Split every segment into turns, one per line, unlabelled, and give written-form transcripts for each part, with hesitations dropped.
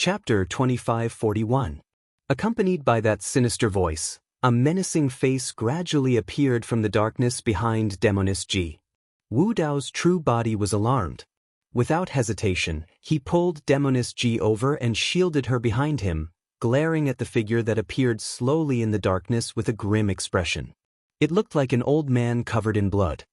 Chapter 2541. Accompanied by that sinister voice, a menacing face gradually appeared from the darkness behind Demoness G. Wu Dao's true body was alarmed. Without hesitation, he pulled Demoness G over and shielded her behind him, glaring at the figure that appeared slowly in the darkness with a grim expression. It looked like an old man covered in blood.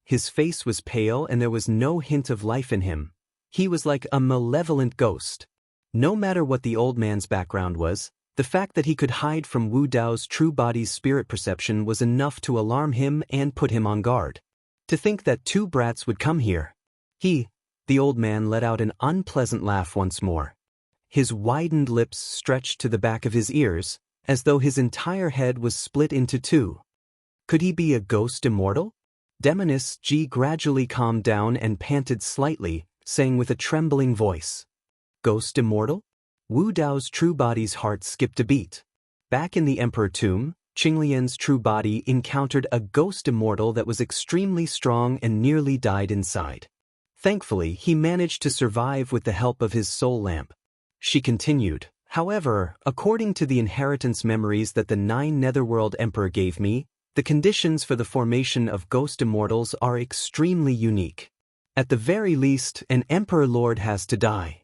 His face was pale and there was no hint of life in him. He was like a malevolent ghost. No matter what the old man's background was, the fact that he could hide from Wu Dao's true body's spirit perception was enough to alarm him and put him on guard. To think that two brats would come here. The old man let out an unpleasant laugh once more. His widened lips stretched to the back of his ears, as though his entire head was split into two. Could he be a ghost immortal? Demoness G gradually calmed down and panted slightly, saying with a trembling voice, "Ghost immortal?" Wu Dao's true body's heart skipped a beat. Back in the Emperor Tomb, Qinglian's true body encountered a ghost immortal that was extremely strong and nearly died inside. Thankfully, he managed to survive with the help of his soul lamp. She continued, "However, according to the inheritance memories that the 9 Netherworld Emperor gave me, the conditions for the formation of ghost immortals are extremely unique. At the very least, an Emperor Lord has to die.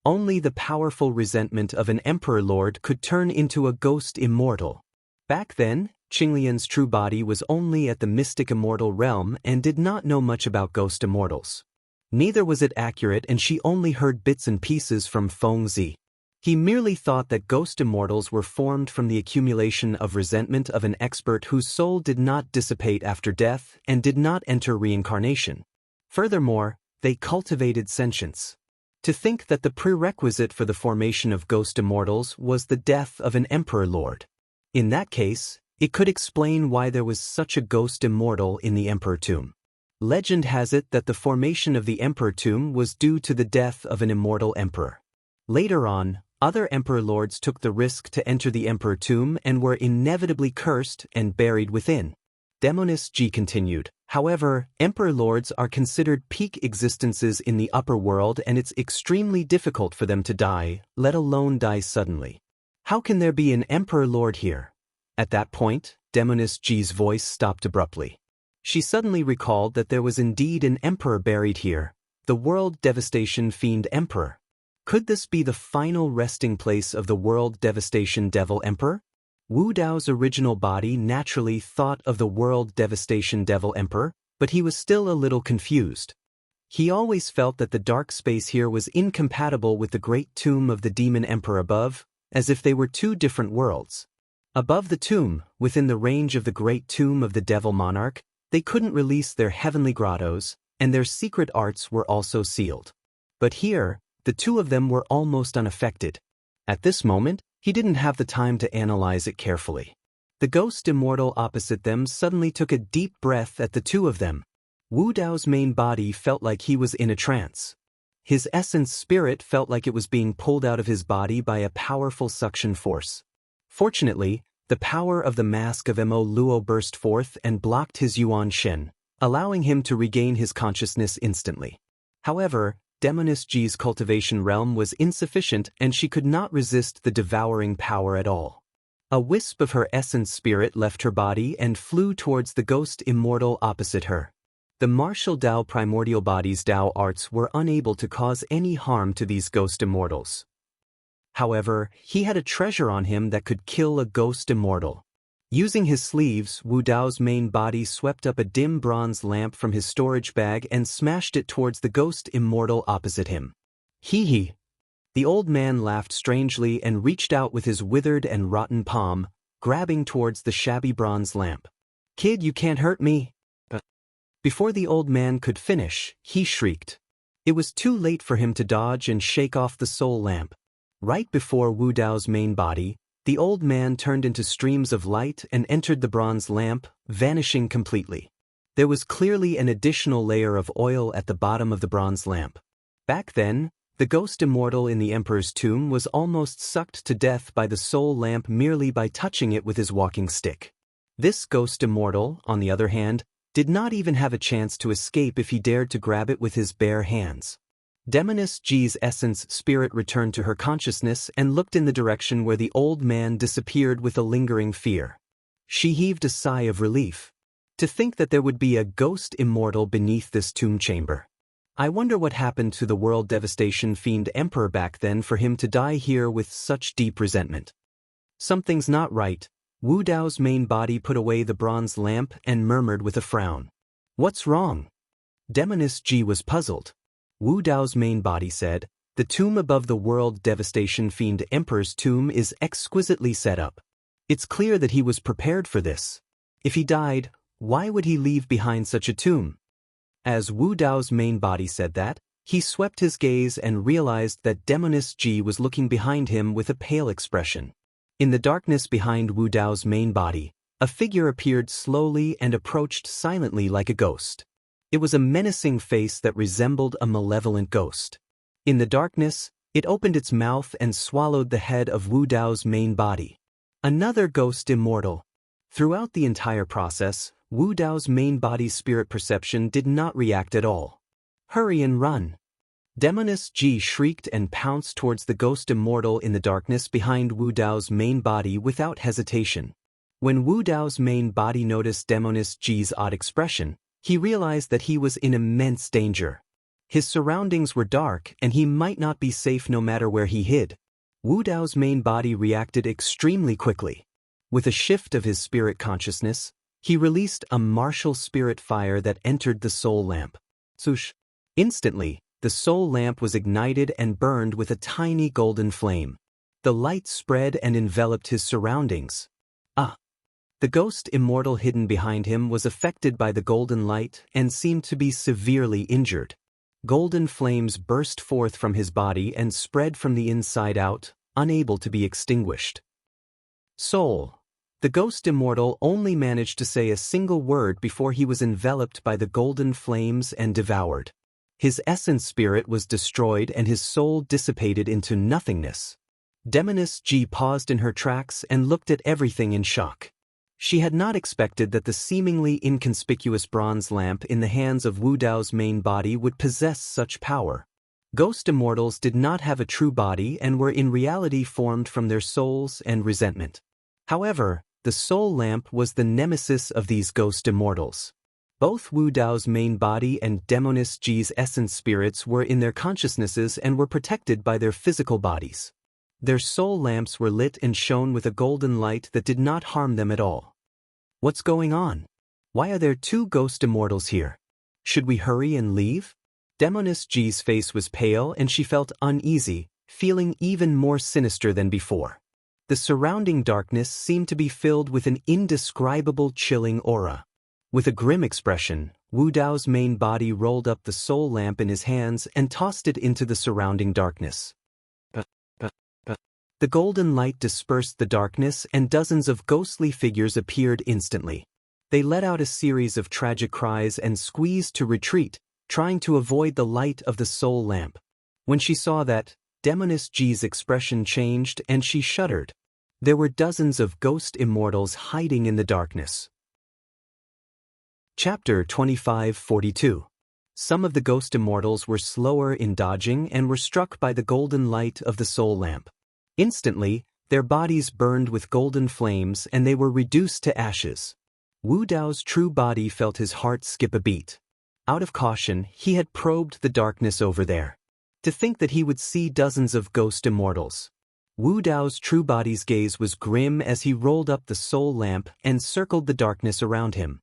Only the powerful resentment of an Emperor Lord could turn into a ghost immortal." Back then, Qinglian's true body was only at the mystic immortal realm and did not know much about ghost immortals. Neither was it accurate, and she only heard bits and pieces from Feng Zi. He merely thought that ghost immortals were formed from the accumulation of resentment of an expert whose soul did not dissipate after death and did not enter reincarnation. Furthermore, they cultivated sentience. To think that the prerequisite for the formation of ghost immortals was the death of an Emperor Lord. In that case, it could explain why there was such a ghost immortal in the Emperor Tomb. Legend has it that the formation of the Emperor Tomb was due to the death of an immortal emperor. Later on, other Emperor Lords took the risk to enter the Emperor Tomb and were inevitably cursed and buried within. Demoness G continued, "However, Emperor Lords are considered peak existences in the upper world, and it's extremely difficult for them to die, let alone die suddenly. How can there be an Emperor Lord here?" At that point, Demoness G's voice stopped abruptly. She suddenly recalled that there was indeed an emperor buried here, the World Devastation Fiend Emperor. Could this be the final resting place of the World Devastation Devil Emperor? Wu Dao's original body naturally thought of the World Devastation Devil Emperor, but he was still a little confused. He always felt that the dark space here was incompatible with the great tomb of the Demon Emperor above, as if they were two different worlds. Above the tomb, within the range of the great tomb of the Devil Monarch, they couldn't release their heavenly grottos, and their secret arts were also sealed. But here, the two of them were almost unaffected. At this moment, he didn't have the time to analyze it carefully. The ghost immortal opposite them suddenly took a deep breath at the two of them. Wu Dao's main body felt like he was in a trance. His essence spirit felt like it was being pulled out of his body by a powerful suction force. Fortunately, the power of the mask of Mo Luo burst forth and blocked his Yuan Shen, allowing him to regain his consciousness instantly. However, Demoness G's cultivation realm was insufficient and she could not resist the devouring power at all. A wisp of her essence spirit left her body and flew towards the ghost immortal opposite her. The martial Dao primordial body's Dao arts were unable to cause any harm to these ghost immortals. However, he had a treasure on him that could kill a ghost immortal. Using his sleeves, Wu Dao's main body swept up a dim bronze lamp from his storage bag and smashed it towards the ghost immortal opposite him. Hee. The old man laughed strangely and reached out with his withered and rotten palm, grabbing towards the shabby bronze lamp. "Kid, you can't hurt me." Before the old man could finish, he shrieked. It was too late for him to dodge and shake off the soul lamp. Right before Wu Dao's main body, the old man turned into streams of light and entered the bronze lamp, vanishing completely. There was clearly an additional layer of oil at the bottom of the bronze lamp. Back then, the ghost immortal in the Emperor's tomb was almost sucked to death by the soul lamp merely by touching it with his walking stick. This ghost immortal, on the other hand, did not even have a chance to escape if he dared to grab it with his bare hands. Demoness G's essence spirit returned to her consciousness and looked in the direction where the old man disappeared with a lingering fear. She heaved a sigh of relief. To think that there would be a ghost immortal beneath this tomb chamber. I wonder what happened to the world devastation fiend emperor back then for him to die here with such deep resentment. Something's not right. Wu Dao's main body put away the bronze lamp and murmured with a frown. What's wrong? Demoness G was puzzled. Wu Dao's main body said, the tomb above the world devastation fiend emperor's tomb is exquisitely set up. It's clear that he was prepared for this. If he died, why would he leave behind such a tomb? As Wu Dao's main body said that, he swept his gaze and realized that Demoness G was looking behind him with a pale expression. In the darkness behind Wu Dao's main body, a figure appeared slowly and approached silently like a ghost. It was a menacing face that resembled a malevolent ghost. In the darkness, it opened its mouth and swallowed the head of Wu Dao's main body. Another ghost immortal. Throughout the entire process, Wu Dao's main body's spirit perception did not react at all. Hurry and run. Demoness G shrieked and pounced towards the ghost immortal in the darkness behind Wu Dao's main body without hesitation. When Wu Dao's main body noticed Demoness G's odd expression, he realized that he was in immense danger. His surroundings were dark and he might not be safe no matter where he hid. Wu Dao's main body reacted extremely quickly. With a shift of his spirit consciousness, he released a martial spirit fire that entered the soul lamp. Swoosh! Instantly, the soul lamp was ignited and burned with a tiny golden flame. The light spread and enveloped his surroundings. The ghost immortal hidden behind him was affected by the golden light and seemed to be severely injured. Golden flames burst forth from his body and spread from the inside out, unable to be extinguished. Soul. The ghost immortal only managed to say a single word before he was enveloped by the golden flames and devoured. His essence spirit was destroyed and his soul dissipated into nothingness. Demoness G paused in her tracks and looked at everything in shock. She had not expected that the seemingly inconspicuous bronze lamp in the hands of Wu Dao's main body would possess such power. Ghost immortals did not have a true body and were in reality formed from their souls and resentment. However, the soul lamp was the nemesis of these ghost immortals. Both Wu Dao's main body and Demoness G's essence spirits were in their consciousnesses and were protected by their physical bodies. Their soul lamps were lit and shone with a golden light that did not harm them at all. What's going on? Why are there two ghost immortals here? Should we hurry and leave? Demoness G's face was pale and she felt uneasy, feeling even more sinister than before. The surrounding darkness seemed to be filled with an indescribable chilling aura. With a grim expression, Wu Dao's main body rolled up the soul lamp in his hands and tossed it into the surrounding darkness. The golden light dispersed the darkness and dozens of ghostly figures appeared instantly. They let out a series of tragic cries and squeezed to retreat, trying to avoid the light of the soul lamp. When she saw that, Demoness G's expression changed and she shuddered. There were dozens of ghost immortals hiding in the darkness. Chapter 2542. Some of the ghost immortals were slower in dodging and were struck by the golden light of the soul lamp. Instantly, their bodies burned with golden flames and they were reduced to ashes. Wu Dao's true body felt his heart skip a beat. Out of caution, he had probed the darkness over there. To think that he would see dozens of ghost immortals. Wu Dao's true body's gaze was grim as he rolled up the soul lamp and circled the darkness around him.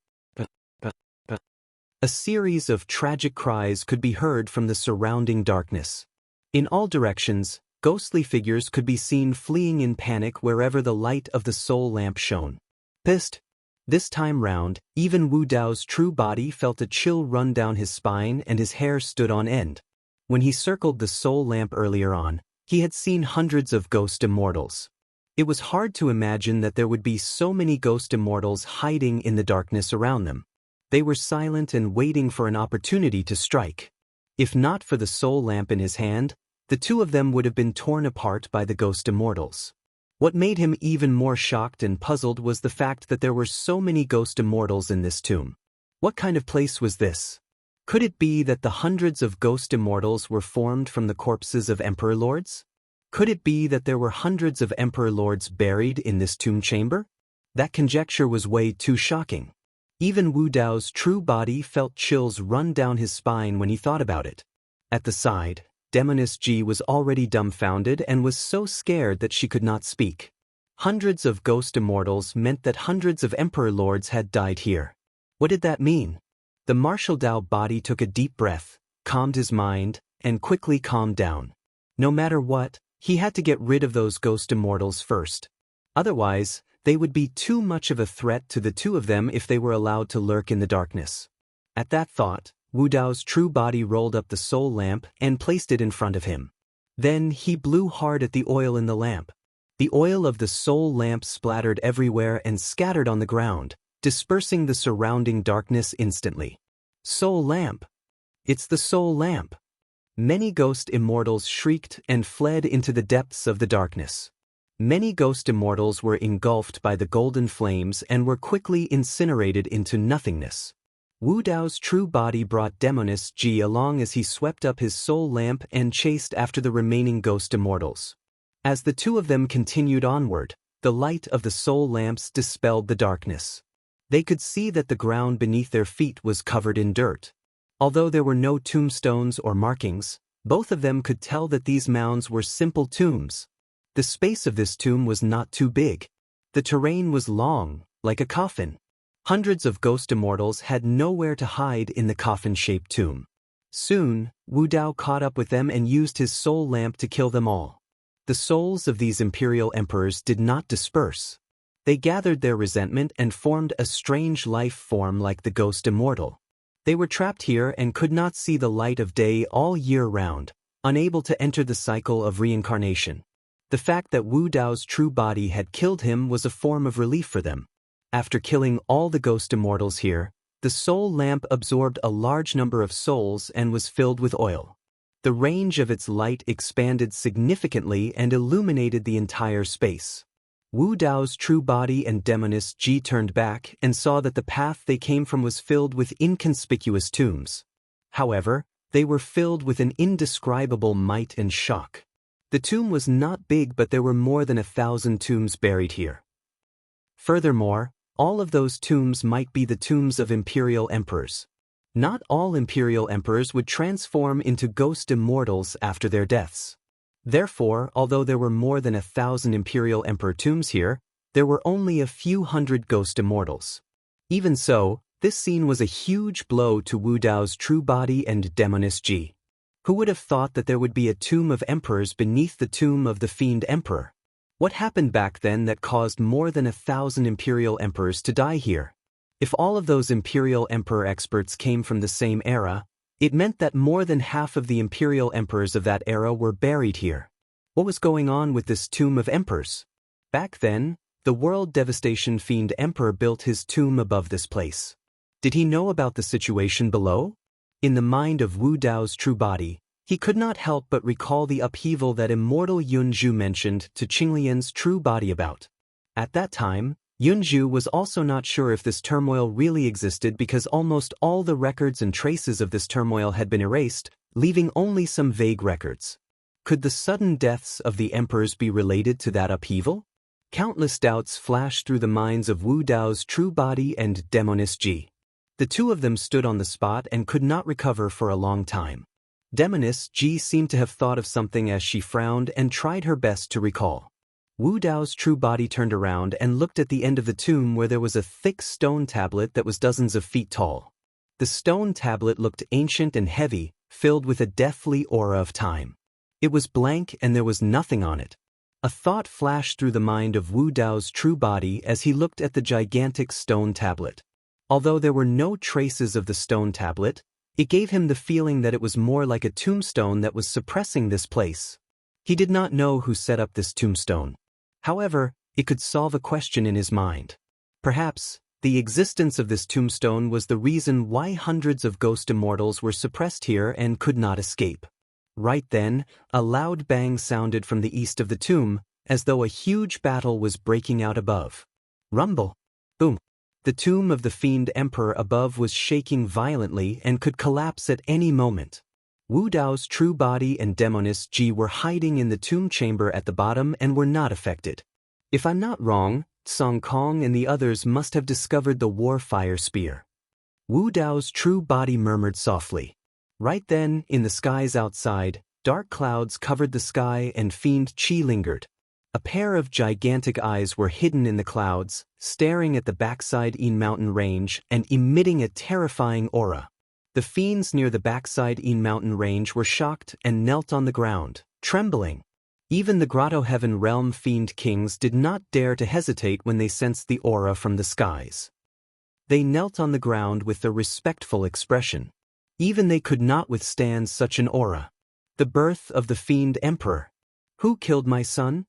A series of tragic cries could be heard from the surrounding darkness. In all directions, ghostly figures could be seen fleeing in panic wherever the light of the soul lamp shone. Pissed. This time round, even Wu Dao's true body felt a chill run down his spine and his hair stood on end. When he circled the soul lamp earlier on, he had seen hundreds of ghost immortals. It was hard to imagine that there would be so many ghost immortals hiding in the darkness around them. They were silent and waiting for an opportunity to strike. If not for the soul lamp in his hand, the two of them would have been torn apart by the ghost immortals. What made him even more shocked and puzzled was the fact that there were so many ghost immortals in this tomb. What kind of place was this? Could it be that the hundreds of ghost immortals were formed from the corpses of Emperor Lords? Could it be that there were hundreds of Emperor Lords buried in this tomb chamber? That conjecture was way too shocking. Even Wu Dao's true body felt chills run down his spine when he thought about it. At the side, Demoness Ji was already dumbfounded and was so scared that she could not speak. Hundreds of ghost immortals meant that hundreds of Emperor Lords had died here. What did that mean? The martial Dao body took a deep breath, calmed his mind, and quickly calmed down. No matter what, he had to get rid of those ghost immortals first. Otherwise, they would be too much of a threat to the two of them if they were allowed to lurk in the darkness. At that thought, Wu Dao's true body rolled up the soul lamp and placed it in front of him. Then he blew hard at the oil in the lamp. The oil of the soul lamp splattered everywhere and scattered on the ground, dispersing the surrounding darkness instantly. Soul lamp! It's the soul lamp! Many ghost immortals shrieked and fled into the depths of the darkness. Many ghost immortals were engulfed by the golden flames and were quickly incinerated into nothingness. Wu Dao's true body brought Demoness Ji along as he swept up his soul lamp and chased after the remaining ghost immortals. As the two of them continued onward, the light of the soul lamps dispelled the darkness. They could see that the ground beneath their feet was covered in dirt. Although there were no tombstones or markings, both of them could tell that these mounds were simple tombs. The space of this tomb was not too big. The terrain was long, like a coffin. Hundreds of ghost immortals had nowhere to hide in the coffin-shaped tomb. Soon, Wu Dao caught up with them and used his soul lamp to kill them all. The souls of these imperial emperors did not disperse. They gathered their resentment and formed a strange life form like the ghost immortal. They were trapped here and could not see the light of day all year round, unable to enter the cycle of reincarnation. The fact that Wu Dao's true body had killed him was a form of relief for them. After killing all the ghost immortals here, the soul lamp absorbed a large number of souls and was filled with oil. The range of its light expanded significantly and illuminated the entire space. Wu Dao's true body and Demoness Ji turned back and saw that the path they came from was filled with inconspicuous tombs. However, they were filled with an indescribable might and shock. The tomb was not big, but there were more than 1,000 tombs buried here. Furthermore, all of those tombs might be the tombs of imperial emperors. Not all imperial emperors would transform into ghost immortals after their deaths. Therefore, although there were more than 1,000 imperial emperor tombs here, there were only a few hundred ghost immortals. Even so, this scene was a huge blow to Wu Dao's true body and Demoness Ji. Who would have thought that there would be a tomb of emperors beneath the tomb of the fiend emperor? What happened back then that caused more than 1,000 imperial emperors to die here? If all of those imperial emperor experts came from the same era, it meant that more than half of the imperial emperors of that era were buried here. What was going on with this tomb of emperors? Back then, the world devastation fiend emperor built his tomb above this place. Did he know about the situation below? In the mind of Wu Dao's true body, he could not help but recall the upheaval that immortal Yunzhu mentioned to Qinglian's true body about. At that time, Yunzhu was also not sure if this turmoil really existed because almost all the records and traces of this turmoil had been erased, leaving only some vague records. Could the sudden deaths of the emperors be related to that upheaval? Countless doubts flashed through the minds of Wu Dao's true body and Demoness Ji. The two of them stood on the spot and could not recover for a long time. Demoness Ji seemed to have thought of something as she frowned and tried her best to recall. Wu Dao's true body turned around and looked at the end of the tomb where there was a thick stone tablet that was dozens of feet tall. The stone tablet looked ancient and heavy, filled with a deathly aura of time. It was blank and there was nothing on it. A thought flashed through the mind of Wu Dao's true body as he looked at the gigantic stone tablet. Although there were no traces of the stone tablet, it gave him the feeling that it was more like a tombstone that was suppressing this place. He did not know who set up this tombstone. However, it could solve a question in his mind. Perhaps, the existence of this tombstone was the reason why hundreds of ghost immortals were suppressed here and could not escape. Right then, a loud bang sounded from the east of the tomb, as though a huge battle was breaking out above. Rumble! Boom! The tomb of the fiend emperor above was shaking violently and could collapse at any moment. Wu Dao's true body and Demoness Ji were hiding in the tomb chamber at the bottom and were not affected. If I'm not wrong, Song Kong and the others must have discovered the war fire spear. Wu Dao's true body murmured softly. Right then, in the skies outside, dark clouds covered the sky and fiend Qi lingered. A pair of gigantic eyes were hidden in the clouds, staring at the backside Yin mountain range and emitting a terrifying aura. The fiends near the backside Yin mountain range were shocked and knelt on the ground, trembling. Even the Grotto Heaven realm fiend kings did not dare to hesitate when they sensed the aura from the skies. They knelt on the ground with a respectful expression. Even they could not withstand such an aura. The birth of the fiend emperor. Who killed my son?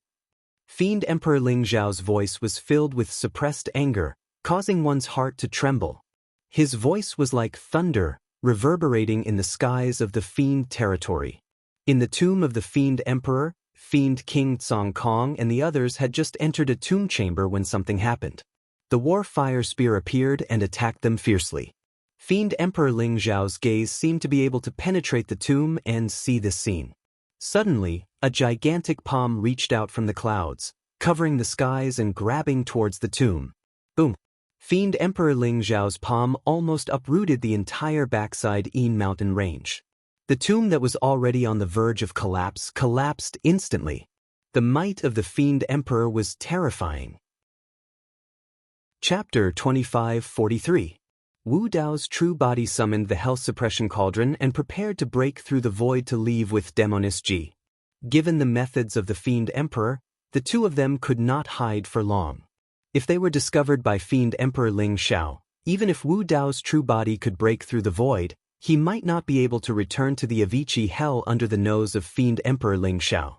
Fiend Emperor Ling Zhao's voice was filled with suppressed anger, causing one's heart to tremble. His voice was like thunder, reverberating in the skies of the fiend territory. In the tomb of the fiend emperor, fiend king Song Kong and the others had just entered a tomb chamber when something happened. The war fire spear appeared and attacked them fiercely. Fiend Emperor Ling Zhao's gaze seemed to be able to penetrate the tomb and see this scene. Suddenly, a gigantic palm reached out from the clouds, covering the skies and grabbing towards the tomb. Boom! Fiend Emperor Ling Zhao's palm almost uprooted the entire backside Yin mountain range. The tomb that was already on the verge of collapse collapsed instantly. The might of the fiend emperor was terrifying. Chapter 2543. Wu Dao's true body summoned the health suppression cauldron and prepared to break through the void to leave with Demoness Ji. Given the methods of the fiend emperor, the two of them could not hide for long. If they were discovered by fiend emperor Ling Xiao, even if Wu Dao's true body could break through the void, he might not be able to return to the Avicii hell under the nose of fiend emperor Ling Xiao.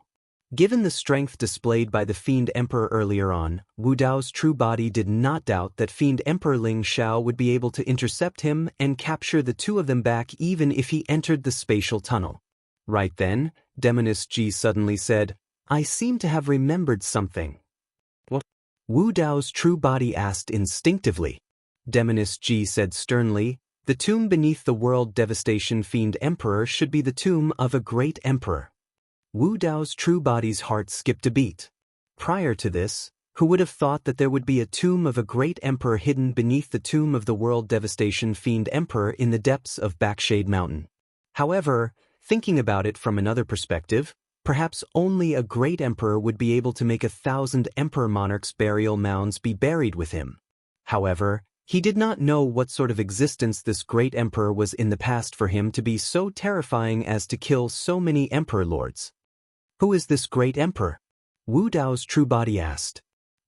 Given the strength displayed by the fiend emperor earlier on, Wu Dao's true body did not doubt that fiend emperor Ling Xiao would be able to intercept him and capture the two of them back even if he entered the spatial tunnel. Right then, Demoness Ji suddenly said, "I seem to have remembered something." What? Wu Dao's true body asked instinctively. Demoness Ji said sternly, "The tomb beneath the world devastation fiend emperor should be the tomb of a great emperor." Wu Dao's true body's heart skipped a beat. Prior to this, who would have thought that there would be a tomb of a great emperor hidden beneath the tomb of the world devastation fiend emperor in the depths of Backshade Mountain? However, thinking about it from another perspective, perhaps only a great emperor would be able to make 1,000 emperor monarchs' burial mounds be buried with him. However, he did not know what sort of existence this great emperor was in the past for him to be so terrifying as to kill so many emperor lords. Who is this great emperor? Wu Dao's true body asked.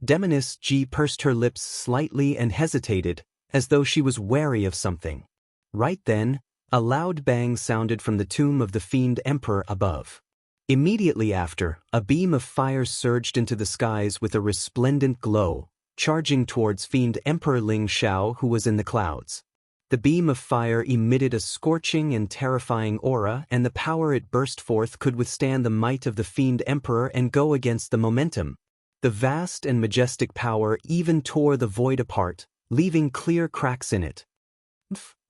Demoness Ji pursed her lips slightly and hesitated, as though she was wary of something. Right then, a loud bang sounded from the tomb of the fiend emperor above. Immediately after, a beam of fire surged into the skies with a resplendent glow, charging towards fiend emperor Ling Xiao who was in the clouds. The beam of fire emitted a scorching and terrifying aura, and the power it burst forth could withstand the might of the fiend emperor and go against the momentum. The vast and majestic power even tore the void apart, leaving clear cracks in it.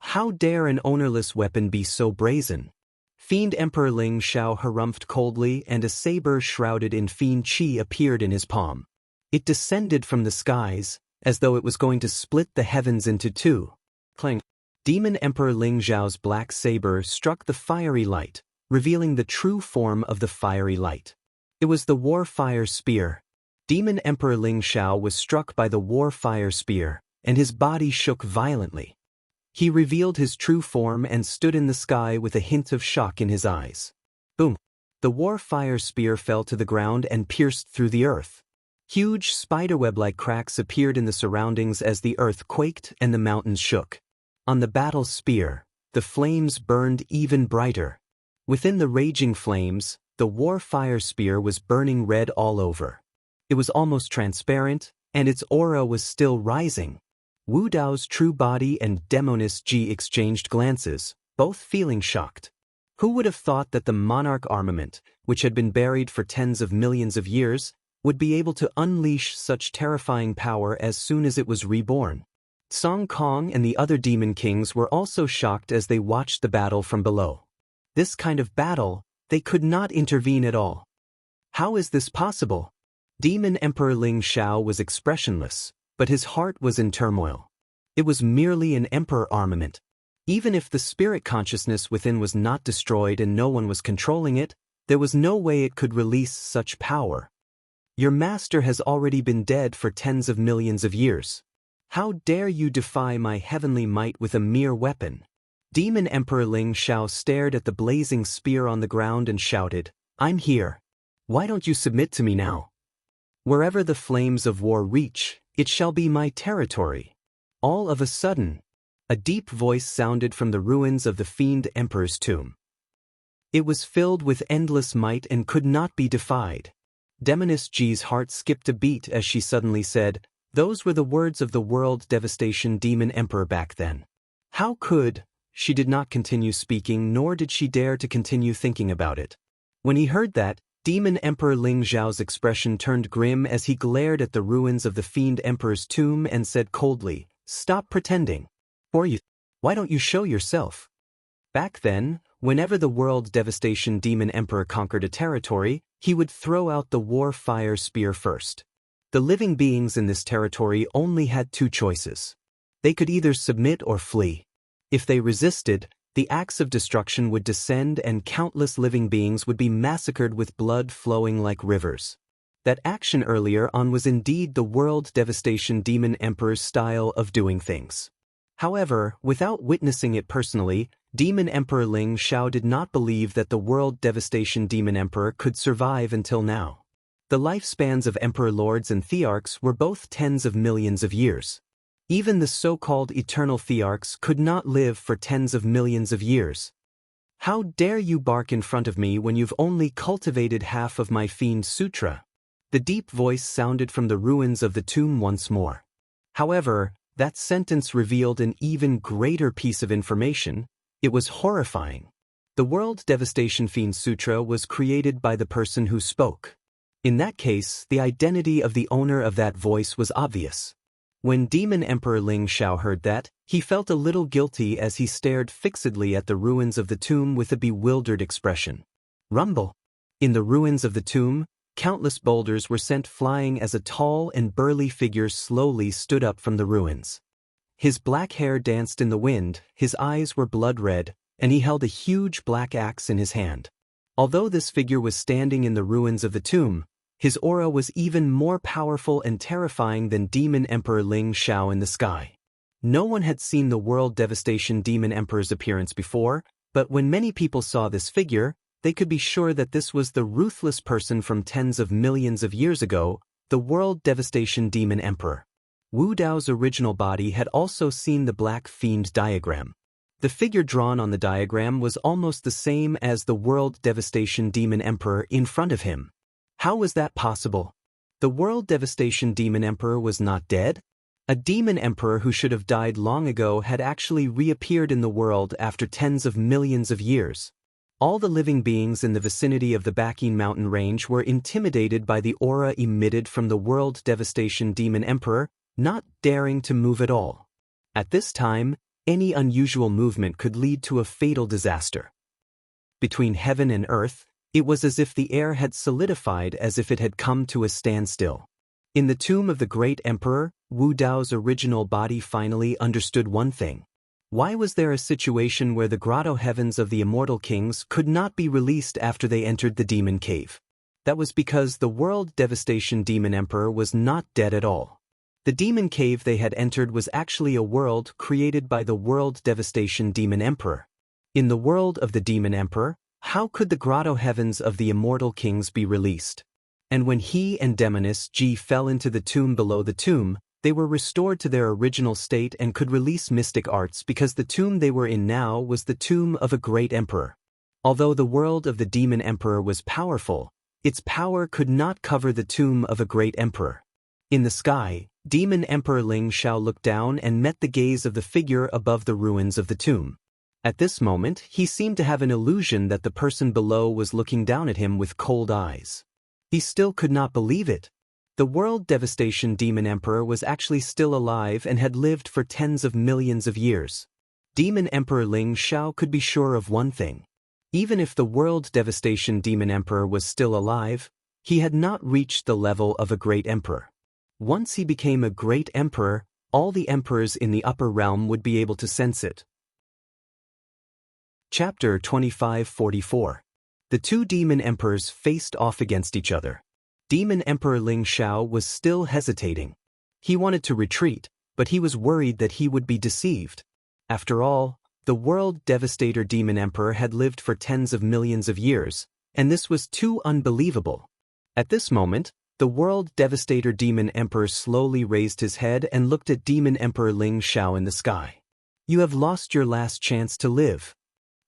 How dare an ownerless weapon be so brazen? Fiend Emperor Ling Xiao harumphed coldly, and a saber shrouded in fiend qi appeared in his palm. It descended from the skies, as though it was going to split the heavens into two. Clang! Demon Emperor Ling Zhao's black saber struck the fiery light, revealing the true form of the fiery light. It was the war fire spear. Demon Emperor Ling Xiao was struck by the war fire spear, and his body shook violently. He revealed his true form and stood in the sky with a hint of shock in his eyes. Boom! The war fire spear fell to the ground and pierced through the earth. Huge spiderweb-like cracks appeared in the surroundings as the earth quaked and the mountains shook. On the battle spear, the flames burned even brighter. Within the raging flames, the war fire spear was burning red all over. It was almost transparent, and its aura was still rising. Wu Dao's true body and Demoness Ji exchanged glances, both feeling shocked. Who would have thought that the monarch armament, which had been buried for tens of millions of years, would be able to unleash such terrifying power as soon as it was reborn? Song Kong and the other demon kings were also shocked as they watched the battle from below. This kind of battle, they could not intervene at all. How is this possible? Demon Emperor Ling Xiao was expressionless, but his heart was in turmoil. It was merely an emperor armament. Even if the spirit consciousness within was not destroyed and no one was controlling it, there was no way it could release such power. Your master has already been dead for tens of millions of years. How dare you defy my heavenly might with a mere weapon? Demon Emperor Ling Xiao stared at the blazing spear on the ground and shouted, I'm here. Why don't you submit to me now? Wherever the flames of war reach, it shall be my territory. All of a sudden, a deep voice sounded from the ruins of the Fiend Emperor's tomb. It was filled with endless might and could not be defied. Demoness Ji's heart skipped a beat as she suddenly said, those were the words of the World Devastation Demon Emperor back then. How could? She did not continue speaking, nor did she dare to continue thinking about it. When he heard that, Demon Emperor Ling Xiao's expression turned grim as he glared at the ruins of the Fiend Emperor's tomb and said coldly, stop pretending. Why don't you show yourself? Back then, whenever the World Devastation Demon Emperor conquered a territory, he would throw out the war fire spear first. The living beings in this territory only had two choices. They could either submit or flee. If they resisted, the axe of destruction would descend and countless living beings would be massacred with blood flowing like rivers. That action earlier on was indeed the World Devastation Demon Emperor's style of doing things. However, without witnessing it personally, Demon Emperor Ling Xiao did not believe that the World Devastation Demon Emperor could survive until now. The lifespans of Emperor Lords and Thearchs were both tens of millions of years. Even the so-called eternal Thearchs could not live for tens of millions of years. How dare you bark in front of me when you've only cultivated half of my Fiend Sutra? The deep voice sounded from the ruins of the tomb once more. However, that sentence revealed an even greater piece of information. It was horrifying. The World Devastation Fiend Sutra was created by the person who spoke. In that case, the identity of the owner of that voice was obvious. When Demon Emperor Ling Xiao heard that, he felt a little guilty as he stared fixedly at the ruins of the tomb with a bewildered expression. Rumble! In the ruins of the tomb, countless boulders were sent flying as a tall and burly figure slowly stood up from the ruins. His black hair danced in the wind, his eyes were blood-red, and he held a huge black axe in his hand. Although this figure was standing in the ruins of the tomb, his aura was even more powerful and terrifying than Demon Emperor Ling Xiao in the sky. No one had seen the World Devastation Demon Emperor's appearance before, but when many people saw this figure, they could be sure that this was the ruthless person from tens of millions of years ago, the World Devastation Demon Emperor. Wu Dao's original body had also seen the Black Fiend diagram. The figure drawn on the diagram was almost the same as the World Devastation Demon Emperor in front of him. How was that possible? The World Devastation Demon Emperor was not dead? A demon emperor who should have died long ago had actually reappeared in the world after tens of millions of years. All the living beings in the vicinity of the Backing mountain range were intimidated by the aura emitted from the World Devastation Demon Emperor, not daring to move at all. At this time, any unusual movement could lead to a fatal disaster. Between heaven and earth, it was as if the air had solidified, as if it had come to a standstill. In the tomb of the great emperor, Wu Dao's original body finally understood one thing. Why was there a situation where the grotto heavens of the immortal kings could not be released after they entered the demon cave? That was because the World Devastation Demon Emperor was not dead at all. The demon cave they had entered was actually a world created by the World Devastation Demon Emperor. In the world of the Demon Emperor, how could the grotto heavens of the immortal kings be released? And when he and Demoness Ji fell into the tomb below the tomb, they were restored to their original state and could release mystic arts because the tomb they were in now was the tomb of a great emperor. Although the world of the Demon Emperor was powerful, its power could not cover the tomb of a great emperor. In the sky, Demon Emperor Ling Xiao looked down and met the gaze of the figure above the ruins of the tomb. At this moment, he seemed to have an illusion that the person below was looking down at him with cold eyes. He still could not believe it. The World Devastation Demon Emperor was actually still alive and had lived for tens of millions of years. Demon Emperor Ling Xiao could be sure of one thing. Even if the World Devastation Demon Emperor was still alive, he had not reached the level of a great emperor. Once he became a great emperor, all the emperors in the upper realm would be able to sense it. Chapter 2544. The two demon emperors faced off against each other. Demon Emperor Ling Xiao was still hesitating. He wanted to retreat, but he was worried that he would be deceived. After all, the World Devastator Demon Emperor had lived for tens of millions of years, and this was too unbelievable. At this moment, the World Devastator Demon Emperor slowly raised his head and looked at Demon Emperor Ling Xiao in the sky. "You have lost your last chance to live."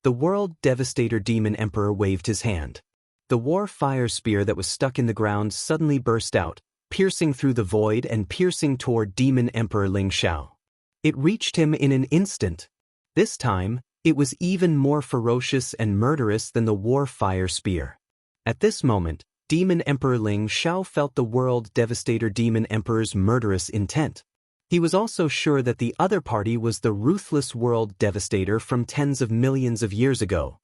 The World Devastator Demon Emperor waved his hand. The war fire spear that was stuck in the ground suddenly burst out, piercing through the void and piercing toward Demon Emperor Ling Xiao. It reached him in an instant. This time, it was even more ferocious and murderous than the war fire spear. At this moment, Demon Emperor Ling Xiao felt the World Devastator Demon Emperor's murderous intent. He was also sure that the other party was the ruthless World Devastator from tens of millions of years ago.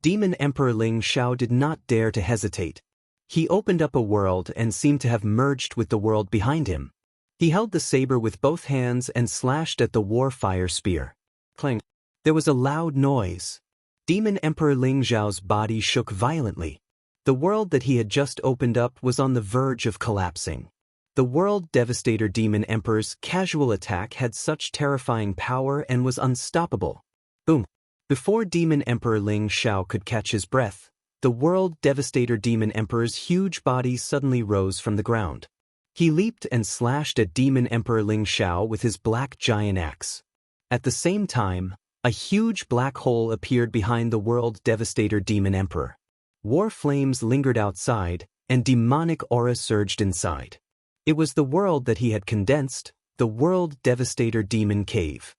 Demon Emperor Ling Xiao did not dare to hesitate. He opened up a world and seemed to have merged with the world behind him. He held the saber with both hands and slashed at the war fire spear. Clang! There was a loud noise. Demon Emperor Ling Xiao's body shook violently. The world that he had just opened up was on the verge of collapsing. The World Devastator Demon Emperor's casual attack had such terrifying power and was unstoppable. Boom! Before Demon Emperor Ling Xiao could catch his breath, the World Devastator Demon Emperor's huge body suddenly rose from the ground. He leaped and slashed at Demon Emperor Ling Xiao with his black giant axe. At the same time, a huge black hole appeared behind the World Devastator Demon Emperor. War flames lingered outside, and demonic aura surged inside. It was the world that he had condensed, the World Devastator Demon Cave.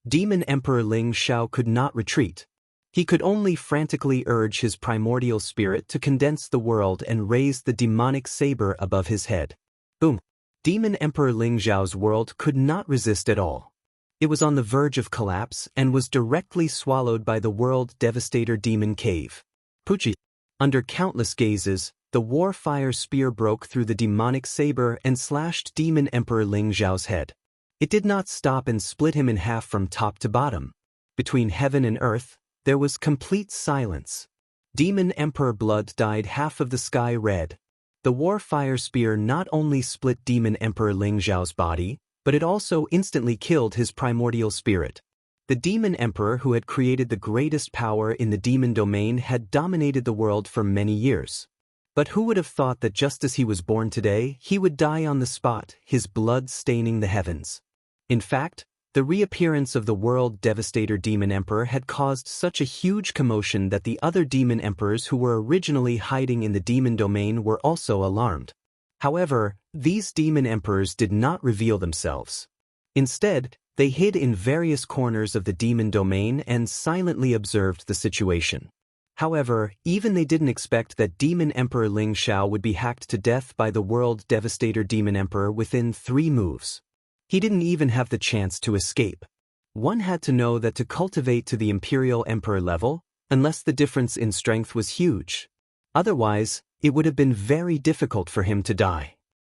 Demon Emperor Ling Xiao could not retreat. He could only frantically urge his primordial spirit to condense the world and raise the demonic saber above his head. Boom! Demon Emperor Ling Xiao's world could not resist at all. It was on the verge of collapse and was directly swallowed by the World Devastator Demon Cave. Puchi! Under countless gazes, the war fire spear broke through the demonic saber and slashed Demon Emperor Ling Xiao's head. It did not stop and split him in half from top to bottom. Between heaven and earth, there was complete silence. Demon Emperor blood dyed half of the sky red. The war fire spear not only split Demon Emperor Ling Xiao's body, but it also instantly killed his primordial spirit. The Demon Emperor who had created the greatest power in the demon domain had dominated the world for many years. But who would have thought that just as he was born today, he would die on the spot, his blood staining the heavens? In fact, the reappearance of the World Devastator Demon Emperor had caused such a huge commotion that the other demon emperors who were originally hiding in the demon domain were also alarmed. However, these demon emperors did not reveal themselves. Instead, they hid in various corners of the demon domain and silently observed the situation. However, even they didn't expect that Demon Emperor Ling Xiao would be hacked to death by the World Devastator Demon Emperor within 3 moves. He didn't even have the chance to escape. One had to know that to cultivate to the Imperial Emperor level, unless the difference in strength was huge. Otherwise, it would have been very difficult for him to die.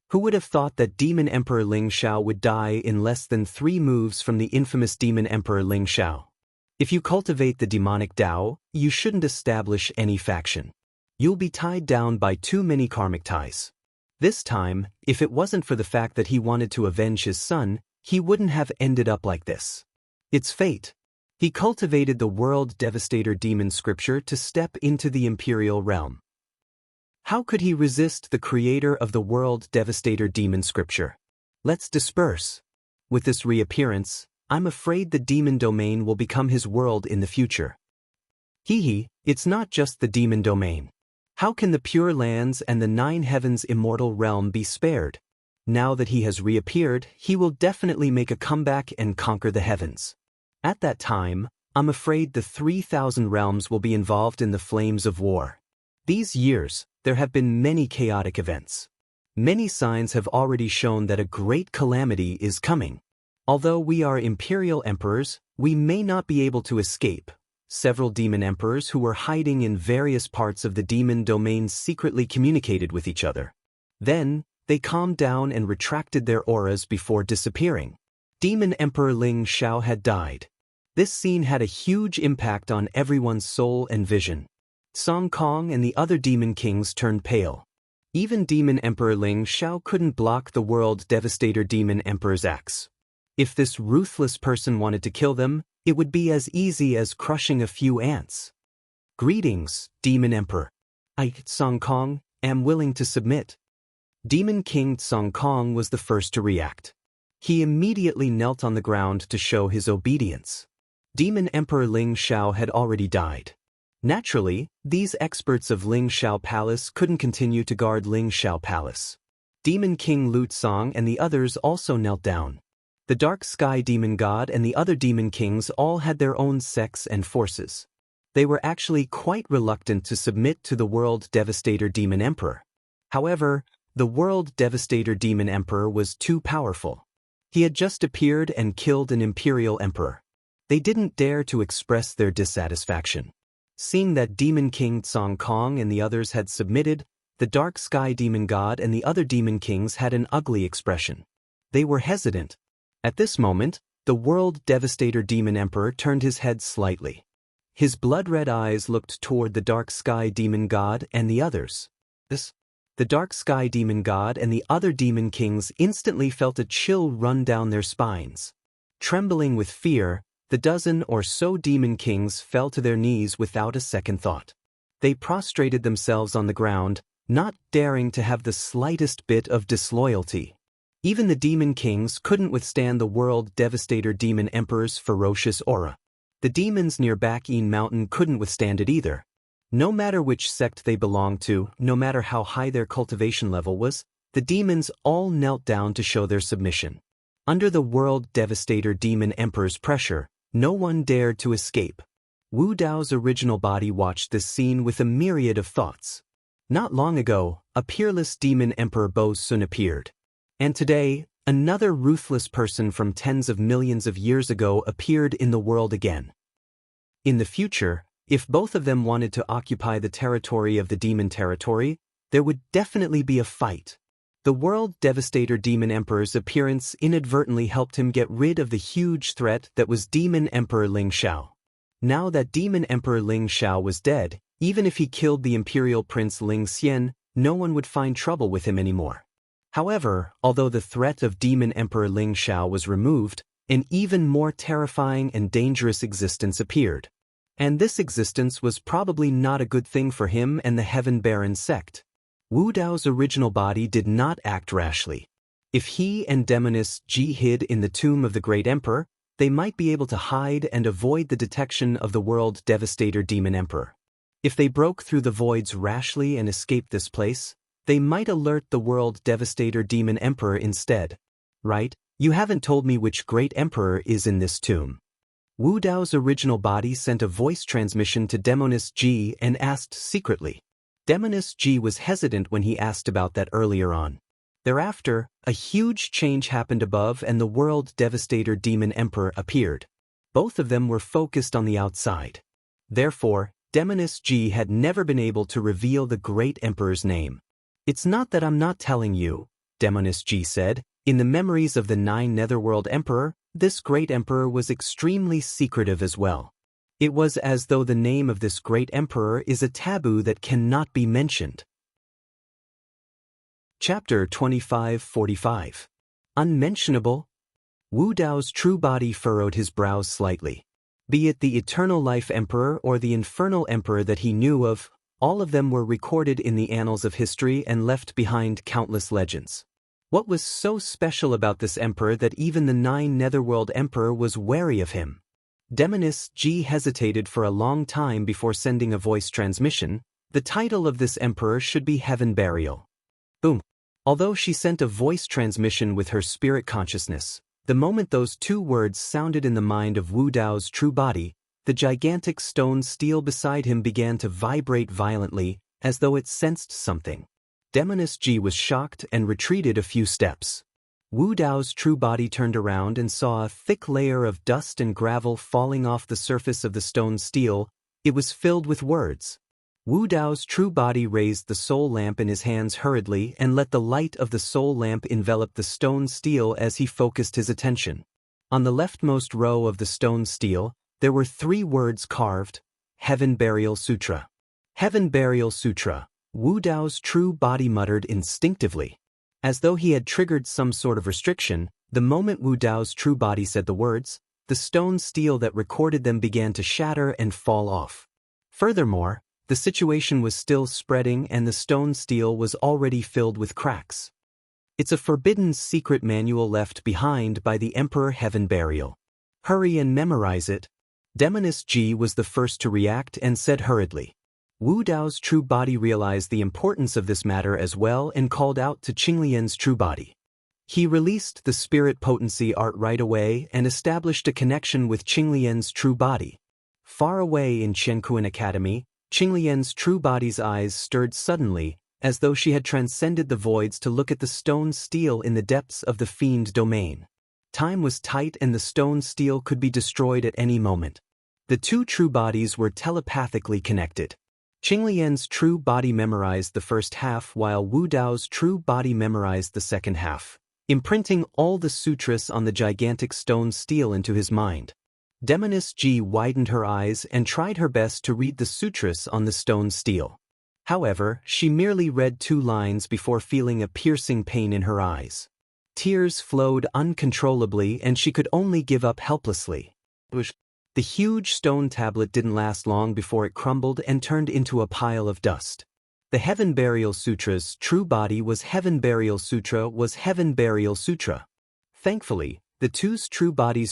Who would have thought that Demon Emperor Ling Xiao would die in less than 3 moves from the infamous Demon Emperor Ling Xiao? If you cultivate the demonic Tao, you shouldn't establish any faction. You'll be tied down by too many karmic ties. This time, if it wasn't for the fact that he wanted to avenge his son, he wouldn't have ended up like this. It's fate. He cultivated the World Devastator Demon Scripture to step into the Imperial realm. How could he resist the creator of the World Devastator Demon Scripture? Let's disperse. With this reappearance, I'm afraid the demon domain will become his world in the future. It's not just the demon domain. How can the Pure Lands and the 9 Heavens immortal realm be spared? Now that he has reappeared, he will definitely make a comeback and conquer the heavens. At that time, I'm afraid the 3,000 realms will be involved in the flames of war. These years, there have been many chaotic events. Many signs have already shown that a great calamity is coming. Although we are imperial emperors, we may not be able to escape. Several demon emperors who were hiding in various parts of the demon domains secretly communicated with each other. Then, they calmed down and retracted their auras before disappearing. Demon Emperor Ling Xiao had died. This scene had a huge impact on everyone's soul and vision. Song Kong and the other demon kings turned pale. Even Demon Emperor Ling Xiao couldn't block the world devastator Demon Emperor's axe. If this ruthless person wanted to kill them, it would be as easy as crushing a few ants. Greetings, Demon Emperor. I, Song Kong, am willing to submit. Demon King Song Kong was the first to react. He immediately knelt on the ground to show his obedience. Demon Emperor Ling Xiao had already died. Naturally, these experts of Ling Xiao Palace couldn't continue to guard Ling Xiao Palace. Demon King Lu Tsong and the others also knelt down. The Dark Sky Demon God and the other demon kings all had their own sects and forces. They were actually quite reluctant to submit to the World Devastator Demon Emperor. However, the World Devastator Demon Emperor was too powerful. He had just appeared and killed an imperial emperor. They didn't dare to express their dissatisfaction. Seeing that Demon King Song Kong and the others had submitted, the Dark Sky Demon God and the other demon kings had an ugly expression. They were hesitant. At this moment, the World Devastator Demon Emperor turned his head slightly. His blood-red eyes looked toward the Dark Sky Demon God and the others. The Dark Sky Demon God and the other demon kings instantly felt a chill run down their spines. Trembling with fear, the dozen or so demon kings fell to their knees without a second thought. They prostrated themselves on the ground, not daring to have the slightest bit of disloyalty. Even the demon kings couldn't withstand the World Devastator Demon Emperor's ferocious aura. The demons near Bakin Mountain couldn't withstand it either. No matter which sect they belonged to, no matter how high their cultivation level was, the demons all knelt down to show their submission. Under the World Devastator Demon Emperor's pressure, no one dared to escape. Wu Dao's original body watched this scene with a myriad of thoughts. Not long ago, a peerless demon emperor Bo Sun appeared. And today, another ruthless person from tens of millions of years ago appeared in the world again. In the future, if both of them wanted to occupy the territory of the demon territory, there would definitely be a fight. The World Devastator Demon Emperor's appearance inadvertently helped him get rid of the huge threat that was Demon Emperor Ling Xiao. Now that Demon Emperor Ling Xiao was dead, even if he killed the Imperial Prince Ling Xian, no one would find trouble with him anymore. However, although the threat of Demon Emperor Ling Xiao was removed, an even more terrifying and dangerous existence appeared. And this existence was probably not a good thing for him and the Heaven Baron sect. Wu Dao's original body did not act rashly. If he and Demoness Ji hid in the tomb of the Great Emperor, they might be able to hide and avoid the detection of the World Devastator Demon Emperor. If they broke through the voids rashly and escaped this place, they might alert the World Devastator Demon Emperor instead. Right? You haven't told me which Great Emperor is in this tomb. Wu Dao's original body sent a voice transmission to Demoness Ji and asked secretly. Demoness Ji was hesitant when he asked about that earlier on. Thereafter, a huge change happened above and the World Devastator Demon Emperor appeared. Both of them were focused on the outside. Therefore, Demoness Ji had never been able to reveal the Great Emperor's name. It's not that I'm not telling you, Demoness Ji said. In the memories of the 9 Netherworld Emperor, this Great Emperor was extremely secretive as well. It was as though the name of this Great Emperor is a taboo that cannot be mentioned. Chapter 2545. Unmentionable? Wu Dao's true body furrowed his brows slightly. Be it the Eternal Life Emperor or the Infernal Emperor that he knew of, all of them were recorded in the annals of history and left behind countless legends. What was so special about this emperor that even the 9 Netherworld Emperor was wary of him? Demoness Ji hesitated for a long time before sending a voice transmission. The title of this emperor should be Heaven Burial. Boom. Although she sent a voice transmission with her spirit consciousness, the moment those 2 words sounded in the mind of Wu Dao's true body, the gigantic stone steel beside him began to vibrate violently, as though it sensed something. Demoness Ji was shocked and retreated a few steps. Wu Dao's true body turned around and saw a thick layer of dust and gravel falling off the surface of the stone steel. It was filled with words. Wu Dao's true body raised the soul lamp in his hands hurriedly and let the light of the soul lamp envelop the stone steel as he focused his attention. On the leftmost row of the stone steel, there were 3 words carved: Heaven Burial Sutra. Heaven Burial Sutra, Wu Dao's true body muttered instinctively. As though he had triggered some sort of restriction, the moment Wu Dao's true body said the words, the stone steel that recorded them began to shatter and fall off. Furthermore, the situation was still spreading and the stone steel was already filled with cracks. It's a forbidden secret manual left behind by the Emperor Heaven Burial. Hurry and memorize it. Demoness Ji was the first to react and said hurriedly. Wu Dao's true body realized the importance of this matter as well and called out to Qinglian's true body. He released the spirit potency art right away and established a connection with Qinglian's true body. Far away in Qiankuan Academy, Qinglian's true body's eyes stirred suddenly, as though she had transcended the voids to look at the stone steel in the depths of the fiend domain. Time was tight and the stone steel could be destroyed at any moment. The 2 true bodies were telepathically connected. Qinglian's true body memorized the first half while Wu Dao's true body memorized the second half, imprinting all the sutras on the gigantic stone steel into his mind. Demoness Ji widened her eyes and tried her best to read the sutras on the stone steel. However, she merely read 2 lines before feeling a piercing pain in her eyes. Tears flowed uncontrollably and she could only give up helplessly. The huge stone tablet didn't last long before it crumbled and turned into a pile of dust. The Heaven Burial Sutra's true body was Heaven Burial Sutra was Heaven Burial Sutra. Thankfully, the 2's true body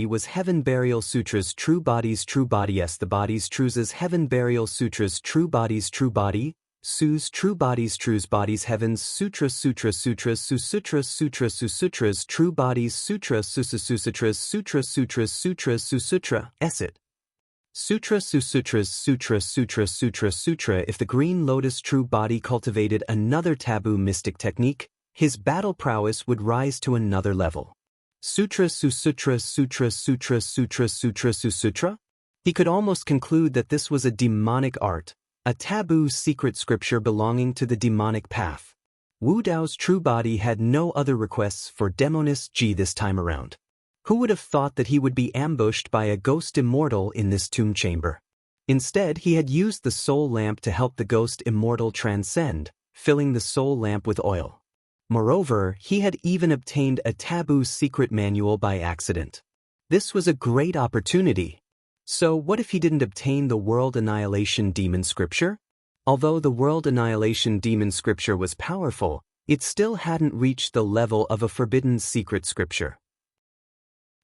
was Heaven Burial Sutra's true body's true body. Yes, the body's true's Heaven Burial Sutra's true body's true body. Su's true bodies true's bodies Heaven's Sutra Sutra Sutras Su Sutra Sutra Su Sutras true bodies Sutra Su Sutras Sutra Sutras Sutras Su Sutra Esit Sutra Su Sutras Sutra Sutra Sutra Sutra. If the green lotus true body cultivated another taboo mystic technique, his battle prowess would rise to another level. Sutra Su Sutra Sutra Sutra Sutra Sutra Su Sutra? He could almost conclude that this was a demonic art, a taboo secret scripture belonging to the demonic path. Wu Dao's true body had no other requests for Demoness Ji this time around. Who would have thought that he would be ambushed by a ghost immortal in this tomb chamber? Instead, he had used the soul lamp to help the ghost immortal transcend, filling the soul lamp with oil. Moreover, he had even obtained a taboo secret manual by accident. This was a great opportunity. So what if he didn't obtain the World Annihilation Demon Scripture? Although the World Annihilation Demon Scripture was powerful, it still hadn't reached the level of a forbidden secret scripture.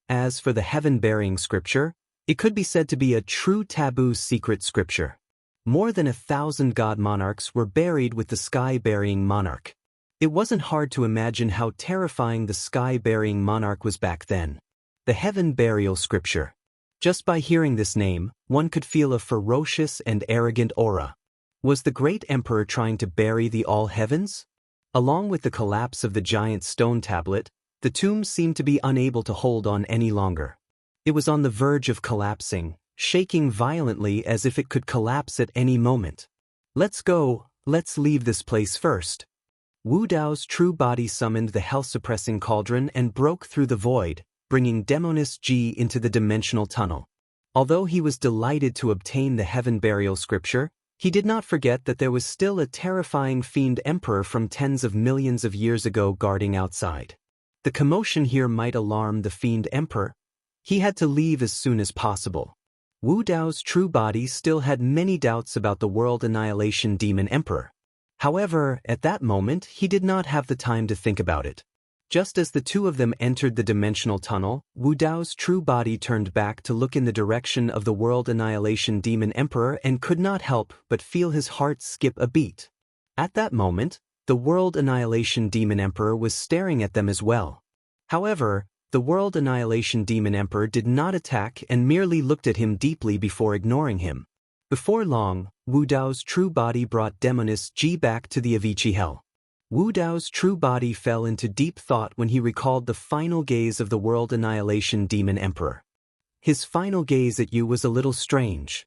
As for the Heaven-Bearing Scripture, it could be said to be a true taboo secret scripture. More than 1,000 god monarchs were buried with the sky-burying monarch. It wasn't hard to imagine how terrifying the sky-burying monarch was back then. The Heaven Burial Scripture. Just by hearing this name, one could feel a ferocious and arrogant aura. Was the great emperor trying to bury the all heavens? Along with the collapse of the giant stone tablet, the tomb seemed to be unable to hold on any longer. It was on the verge of collapsing, shaking violently as if it could collapse at any moment. Let's go, let's leave this place first. Wu Dao's true body summoned the hell-suppressing cauldron and broke through the void, bringing Demoness Ji into the dimensional tunnel. Although he was delighted to obtain the Heaven Burial Scripture, he did not forget that there was still a terrifying fiend emperor from tens of millions of years ago guarding outside. The commotion here might alarm the fiend emperor. He had to leave as soon as possible. Wu Dao's true body still had many doubts about the World Annihilation Demon Emperor. However, at that moment, he did not have the time to think about it. Just as the 2 of them entered the dimensional tunnel, Wu Dao's true body turned back to look in the direction of the World Annihilation Demon Emperor and could not help but feel his heart skip a beat. At that moment, the World Annihilation Demon Emperor was staring at them as well. However, the World Annihilation Demon Emperor did not attack and merely looked at him deeply before ignoring him. Before long, Wu Dao's true body brought Demoness Ji back to the Avicii Hell. Wu Dao's true body fell into deep thought when he recalled the final gaze of the World Annihilation Demon Emperor. His final gaze at you was a little strange.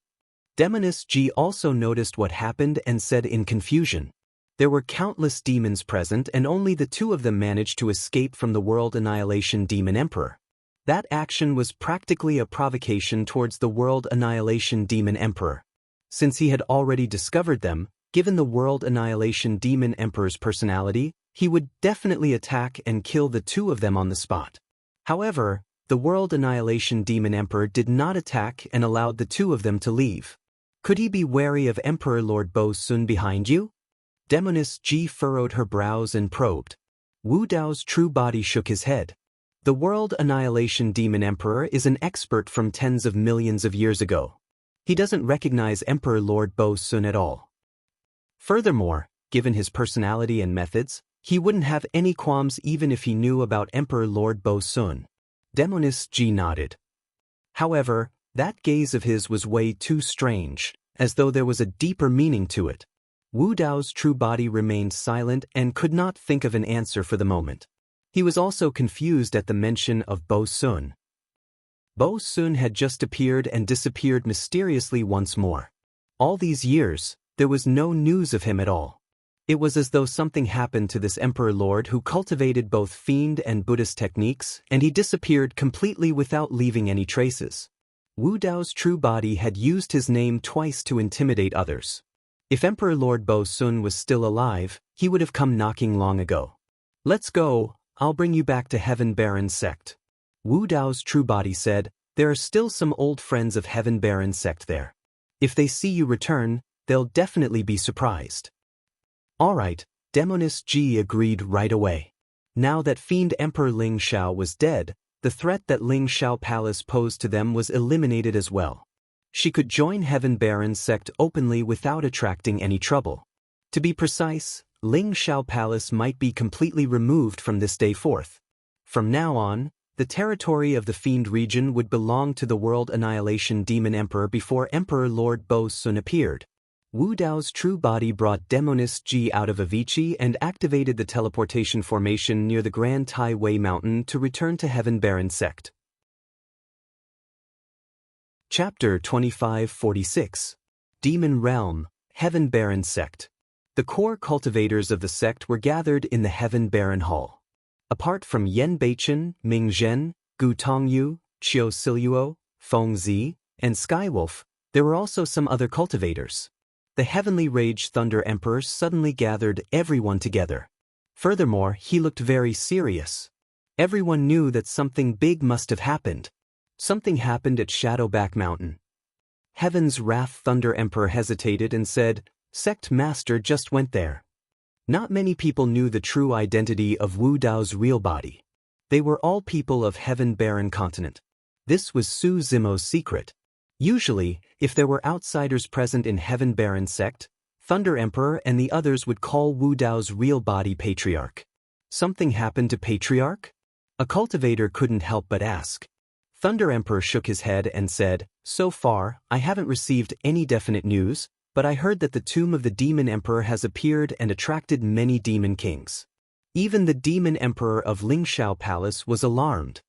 Demoness Ji also noticed what happened and said in confusion. There were countless demons present and only the two of them managed to escape from the World Annihilation Demon Emperor. That action was practically a provocation towards the World Annihilation Demon Emperor. Since he had already discovered them, given the World Annihilation Demon Emperor's personality, he would definitely attack and kill the two of them on the spot. However, the World Annihilation Demon Emperor did not attack and allowed the two of them to leave. Could he be wary of Emperor Lord Bo Sun behind you? Demoness Ji furrowed her brows and probed. Wu Dao's true body shook his head. The World Annihilation Demon Emperor is an expert from tens of millions of years ago. He doesn't recognize Emperor Lord Bo Sun at all. Furthermore, given his personality and methods, he wouldn't have any qualms even if he knew about Emperor Lord Bo Sun. Demoness Ji nodded. However, that gaze of his was way too strange, as though there was a deeper meaning to it. Wu Dao's true body remained silent and could not think of an answer for the moment. He was also confused at the mention of Bo Sun. Bo Sun had just appeared and disappeared mysteriously once more. All these years, there was no news of him at all. It was as though something happened to this Emperor Lord who cultivated both Fiend and Buddhist techniques, and he disappeared completely without leaving any traces. Wu Dao's true body had used his name twice to intimidate others. If Emperor Lord Bo Sun was still alive, he would have come knocking long ago. Let's go, I'll bring you back to Heaven Baron Sect. Wu Dao's true body said, there are still some old friends of Heaven Baron Sect there. If they see you return, they'll definitely be surprised. Alright, Demoness Ji agreed right away. Now that Fiend Emperor Ling Xiao was dead, the threat that Ling Xiao Palace posed to them was eliminated as well. She could join Heaven Baron Sect openly without attracting any trouble. To be precise, Ling Xiao Palace might be completely removed from this day forth. From now on, the territory of the Fiend region would belong to the World Annihilation Demon Emperor before Emperor Lord Bo Sun appeared. Wu Dao's true body brought Demoness Ji out of Avicii and activated the teleportation formation near the Grand Tai Wei Mountain to return to Heaven Baron Sect. Chapter 2546. Demon Realm, Heaven Baron Sect. The core cultivators of the sect were gathered in the Heaven Baron Hall. Apart from Yan Beichen, Ming Zhen, Gu Tongyu, Qiu Siluo, Feng Zi, and Skywolf, there were also some other cultivators. The Heavenly Rage Thunder Emperor suddenly gathered everyone together. Furthermore, he looked very serious. Everyone knew that something big must have happened. Something happened at Shadowback Mountain. Heaven's Wrath Thunder Emperor hesitated and said, Sect Master just went there. Not many people knew the true identity of Wu Dao's real body. They were all people of Heaven Baron Continent. This was Su Zimo's secret. Usually, if there were outsiders present in Heaven Baron Sect, Thunder Emperor and the others would call Wu Dao's real body Patriarch. Something happened to Patriarch? A cultivator couldn't help but ask. Thunder Emperor shook his head and said, So far, I haven't received any definite news, but I heard that the tomb of the Demon Emperor has appeared and attracted many demon kings. Even the Demon Emperor of Ling Xiao Palace was alarmed.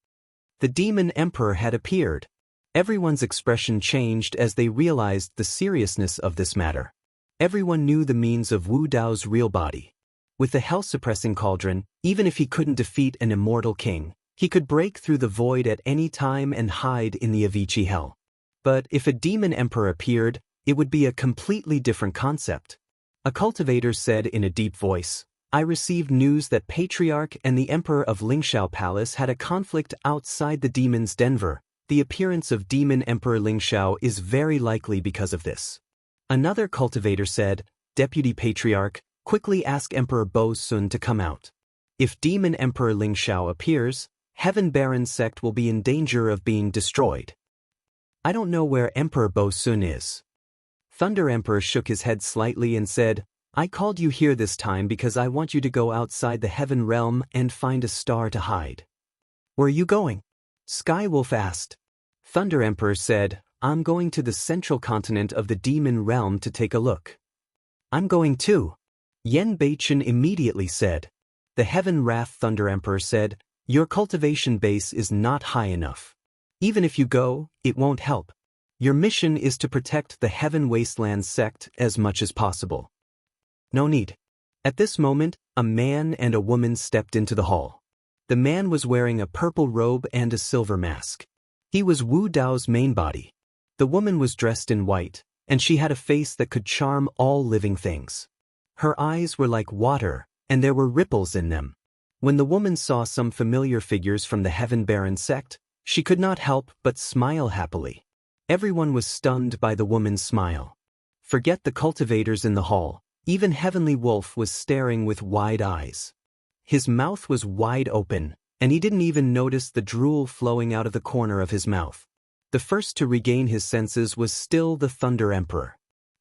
The Demon Emperor had appeared. Everyone's expression changed as they realized the seriousness of this matter. Everyone knew the means of Wu Dao's real body. With the hell-suppressing cauldron, even if he couldn't defeat an immortal king, he could break through the void at any time and hide in the Avicii Hell. But if a Demon Emperor appeared, it would be a completely different concept. A cultivator said in a deep voice, I received news that Patriarch and the Emperor of Ling Xiao Palace had a conflict outside the Demon's Denver. The appearance of Demon Emperor Ling Xiao is very likely because of this. Another cultivator said, Deputy Patriarch, quickly ask Emperor Bo Sun to come out. If Demon Emperor Ling Xiao appears, Heaven Baron Sect will be in danger of being destroyed. I don't know where Emperor Bo Sun is. Thunder Emperor shook his head slightly and said, I called you here this time because I want you to go outside the Heaven Realm and find a star to hide. Where are you going? Skywolf asked. Thunder Emperor said, I'm going to the central continent of the demon realm to take a look. I'm going too. Yen Beichen immediately said. The Heaven Wrath Thunder Emperor said, your cultivation base is not high enough. Even if you go, it won't help. Your mission is to protect the Heaven Wasteland sect as much as possible. No need. At this moment, a man and a woman stepped into the hall. The man was wearing a purple robe and a silver mask. He was Wu Dao's main body. The woman was dressed in white, and she had a face that could charm all living things. Her eyes were like water, and there were ripples in them. When the woman saw some familiar figures from the Heaven Baron sect, she could not help but smile happily. Everyone was stunned by the woman's smile. Forget the cultivators in the hall, even Heavenly Wolf was staring with wide eyes. His mouth was wide open, and he didn't even notice the drool flowing out of the corner of his mouth. The first to regain his senses was still the Thunder Emperor.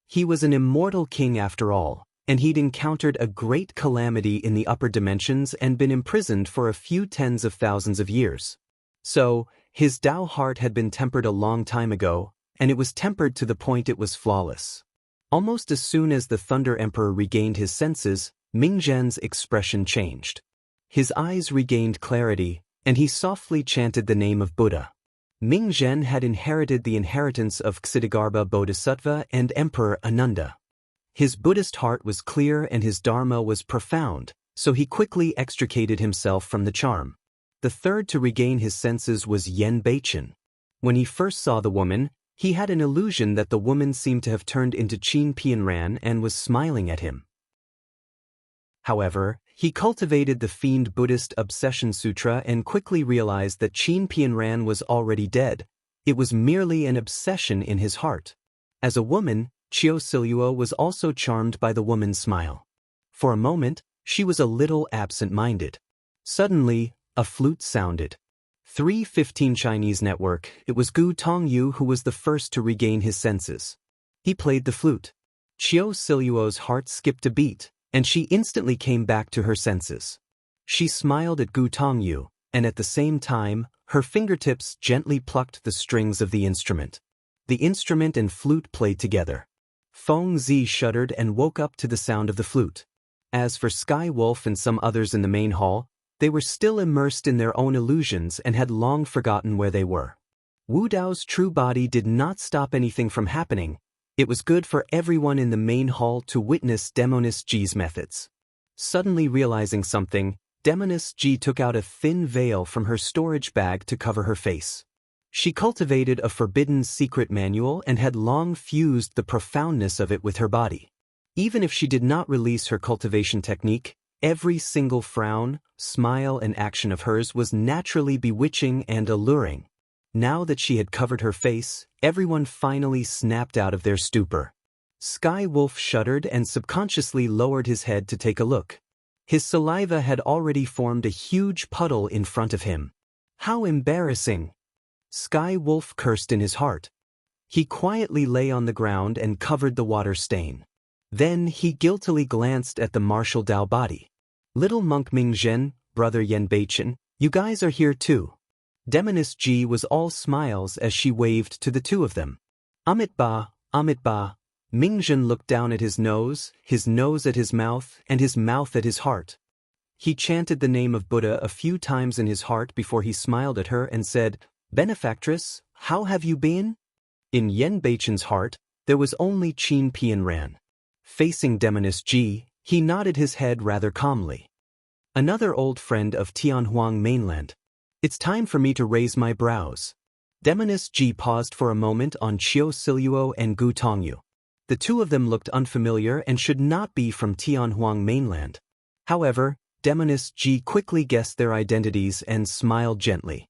He was an immortal king after all, and he'd encountered a great calamity in the upper dimensions and been imprisoned for a few tens of thousands of years. So, his Tao heart had been tempered a long time ago, and it was tempered to the point it was flawless. Almost as soon as the Thunder Emperor regained his senses, Ming Zhen's expression changed. His eyes regained clarity, and he softly chanted the name of Buddha. Ming Zhen had inherited the inheritance of Ksitigarbha Bodhisattva and Emperor Ananda. His Buddhist heart was clear and his Dharma was profound, so he quickly extricated himself from the charm. The third to regain his senses was Yen Beichen. When he first saw the woman, he had an illusion that the woman seemed to have turned into Qin Pianran and was smiling at him. However, he cultivated the Fiend Buddhist Obsession Sutra and quickly realized that Qin Pianran was already dead. It was merely an obsession in his heart. As a woman, Qiu Siluo was also charmed by the woman's smile. For a moment, she was a little absent-minded. Suddenly, a flute sounded. 3:15 Chinese Network. It was Gu Tongyu who was the first to regain his senses. He played the flute. Qiu Siluo's heart skipped a beat, and she instantly came back to her senses. She smiled at Gu Tongyu, and at the same time, her fingertips gently plucked the strings of the instrument. The instrument and flute played together. Feng Zi shuddered and woke up to the sound of the flute. As for Sky Wolf and some others in the main hall, they were still immersed in their own illusions and had long forgotten where they were. Wu Dao's true body did not stop anything from happening. It was good for everyone in the main hall to witness Demoness Ji's methods. Suddenly realizing something, Demoness Ji took out a thin veil from her storage bag to cover her face. She cultivated a forbidden secret manual and had long fused the profoundness of it with her body. Even if she did not release her cultivation technique, every single frown, smile and action of hers was naturally bewitching and alluring. Now that she had covered her face, everyone finally snapped out of their stupor. Sky Wolf shuddered and subconsciously lowered his head to take a look. His saliva had already formed a huge puddle in front of him. How embarrassing! Sky Wolf cursed in his heart. He quietly lay on the ground and covered the water stain. Then he guiltily glanced at the martial Tao body. Little monk Ming Zhen, brother Yen Beichen, you guys are here too. Demoness Ji was all smiles as she waved to the two of them. Amit Ba, Amit Ba. Ming Zhen looked down at his nose at his mouth, and his mouth at his heart. He chanted the name of Buddha a few times in his heart before he smiled at her and said, Benefactress, how have you been? In Yen Beichen's heart, there was only Qin Pianran. Facing Demoness Ji, he nodded his head rather calmly. Another old friend of Tianhuang mainland. It's time for me to raise my brows. Demoness Ji paused for a moment on Qiu Siluo and Gu Tongyu. The two of them looked unfamiliar and should not be from Tianhuang mainland. However, Demoness Ji quickly guessed their identities and smiled gently.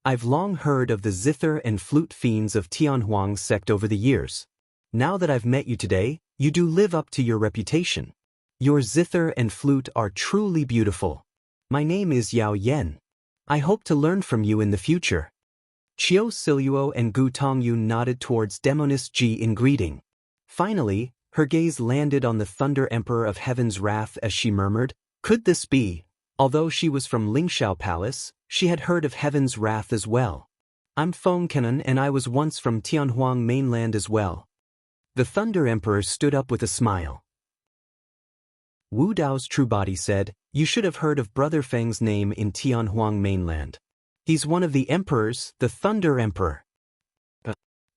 I've long heard of the zither and flute fiends of Tianhuang sect over the years. Now that I've met you today, you do live up to your reputation. Your zither and flute are truly beautiful. My name is Yao Yen. I hope to learn from you in the future. Qiu Siluo and Gu Tongyu nodded towards Demoness Ji in greeting. Finally, her gaze landed on the Thunder Emperor of Heaven's Wrath as she murmured, could this be? Although she was from Lingxiao Palace, she had heard of Heaven's Wrath as well. I'm Feng Kenan and I was once from Tianhuang mainland as well. The Thunder Emperor stood up with a smile. Wu Dao's true body said, you should have heard of Brother Feng's name in Tianhuang mainland. He's one of the emperors, the Thunder Emperor.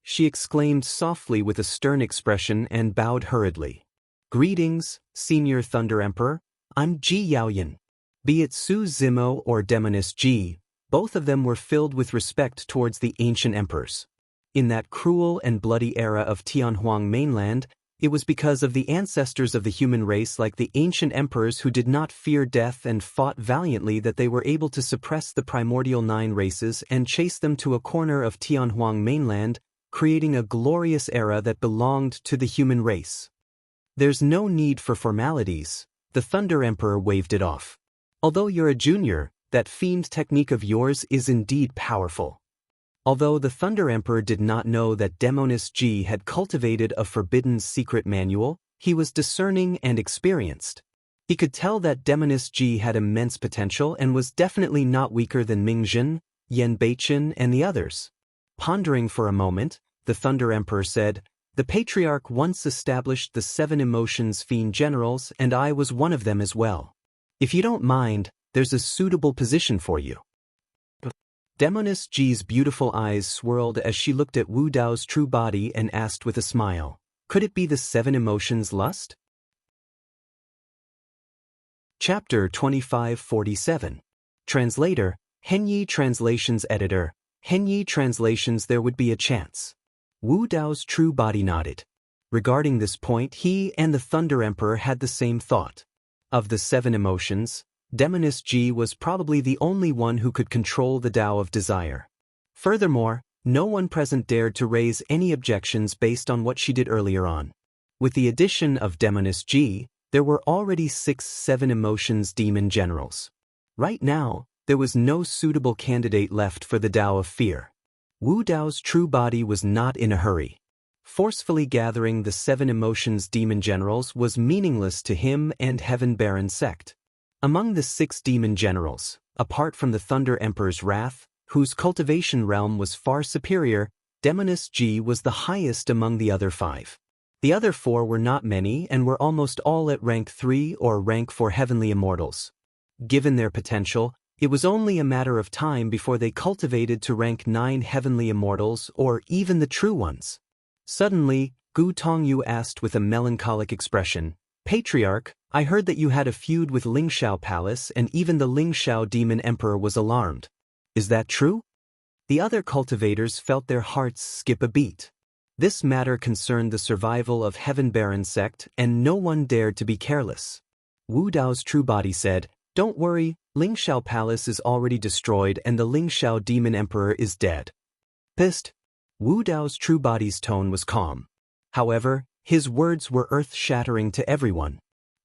She exclaimed softly with a stern expression and bowed hurriedly. Greetings, Senior Thunder Emperor. I'm Ji Yaoyan. Be it Su Zimo or Demoness Ji, both of them were filled with respect towards the ancient emperors. In that cruel and bloody era of Tianhuang mainland, it was because of the ancestors of the human race like the ancient emperors who did not fear death and fought valiantly that they were able to suppress the primordial 9 races and chase them to a corner of Tianhuang mainland, creating a glorious era that belonged to the human race. There's no need for formalities, the Thunder Emperor waved it off. Although you're a junior, that fiend technique of yours is indeed powerful. Although the Thunder Emperor did not know that Demoness Ji had cultivated a forbidden secret manual, he was discerning and experienced. He could tell that Demoness Ji had immense potential and was definitely not weaker than Ming Jin, Yan Beichen and the others. Pondering for a moment, the Thunder Emperor said, the Patriarch once established the 7 Emotions Fiend Generals and I was one of them as well. If you don't mind, there's a suitable position for you. Demoness Ji's beautiful eyes swirled as she looked at Wu Dao's true body and asked with a smile, could it be the 7 emotions lust? Chapter 2547. Translator, Henyi Translations Editor, Henyi Translations. There would be a chance. Wu Dao's true body nodded. Regarding this point, he and the Thunder Emperor had the same thought. Of the 7 emotions, Demoness Ji was probably the only one who could control the Tao of desire. Furthermore, no one present dared to raise any objections based on what she did earlier on. With the addition of Demoness Ji, there were already 6 7 emotions demon generals. Right now, there was no suitable candidate left for the Tao of fear. Wu Dao's true body was not in a hurry. Forcefully gathering the 7 emotions demon generals was meaningless to him and Heaven Baron sect. Among the 6 demon generals, apart from the Thunder Emperor's wrath, whose cultivation realm was far superior, Demoness Ji was the highest among the other 5. The other 4 were not many and were almost all at rank 3 or rank 4 heavenly immortals. Given their potential, it was only a matter of time before they cultivated to rank 9 heavenly immortals or even the true ones. Suddenly, Gu Tongyu asked with a melancholic expression, Patriarch, I heard that you had a feud with Lingxiao Palace and even the Lingxiao Demon Emperor was alarmed. Is that true? The other cultivators felt their hearts skip a beat. This matter concerned the survival of Heaven Baron sect and no one dared to be careless. Wu Dao's true body said, don't worry, Lingxiao Palace is already destroyed and the Lingxiao Demon Emperor is dead. Pissed? Wu Dao's true body's tone was calm. However, his words were earth-shattering to everyone.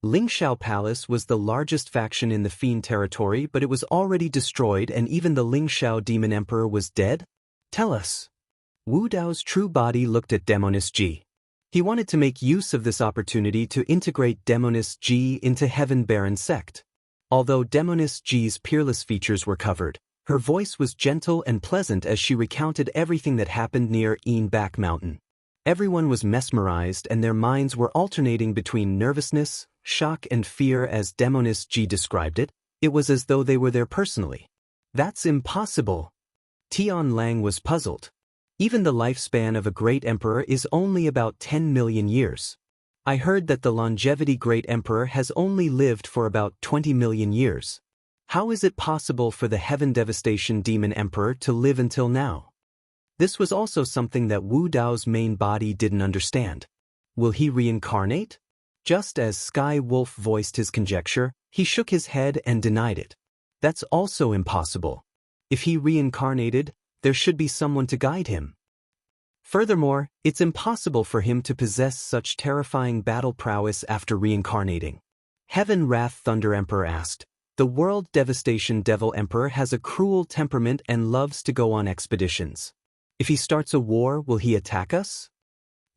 Lingxiao Palace was the largest faction in the Fiend territory, but it was already destroyed and even the Lingxiao Demon Emperor was dead? Tell us. Wu Dao's true body looked at Demoness Ji. He wanted to make use of this opportunity to integrate Demoness Ji into Heaven Baron sect. Although Demoness Ji's peerless features were covered, her voice was gentle and pleasant as she recounted everything that happened near Embark Mountain. Everyone was mesmerized and their minds were alternating between nervousness, shock and fear as Demoness Ji described it. It was as though they were there personally. That's impossible. Tian Lang was puzzled. Even the lifespan of a great emperor is only about 10 million years. I heard that the longevity great emperor has only lived for about 20 million years. How is it possible for the Heaven Devastation Demon Emperor to live until now? This was also something that Wu Dao's main body didn't understand. Will he reincarnate? Just as Sky Wolf voiced his conjecture, he shook his head and denied it. That's also impossible. If he reincarnated, there should be someone to guide him. Furthermore, it's impossible for him to possess such terrifying battle prowess after reincarnating. Heaven Wrath Thunder Emperor asked, the World Devastation Devil Emperor has a cruel temperament and loves to go on expeditions. If he starts a war, will he attack us?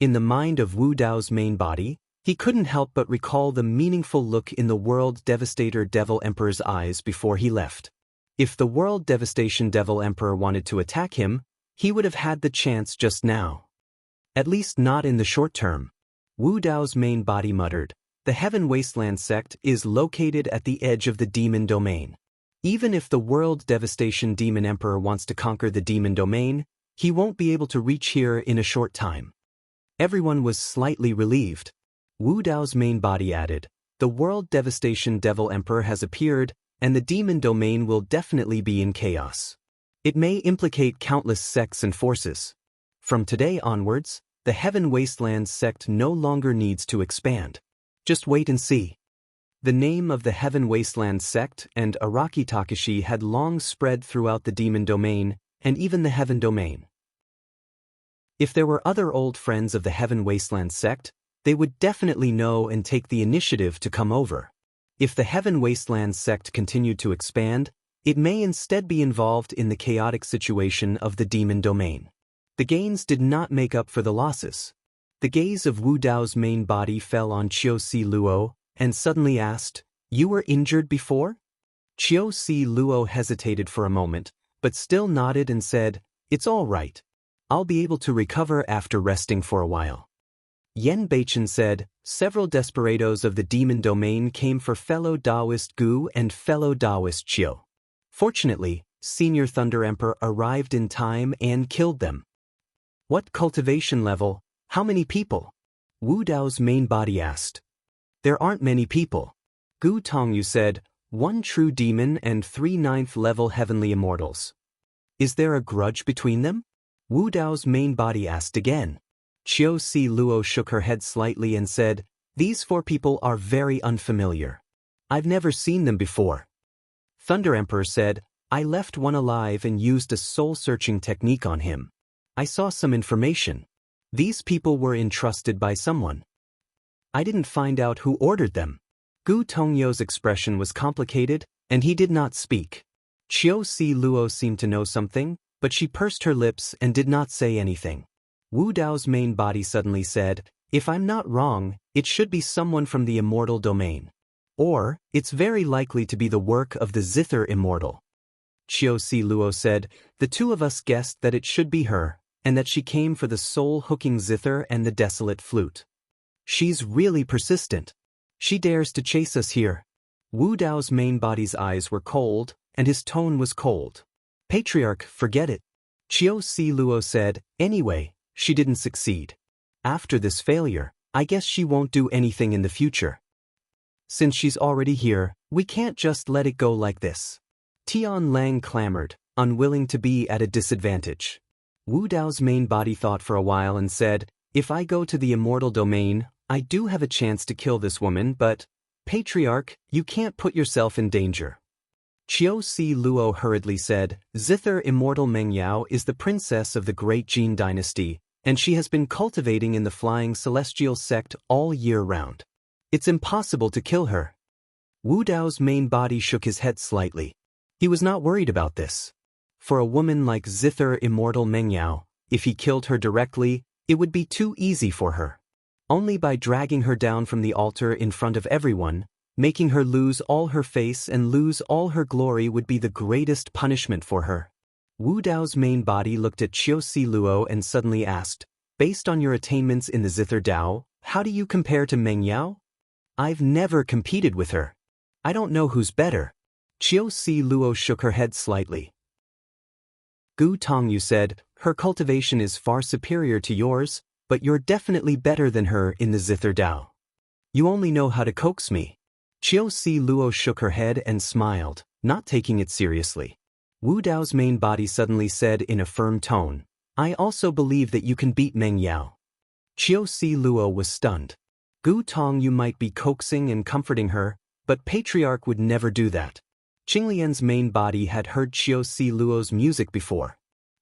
In the mind of Wu Dao's main body, he couldn't help but recall the meaningful look in the World Devastator Devil Emperor's eyes before he left. If the World Devastation Devil Emperor wanted to attack him, he would have had the chance just now. At least not in the short term. Wu Dao's main body muttered, the Heaven Wasteland sect is located at the edge of the demon domain. Even if the World Devastation Demon Emperor wants to conquer the demon domain, he won't be able to reach here in a short time. Everyone was slightly relieved. Wu Dao's main body added, the World Devastation Devil Emperor has appeared, and the demon domain will definitely be in chaos. It may implicate countless sects and forces. From today onwards, the Heaven Wasteland sect no longer needs to expand. Just wait and see. The name of the Heaven Wasteland sect and Araki Takashi had long spread throughout the demon domain and even the heaven domain. If there were other old friends of the Heaven Wasteland sect, they would definitely know and take the initiative to come over. If the Heaven Wasteland sect continued to expand, it may instead be involved in the chaotic situation of the demon domain. The gains did not make up for the losses. The gaze of Wu Dao's main body fell on Qiu Si Luo, and suddenly asked, you were injured before? Qiu Si Luo hesitated for a moment, but still nodded and said, it's all right. I'll be able to recover after resting for a while. Yen Beichen said, several desperados of the demon domain came for fellow Taoist Gu and fellow Taoist Qiu. Fortunately, Senior Thunder Emperor arrived in time and killed them. What cultivation level? How many people? Wu Dao's main body asked. There aren't many people. Gu Tongyu said, 1 true demon and 3 9th-level heavenly immortals. Is there a grudge between them? Wu Dao's main body asked again. Qiu Si Luo shook her head slightly and said, these 4 people are very unfamiliar. I've never seen them before. Thunder Emperor said, I left one alive and used a soul-searching technique on him. I saw some information. These people were entrusted by someone. I didn't find out who ordered them. Gu Tongyu's expression was complicated, and he did not speak. Qiu Si Luo seemed to know something, but she pursed her lips and did not say anything. Wu Dao's main body suddenly said, if I'm not wrong, it should be someone from the immortal domain. Or, it's very likely to be the work of the Zither Immortal. Qiu Si Luo said, the 2 of us guessed that it should be her, and that she came for the soul-hooking zither and the desolate flute. She's really persistent. She dares to chase us here. Wu Dao's main body's eyes were cold, and his tone was cold. Patriarch, forget it. Qiu Si Luo said, anyway, she didn't succeed. After this failure, I guess she won't do anything in the future. Since she's already here, we can't just let it go like this. Tian Lang clamored, unwilling to be at a disadvantage. Wu Dao's main body thought for a while and said, if I go to the immortal domain, I do have a chance to kill this woman, but, Patriarch, you can't put yourself in danger. Qiu Si Luo hurriedly said, Zither Immortal Meng Yao is the princess of the Great Jin dynasty, and she has been cultivating in the Flying Celestial sect all year round. It's impossible to kill her. Wu Dao's main body shook his head slightly. He was not worried about this. For a woman like Zither Immortal Meng Yao, if he killed her directly, it would be too easy for her. Only by dragging her down from the altar in front of everyone, making her lose all her face and lose all her glory would be the greatest punishment for her. Wu Dao's main body looked at Qiu Si Luo and suddenly asked, based on your attainments in the Zither Dao, how do you compare to Meng Yao? I've never competed with her. I don't know who's better. Qiu Si Luo shook her head slightly. Gu Tongyu said, her cultivation is far superior to yours, but you're definitely better than her in the Zither Dao. You only know how to coax me. Qiu Si Luo shook her head and smiled, not taking it seriously. Wu Dao's main body suddenly said in a firm tone, I also believe that you can beat Meng Yao. Qiu Si Luo was stunned. Gu Tongyu might be coaxing and comforting her, but Patriarch would never do that. Qinglian's main body had heard Qiu Si Luo's music before.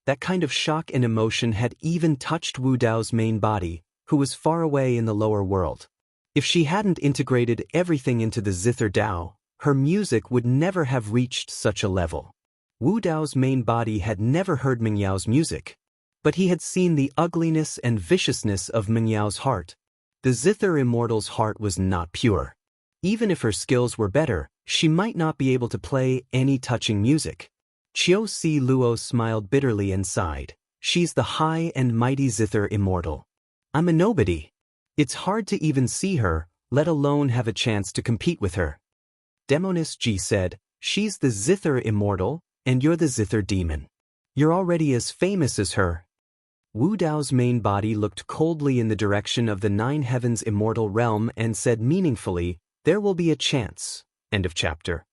That kind of shock and emotion had even touched Wu Dao's main body, who was far away in the lower world. If she hadn't integrated everything into the Zither Dao, her music would never have reached such a level. Wu Dao's main body had never heard Meng Yao's music, but he had seen the ugliness and viciousness of Meng Yao's heart. The Zither Immortal's heart was not pure. Even if her skills were better, she might not be able to play any touching music. Qiu Si Luo smiled bitterly and sighed. She's the high and mighty Zither immortal. I'm a nobody. It's hard to even see her, let alone have a chance to compete with her. Demoness G said, she's the Zither immortal, and you're the Zither demon. You're already as famous as her. Wu Dao's main body looked coldly in the direction of the Nine Heavens immortal realm and said meaningfully, there will be a chance. End of chapter.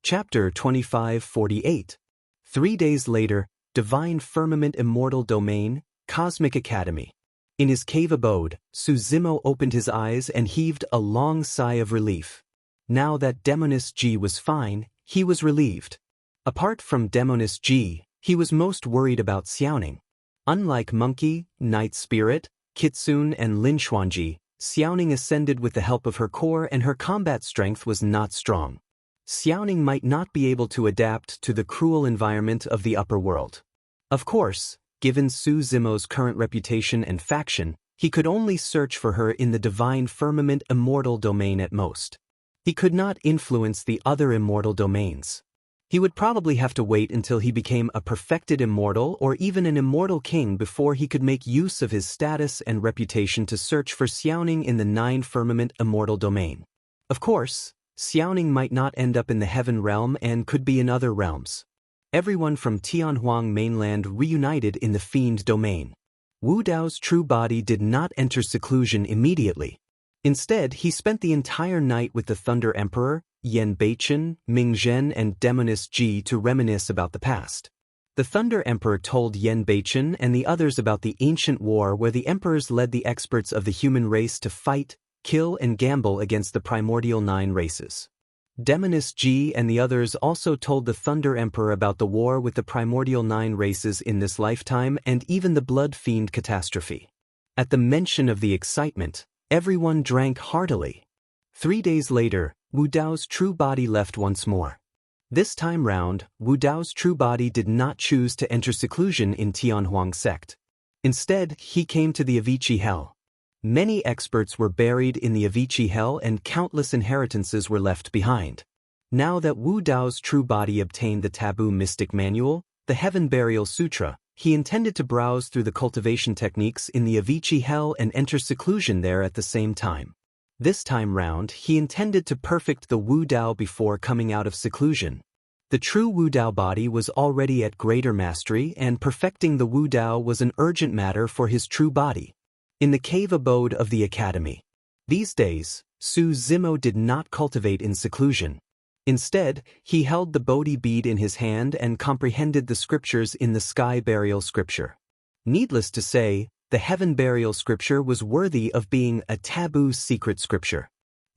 Chapter 2548. 3 days later, Divine Firmament Immortal Domain, Cosmic Academy. In his cave abode, Su Zimo opened his eyes and heaved a long sigh of relief. Now that Demoness G was fine, he was relieved. Apart from Demoness G, he was most worried about Xiaoning. Unlike Monkey, Night Spirit, Kitsune and Lin Xuanji, Xiaoning ascended with the help of her core and her combat strength was not strong. Xiaoning might not be able to adapt to the cruel environment of the upper world. Of course, given Su Zimo's current reputation and faction, he could only search for her in the Divine Firmament Immortal Domain at most. He could not influence the other immortal domains. He would probably have to wait until he became a perfected immortal or even an immortal king before he could make use of his status and reputation to search for Xiaoning in the Nine Firmament Immortal Domain. Of course, Xiaoning might not end up in the Heaven Realm and could be in other realms. Everyone from Tianhuang mainland reunited in the Fiend Domain. Wu Dao's true body did not enter seclusion immediately. Instead, he spent the entire night with the Thunder Emperor, Yan Beichen, Ming Zhen and Demoness G to reminisce about the past. The Thunder Emperor told Yan Beichen and the others about the ancient war where the emperors led the experts of the human race to fight, kill and gamble against the primordial 9 races. Demoness G and the others also told the Thunder Emperor about the war with the primordial 9 races in this lifetime and even the Blood Fiend catastrophe. At the mention of the excitement, everyone drank heartily. 3 days later, Wu Dao's true body left once more. This time round, Wu Dao's true body did not choose to enter seclusion in Tianhuang sect. Instead, he came to the Avicii Hell. Many experts were buried in the Avicii Hell and countless inheritances were left behind. Now that Wu Dao's true body obtained the Taboo Mystic Manual, the Heaven Burial Sutra, he intended to browse through the cultivation techniques in the Avicii Hell and enter seclusion there at the same time. This time round, he intended to perfect the Wu Dao before coming out of seclusion. The true Wu Dao body was already at greater mastery and perfecting the Wu Dao was an urgent matter for his true body. In the cave abode of the academy. These days, Su Zimo did not cultivate in seclusion. Instead, he held the Bodhi bead in his hand and comprehended the scriptures in the Sky Burial Scripture. Needless to say, the Heaven Burial Scripture was worthy of being a taboo secret scripture.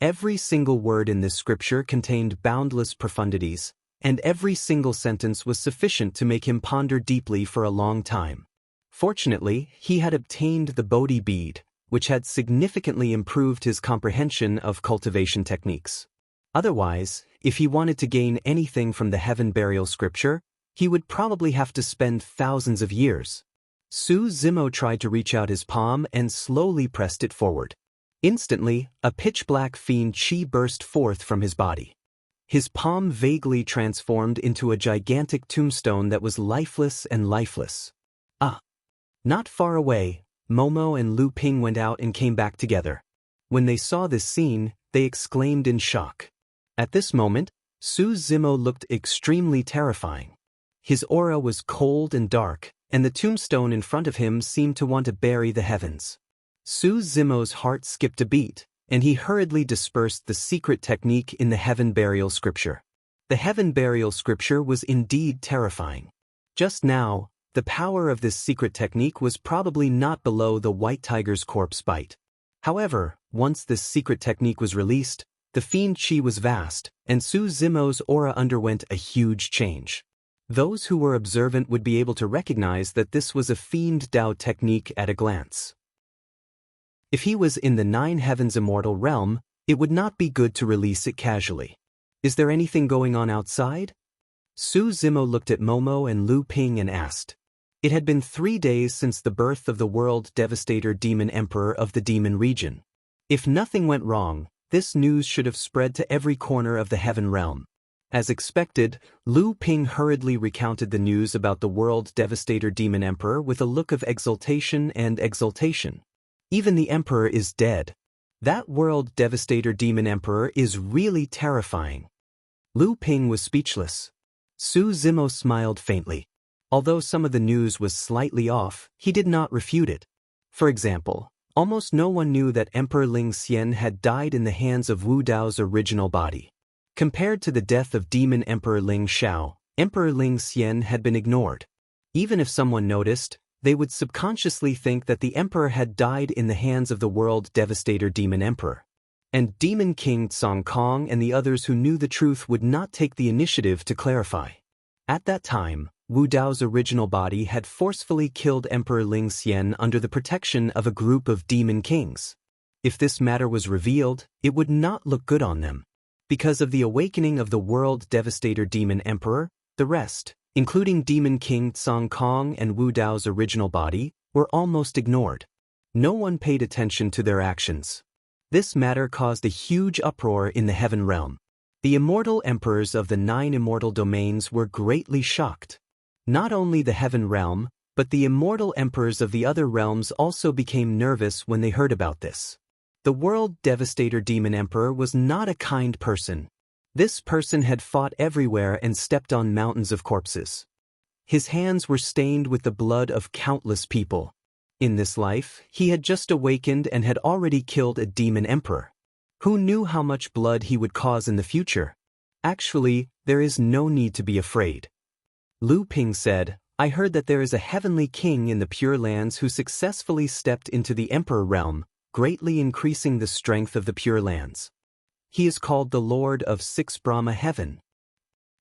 Every single word in this scripture contained boundless profundities, and every single sentence was sufficient to make him ponder deeply for a long time. Fortunately, he had obtained the Bodhi bead, which had significantly improved his comprehension of cultivation techniques. Otherwise, if he wanted to gain anything from the Heaven Burial Scripture, he would probably have to spend thousands of years. Su Zimo tried to reach out his palm and slowly pressed it forward. Instantly, a pitch-black fiend chi burst forth from his body. His palm vaguely transformed into a gigantic tombstone that was lifeless and lifeless. Not far away, Momo and Lu Ping went out and came back together. When they saw this scene, they exclaimed in shock. At this moment, Su Zimo looked extremely terrifying. His aura was cold and dark, and the tombstone in front of him seemed to want to bury the heavens. Su Zimo's heart skipped a beat, and he hurriedly dispersed the secret technique in the Heaven Burial Scripture. The Heaven Burial Scripture was indeed terrifying. Just now, the power of this secret technique was probably not below the white tiger's corpse bite. However, once this secret technique was released, the fiend chi was vast, and Su Zimo's aura underwent a huge change. Those who were observant would be able to recognize that this was a fiend Dao technique at a glance. If he was in the 9 Heavens immortal realm, it would not be good to release it casually. Is there anything going on outside? Su Zimo looked at Momo and Lu Ping and asked. It had been 3 days since the birth of the world devastator demon emperor of the demon region. If nothing went wrong, this news should have spread to every corner of the heaven realm. As expected, Lu Ping hurriedly recounted the news about the world devastator demon emperor with a look of exultation and exultation. Even the emperor is dead. That world devastator demon emperor is really terrifying. Lu Ping was speechless. Su Zimo smiled faintly. Although some of the news was slightly off, he did not refute it. For example, almost no one knew that Emperor Ling Xian had died in the hands of Wu Dao's original body. Compared to the death of Demon Emperor Ling Xiao, Emperor Ling Xian had been ignored. Even if someone noticed, they would subconsciously think that the emperor had died in the hands of the world devastator Demon Emperor. And Demon King Song Kong and the others who knew the truth would not take the initiative to clarify. At that time, Wu Dao's original body had forcefully killed Emperor Ling Xian under the protection of a group of demon kings. If this matter was revealed, it would not look good on them. Because of the awakening of the world devastator demon emperor, the rest, including Demon King Song Kong and Wu Dao's original body, were almost ignored. No one paid attention to their actions. This matter caused a huge uproar in the heaven realm. The immortal emperors of the 9 immortal domains were greatly shocked. Not only the heaven realm, but the immortal emperors of the other realms also became nervous when they heard about this. The world devastator demon emperor was not a kind person. This person had fought everywhere and stepped on mountains of corpses. His hands were stained with the blood of countless people. In this life, he had just awakened and had already killed a demon emperor. Who knew how much blood he would cause in the future? Actually, there is no need to be afraid. Lu Ping said, I heard that there is a heavenly king in the Pure Lands who successfully stepped into the emperor realm, greatly increasing the strength of the Pure Lands. He is called the Lord of Six Brahma Heaven.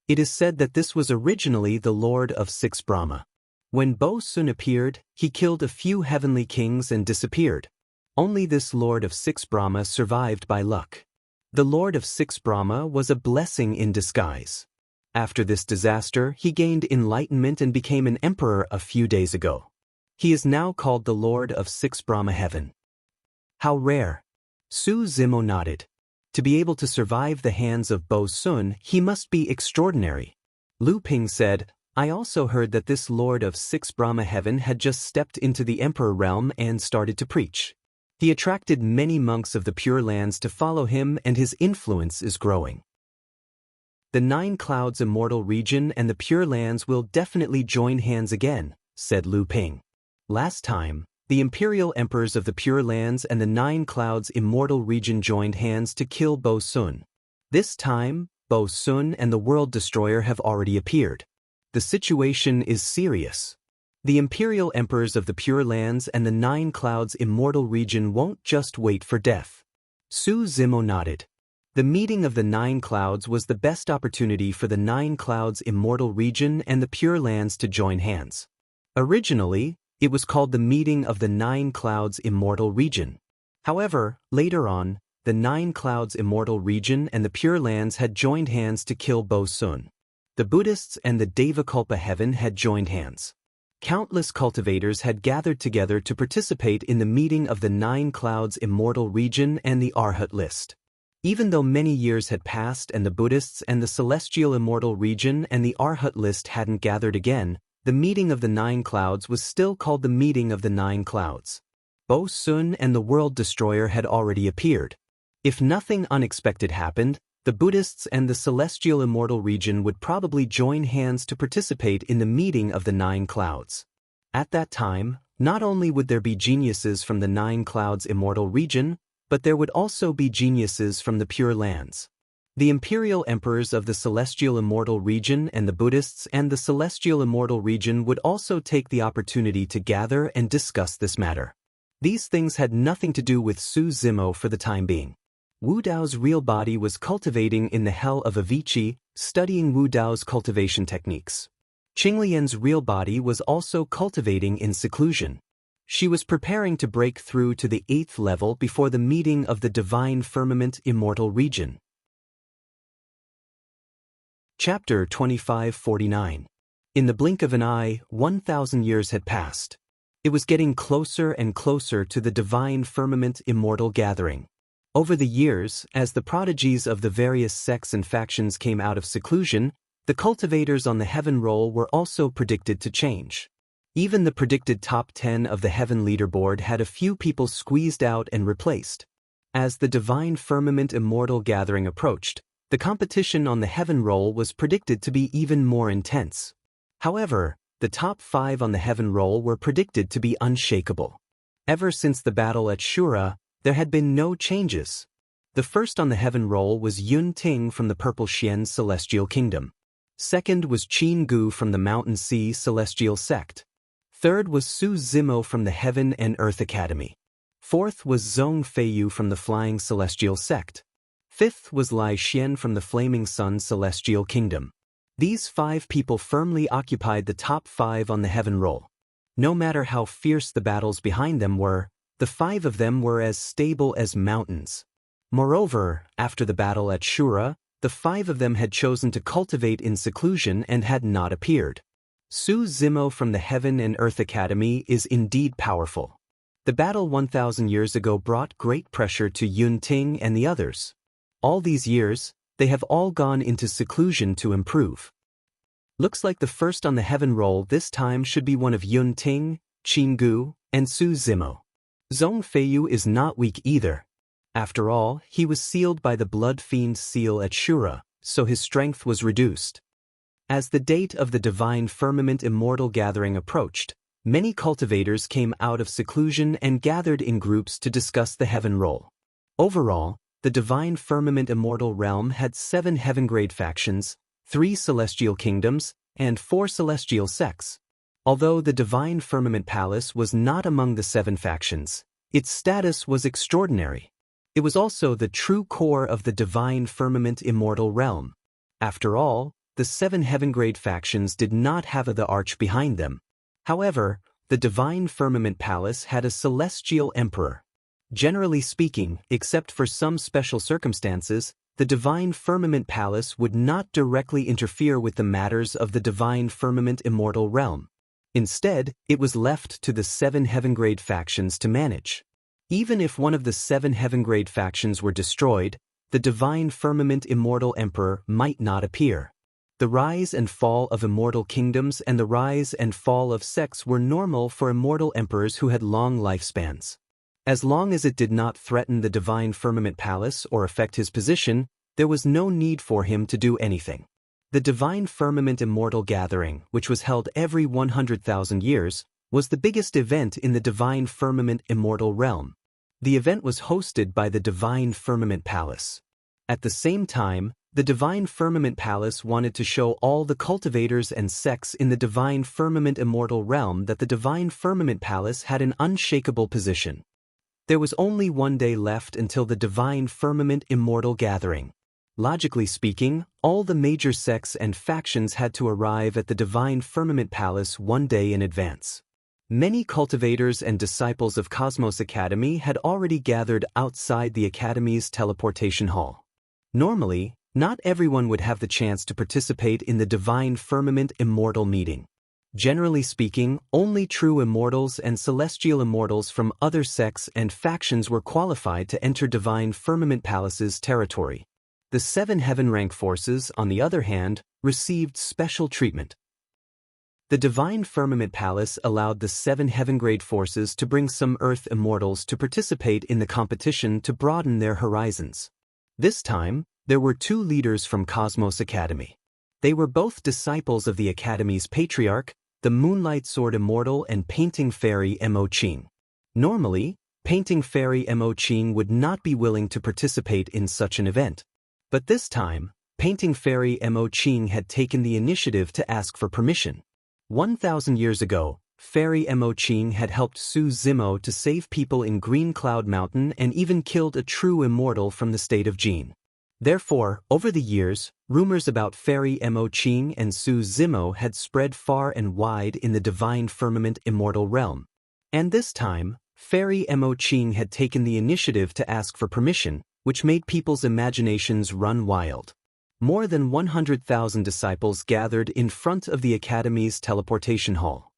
It is said that this was originally the Lord of Six Brahma. When Bo Sun appeared, he killed a few heavenly kings and disappeared. Only this Lord of Six Brahma survived by luck. The Lord of Six Brahma was a blessing in disguise. After this disaster, he gained enlightenment and became an emperor a few days ago. He is now called the Lord of Six Brahma Heaven. How rare. Su Zimo nodded. To be able to survive the hands of Bo Sun, he must be extraordinary. Lu Ping said, I also heard that this Lord of Six Brahma Heaven had just stepped into the emperor realm and started to preach. He attracted many monks of the Pure Lands to follow him and his influence is growing. The 9 Clouds Immortal Region and the Pure Lands will definitely join hands again, said Lu Ping. Last time, the imperial emperors of the Pure Lands and the 9 Clouds Immortal Region joined hands to kill Bo Sun. This time, Bo Sun and the World Destroyer have already appeared. The situation is serious. The imperial emperors of the Pure Lands and the 9 Clouds Immortal Region won't just wait for death. Su Zimo nodded. The meeting of the 9 Clouds was the best opportunity for the 9 Clouds Immortal Region and the Pure Lands to join hands. Originally, it was called the Meeting of the 9 Clouds Immortal Region. However, later on, the 9 Clouds Immortal Region and the Pure Lands had joined hands to kill Bo Sun. The Buddhists and the Devakulpa Heaven had joined hands. Countless cultivators had gathered together to participate in the meeting of the 9 Clouds Immortal Region and the Arhat list. Even though many years had passed and the Buddhists and the Celestial Immortal Region and the Arhat list hadn't gathered again, the meeting of the 9 Clouds was still called the Meeting of the 9 Clouds. Bo Sun and the World Destroyer had already appeared. If nothing unexpected happened, the Buddhists and the Celestial Immortal Region would probably join hands to participate in the meeting of the 9 Clouds. At that time, not only would there be geniuses from the 9 Clouds Immortal Region, but there would also be geniuses from the Pure Lands. The imperial emperors of the Celestial Immortal Region and the Buddhists and the Celestial Immortal Region would also take the opportunity to gather and discuss this matter. These things had nothing to do with Su Zimo for the time being. Wu Dao's real body was cultivating in the hell of Avicii, studying Wu Dao's cultivation techniques. Qinglian's real body was also cultivating in seclusion. She was preparing to break through to the 8th level before the meeting of the Divine Firmament Immortal Region. Chapter 2549. In the blink of an eye, 1,000 years had passed. It was getting closer and closer to the Divine Firmament Immortal Gathering. Over the years, as the prodigies of the various sects and factions came out of seclusion, the cultivators on the heaven roll were also predicted to change. Even the predicted top 10 of the heaven leaderboard had a few people squeezed out and replaced. As the Divine Firmament Immortal Gathering approached, the competition on the heaven roll was predicted to be even more intense. However, the top 5 on the heaven roll were predicted to be unshakable. Ever since the battle at Shura, there had been no changes. The first on the heaven roll was Yun Ting from the Purple Xian Celestial Kingdom. Second was Qin Gu from the Mountain Sea Celestial Sect. Third was Su Zimo from the Heaven and Earth Academy. Fourth was Zhong Feiyu from the Flying Celestial Sect. Fifth was Lai Xian from the Flaming Sun Celestial Kingdom. These 5 people firmly occupied the top 5 on the heaven roll. No matter how fierce the battles behind them were, the 5 of them were as stable as mountains. Moreover, after the battle at Shura, the 5 of them had chosen to cultivate in seclusion and had not appeared. Su Zimo from the Heaven and Earth Academy is indeed powerful. The battle 1,000 years ago brought great pressure to Yun Ting and the others. All these years, they have all gone into seclusion to improve. Looks like the first on the heaven roll this time should be one of Yun Ting, Qin Gu, and Su Zimo. Zhong Feiyu is not weak either. After all, he was sealed by the Blood Fiend seal at Shura, so his strength was reduced. As the date of the Divine Firmament Immortal Gathering approached, many cultivators came out of seclusion and gathered in groups to discuss the heaven roll. Overall, the Divine Firmament Immortal Realm had 7 heaven-grade factions, 3 celestial kingdoms, and 4 celestial sects. Although the Divine Firmament Palace was not among the 7 factions, its status was extraordinary. It was also the true core of the Divine Firmament Immortal Realm. After all, the 7 heaven-grade factions did not have the arch behind them. However, the Divine Firmament Palace had a celestial emperor. Generally speaking, except for some special circumstances, the Divine Firmament Palace would not directly interfere with the matters of the Divine Firmament Immortal Realm. Instead, it was left to the 7 heaven-grade factions to manage. Even if one of the 7 heaven-grade factions were destroyed, the Divine Firmament Immortal Emperor might not appear. The rise and fall of immortal kingdoms and the rise and fall of sects were normal for immortal emperors who had long lifespans. As long as it did not threaten the Divine Firmament Palace or affect his position, there was no need for him to do anything. The Divine Firmament Immortal Gathering, which was held every 100,000 years, was the biggest event in the Divine Firmament Immortal Realm. The event was hosted by the Divine Firmament Palace. At the same time, the Divine Firmament Palace wanted to show all the cultivators and sects in the Divine Firmament Immortal Realm that the Divine Firmament Palace had an unshakable position. There was only 1 day left until the Divine Firmament Immortal Gathering. Logically speaking, all the major sects and factions had to arrive at the Divine Firmament Palace 1 day in advance. Many cultivators and disciples of Cosmos Academy had already gathered outside the Academy's teleportation hall. Normally, not everyone would have the chance to participate in the Divine Firmament Immortal meeting. Generally speaking, only true immortals and celestial immortals from other sects and factions were qualified to enter Divine Firmament Palace's territory. The 7 heaven rank forces, on the other hand, received special treatment. The Divine Firmament Palace allowed the 7 heaven-grade forces to bring some Earth immortals to participate in the competition to broaden their horizons. This time, there were 2 leaders from Cosmos Academy. They were both disciples of the Academy's patriarch, the Moonlight Sword Immortal and Painting Fairy Mo Qing. Normally, Painting Fairy Mo Qing would not be willing to participate in such an event. But this time, Painting Fairy Mo Qing had taken the initiative to ask for permission. 1,000 years ago, Fairy Mo Qing had helped Su Zimo to save people in Green Cloud Mountain and even killed a true immortal from the state of Jin. Therefore, over the years, rumors about Fairy Mo Qing and Su Zimo had spread far and wide in the Divine Firmament Immortal Realm. And this time, Fairy Mo Qing had taken the initiative to ask for permission, which made people's imaginations run wild. More than 100,000 disciples gathered in front of the Academy's teleportation hall.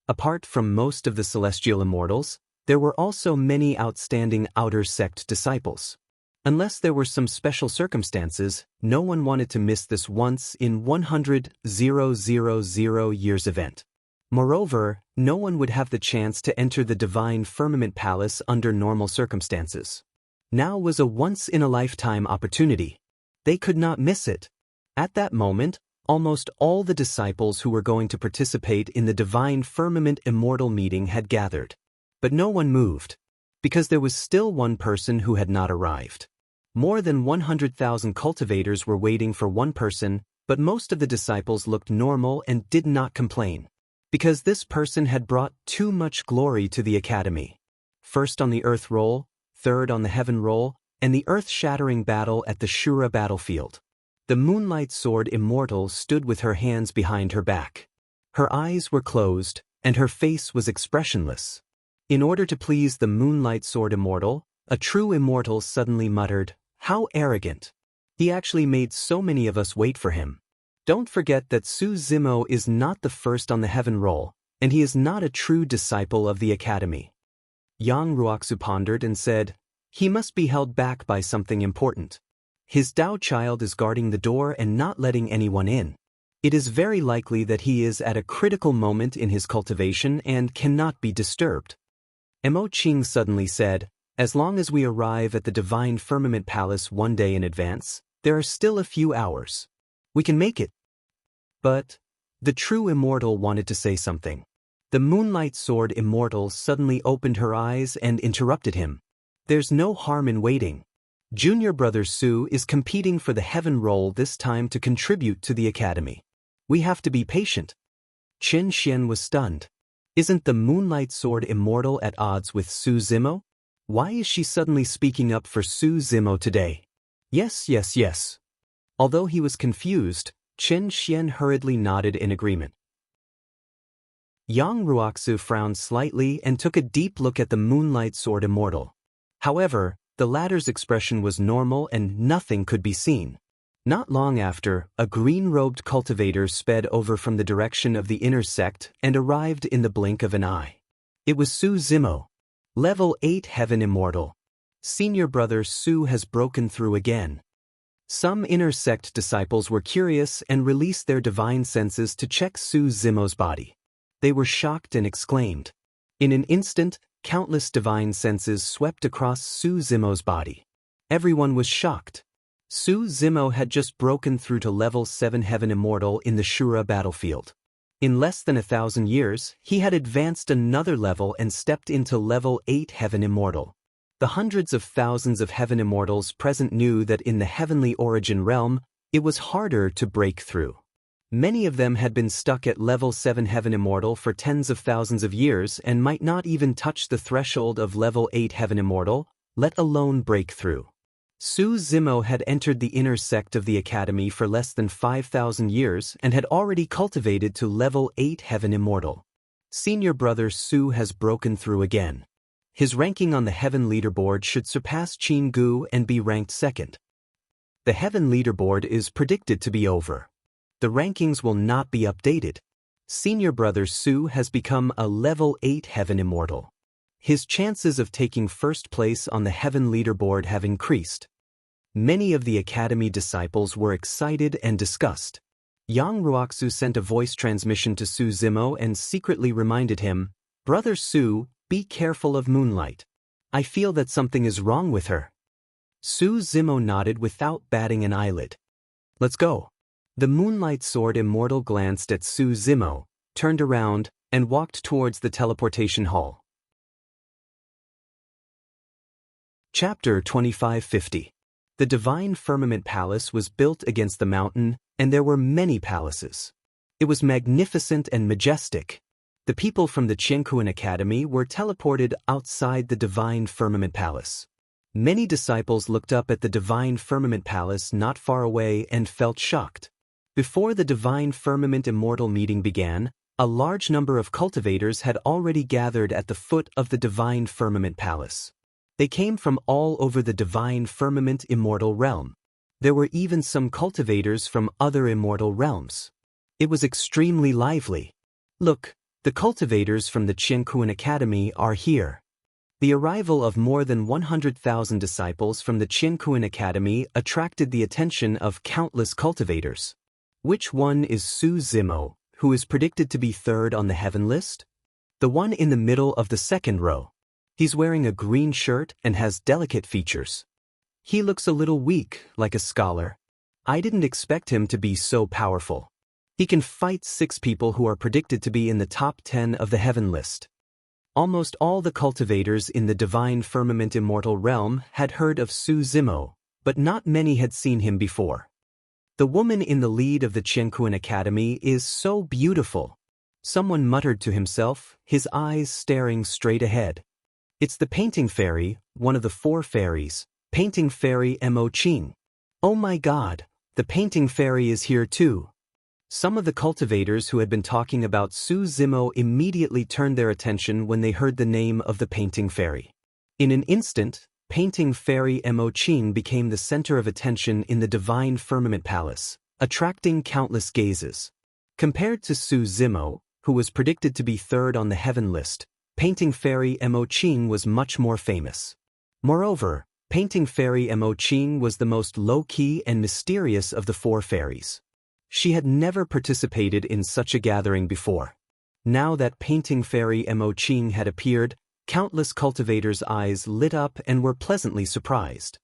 Apart from most of the celestial immortals, there were also many outstanding outer sect disciples. Unless there were some special circumstances, no one wanted to miss this once in 100,000 years event. Moreover, no one would have the chance to enter the divine firmament palace under normal circumstances. Now was a once-in-a-lifetime opportunity. They could not miss it. At that moment, almost all the disciples who were going to participate in the divine firmament immortal meeting had gathered. But no one moved, because there was still one person who had not arrived. More than 100,000 cultivators were waiting for one person, but most of the disciples looked normal and did not complain, because this person had brought too much glory to the academy. First on the earth roll, third on the heaven roll, and the earth-shattering battle at the Shura battlefield. The Moonlight Sword Immortal stood with her hands behind her back. Her eyes were closed, and her face was expressionless. In order to please the Moonlight Sword Immortal, a true immortal suddenly muttered, "How arrogant! He actually made so many of us wait for him." Don't forget that Su Zimo is not the first on the heaven roll, and he is not a true disciple of the academy. Yang Ruoxu pondered and said, "He must be held back by something important. His Tao child is guarding the door and not letting anyone in. It is very likely that he is at a critical moment in his cultivation and cannot be disturbed." Mo Qing suddenly said, "As long as we arrive at the Divine Firmament Palace one day in advance, there are still a few hours. We can make it." But the true immortal wanted to say something. The Moonlight Sword Immortal suddenly opened her eyes and interrupted him. "There's no harm in waiting. Junior brother Su is competing for the heaven roll this time to contribute to the academy. We have to be patient." Qin Xian was stunned. Isn't the Moonlight Sword Immortal at odds with Su Zimo? Why is she suddenly speaking up for Su Zimo today? Yes. Although he was confused, Qin Xian hurriedly nodded in agreement. Yang Ruoxu frowned slightly and took a deep look at the Moonlight Sword Immortal. However, the latter's expression was normal and nothing could be seen. Not long after, a green-robed cultivator sped over from the direction of the inner sect and arrived in the blink of an eye. It was Su Zimo. Level 8 Heaven Immortal. Senior brother Su has broken through again. Some inner sect disciples were curious and released their divine senses to check Su Zimo's body. They were shocked and exclaimed. In an instant, countless divine senses swept across Su Zimo's body. Everyone was shocked. Su Zimo had just broken through to level 7 Heaven Immortal in the Shura battlefield. In less than 1,000 years, he had advanced another level and stepped into level 8 Heaven Immortal. The hundreds of thousands of Heaven Immortals present knew that in the heavenly origin realm, it was harder to break through. Many of them had been stuck at level 7 Heaven Immortal for tens of thousands of years and might not even touch the threshold of level 8 Heaven Immortal, let alone break through. Su Zimo had entered the inner sect of the academy for less than 5,000 years and had already cultivated to level 8 Heaven Immortal. Senior brother Su has broken through again. His ranking on the Heaven leaderboard should surpass Qin Gu and be ranked second. The Heaven leaderboard is predicted to be over. The rankings will not be updated. Senior brother Su has become a level 8 Heaven Immortal. His chances of taking first place on the Heaven leaderboard have increased. Many of the academy disciples were excited and discussed. Yang Ruoxu sent a voice transmission to Su Zimo and secretly reminded him, "Brother Su, be careful of Moonlight. I feel that something is wrong with her." Su Zimo nodded without batting an eyelid. "Let's go." The Moonlight Sword Immortal glanced at Su Zimo, turned around, and walked towards the teleportation hall. Chapter 2550. The Divine Firmament Palace was built against the mountain, and there were many palaces. It was magnificent and majestic. The people from the Qiankuan Academy were teleported outside the Divine Firmament Palace. Many disciples looked up at the Divine Firmament Palace not far away and felt shocked. Before the Divine Firmament Immortal meeting began, a large number of cultivators had already gathered at the foot of the Divine Firmament Palace. They came from all over the Divine Firmament Immortal realm. There were even some cultivators from other immortal realms. It was extremely lively. "Look, the cultivators from the Qiankuan Academy are here." The arrival of more than 100,000 disciples from the Qianquan Academy attracted the attention of countless cultivators. Which one is Su Zimo, who is predicted to be third on the heaven list? The one in the middle of the second row. He's wearing a green shirt and has delicate features. He looks a little weak, like a scholar. I didn't expect him to be so powerful. He can fight 6 people who are predicted to be in the top 10 of the heaven list. Almost all the cultivators in the divine firmament immortal realm had heard of Su Zimo, but not many had seen him before. The woman in the lead of the Qianquan Academy is so beautiful. Someone muttered to himself, his eyes staring straight ahead. It's the painting fairy, one of the 4 fairies, painting fairy Mo Qing. Oh my God, the painting fairy is here too. Some of the cultivators who had been talking about Su Zimo immediately turned their attention when they heard the name of the painting fairy. In an instant, painting fairy Mo Qing became the center of attention in the divine firmament palace, attracting countless gazes. Compared to Su Zimo, who was predicted to be third on the heaven list, painting fairy Mo Qing was much more famous. Moreover, painting fairy Mo Qing was the most low-key and mysterious of the 4 fairies. She had never participated in such a gathering before. Now that painting fairy Mo Qing had appeared, countless cultivators' eyes lit up and were pleasantly surprised.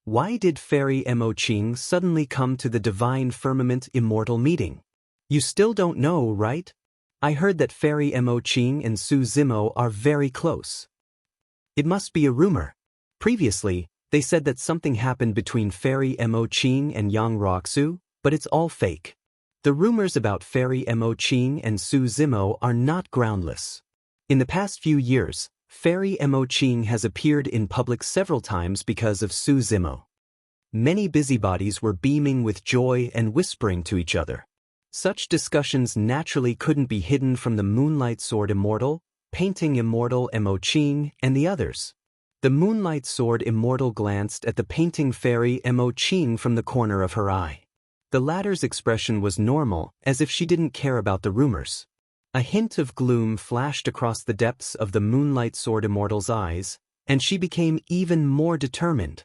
Why did fairy Mo Qing suddenly come to the divine firmament immortal meeting? You still don't know, right? I heard that fairy Mo Qing and Su Zimo are very close. It must be a rumor. Previously, they said that something happened between fairy Mo Qing and Yang Roxu, but it's all fake. The rumors about fairy Mo Qing and Su Zimo are not groundless. In the past few years, fairy Mo Qing has appeared in public several times because of Su Zimo. Many busybodies were beaming with joy and whispering to each other. Such discussions naturally couldn't be hidden from the Moonlight Sword Immortal, Painting Immortal Mo Qing, and the others. The Moonlight Sword Immortal glanced at the painting fairy Mo Qing from the corner of her eye. The latter's expression was normal, as if she didn't care about the rumors. A hint of gloom flashed across the depths of the Moonlight Sword Immortal's eyes, and she became even more determined.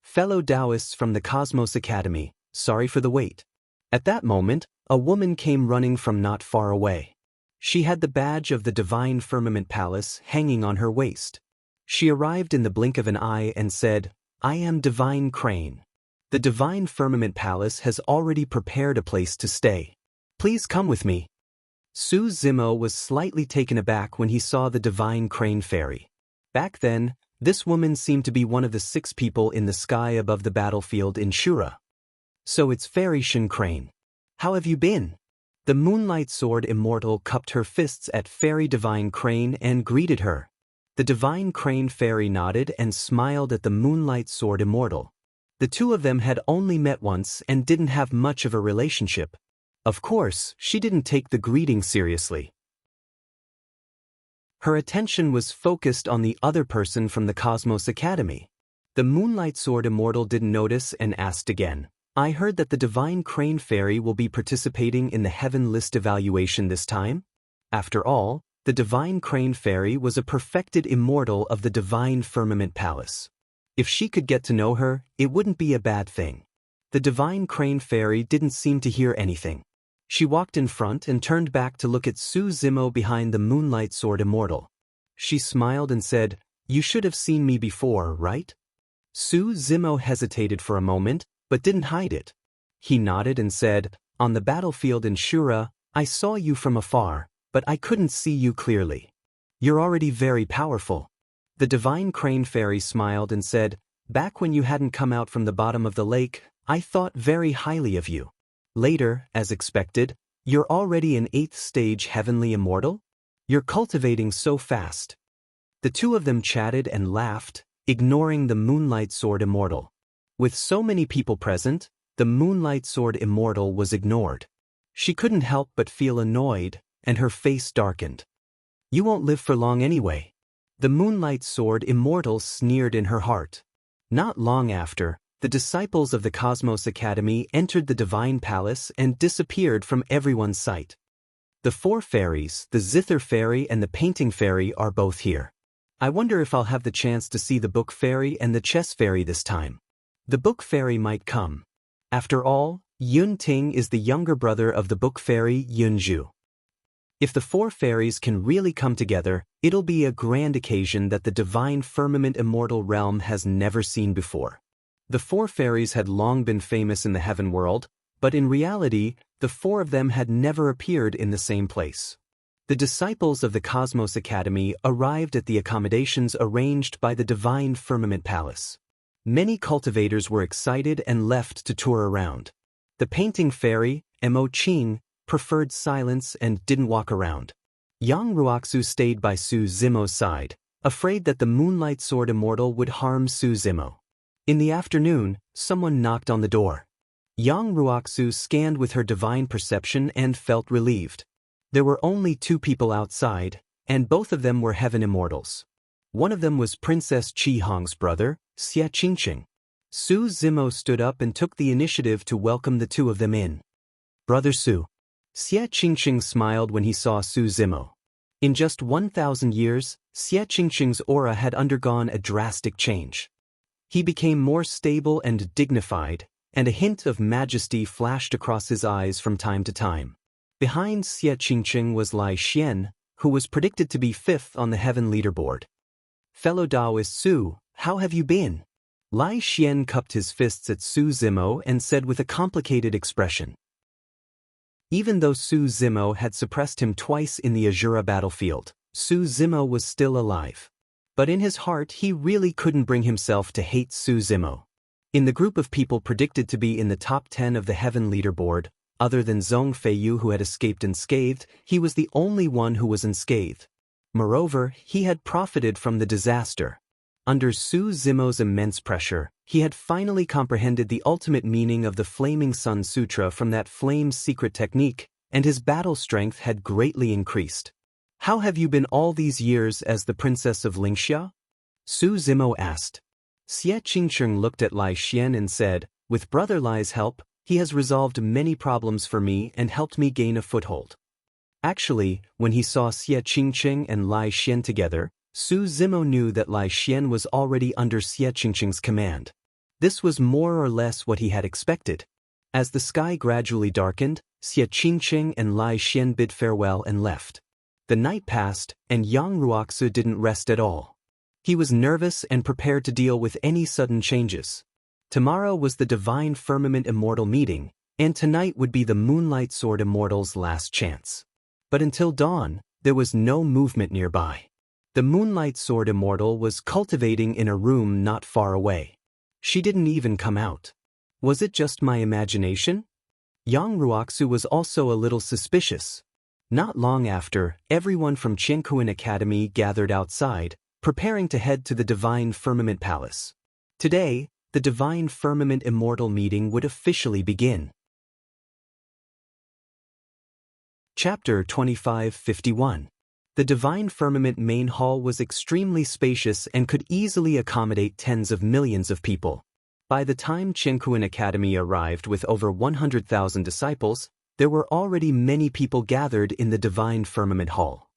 Fellow Taoists from the Cosmos Academy, sorry for the wait. At that moment, a woman came running from not far away. She had the badge of the Divine Firmament Palace hanging on her waist. She arrived in the blink of an eye and said, "I am Divine Crane. The Divine Firmament Palace has already prepared a place to stay. Please come with me." Su Zimo was slightly taken aback when he saw the Divine Crane Fairy. Back then, this woman seemed to be one of the 6 people in the sky above the battlefield in Shura. "So it's Fairy Shin Crane. How have you been?" The Moonlight Sword Immortal cupped her fists at Fairy Divine Crane and greeted her. The Divine Crane Fairy nodded and smiled at the Moonlight Sword Immortal. The 2 of them had only met once and didn't have much of a relationship. Of course, she didn't take the greeting seriously. Her attention was focused on the other person from the Cosmos Academy. The Moonlight Sword Immortal didn't notice and asked again, "I heard that the Divine Crane Fairy will be participating in the Heaven List evaluation this time?" After all, the Divine Crane Fairy was a perfected immortal of the Divine Firmament Palace. If she could get to know her, it wouldn't be a bad thing. The Divine Crane Fairy didn't seem to hear anything. She walked in front and turned back to look at Su Zimo behind the Moonlight Sword Immortal. She smiled and said, "You should have seen me before, right?" Su Zimo hesitated for a moment, but didn't hide it. He nodded and said, "On the battlefield in Shura, I saw you from afar, but I couldn't see you clearly. You're already very powerful." The Divine Crane Fairy smiled and said, "Back when you hadn't come out from the bottom of the lake, I thought very highly of you. Later, as expected, you're already an 8th stage heavenly immortal? You're cultivating so fast." The 2 of them chatted and laughed, ignoring the Moonlight Sword Immortal. With so many people present, the Moonlight Sword Immortal was ignored. She couldn't help but feel annoyed, and her face darkened. "You won't live for long anyway." The Moonlight Sword Immortal sneered in her heart. Not long after, the disciples of the Cosmos Academy entered the Divine Palace and disappeared from everyone's sight. The 4 fairies, the Zither Fairy and the Painting Fairy, are both here. I wonder if I'll have the chance to see the book fairy and the chess fairy this time. The book fairy might come. After all, Yun Ting is the younger brother of the book fairy Yun Zhu. If the four fairies can really come together, it'll be a grand occasion that the divine firmament immortal realm has never seen before. The four fairies had long been famous in the heaven world, but in reality, the four of them had never appeared in the same place. The disciples of the Cosmos Academy arrived at the accommodations arranged by the Divine Firmament Palace. Many cultivators were excited and left to tour around. The painting fairy, Mo Qing, preferred silence and didn't walk around. Yang Ruoxu stayed by Su Zimo's side, afraid that the Moonlight Sword Immortal would harm Su Zimo. In the afternoon, someone knocked on the door. Yang Ruoxu scanned with her divine perception and felt relieved. There were only two people outside, and both of them were heaven immortals. One of them was Princess Qi Hong's brother, Xie Qingqing. Su Zimo stood up and took the initiative to welcome the two of them in. Brother Su. Xie Qingqing smiled when he saw Su Zimo. In just 1,000 years, Xie Qingqing's aura had undergone a drastic change. He became more stable and dignified, and a hint of majesty flashed across his eyes from time to time. Behind Xie Qingqing was Lai Xian, who was predicted to be fifth on the heaven leaderboard. Fellow Taoist Su, how have you been? Lai Xian cupped his fists at Su Zimo and said with a complicated expression. Even though Su Zimo had suppressed him twice in the Azura battlefield, Su Zimo was still alive. But in his heart he really couldn't bring himself to hate Su Zimo. In the group of people predicted to be in the top 10 of the heaven leaderboard, other than Zhong Feiyu who had escaped unscathed, he was the only one who was unscathed. Moreover, he had profited from the disaster. Under Su Zimo's immense pressure, he had finally comprehended the ultimate meaning of the Flaming Sun Sutra from that flame's secret technique, and his battle strength had greatly increased. How have you been all these years as the Princess of Lingxia? Su Zimo asked. Xie Qingqing looked at Lai Xian and said, with Brother Lai's help, he has resolved many problems for me and helped me gain a foothold. Actually, when he saw Xie Qingqing and Lai Xian together, Su Zimo knew that Lai Xian was already under Xie Qingqing's command. This was more or less what he had expected. As the sky gradually darkened, Xie Qingqing and Lai Xian bid farewell and left. The night passed, and Yang Ruoxu didn't rest at all. He was nervous and prepared to deal with any sudden changes. Tomorrow was the Divine Firmament Immortal meeting, and tonight would be the Moonlight Sword Immortal's last chance. But until dawn, there was no movement nearby. The Moonlight Sword Immortal was cultivating in a room not far away. She didn't even come out. Was it just my imagination? Yang Ruoxu was also a little suspicious. Not long after, everyone from Qiankuan Academy gathered outside, preparing to head to the Divine Firmament Palace. Today, the Divine Firmament Immortal meeting would officially begin. Chapter 2551. The Divine Firmament main hall was extremely spacious and could easily accommodate tens of millions of people. By the time Qiankuan Academy arrived with over 100,000 disciples, there were already many people gathered in the Divine Firmament Hall.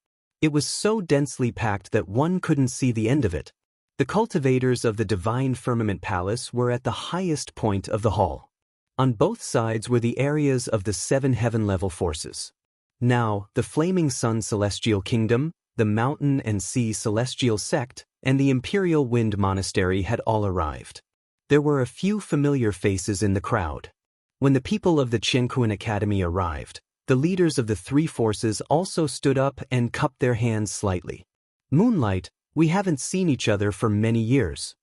It was so densely packed that one couldn't see the end of it. The cultivators of the Divine Firmament Palace were at the highest point of the hall. On both sides were the areas of the 7 heaven-level forces. Now, the Flaming Sun Celestial Kingdom, the Mountain and Sea Celestial Sect, and the Imperial Wind Monastery had all arrived. There were a few familiar faces in the crowd. When the people of the Qiankuan Academy arrived, the leaders of the 3 forces also stood up and cupped their hands slightly. Moonlight, we haven't seen each other for many years.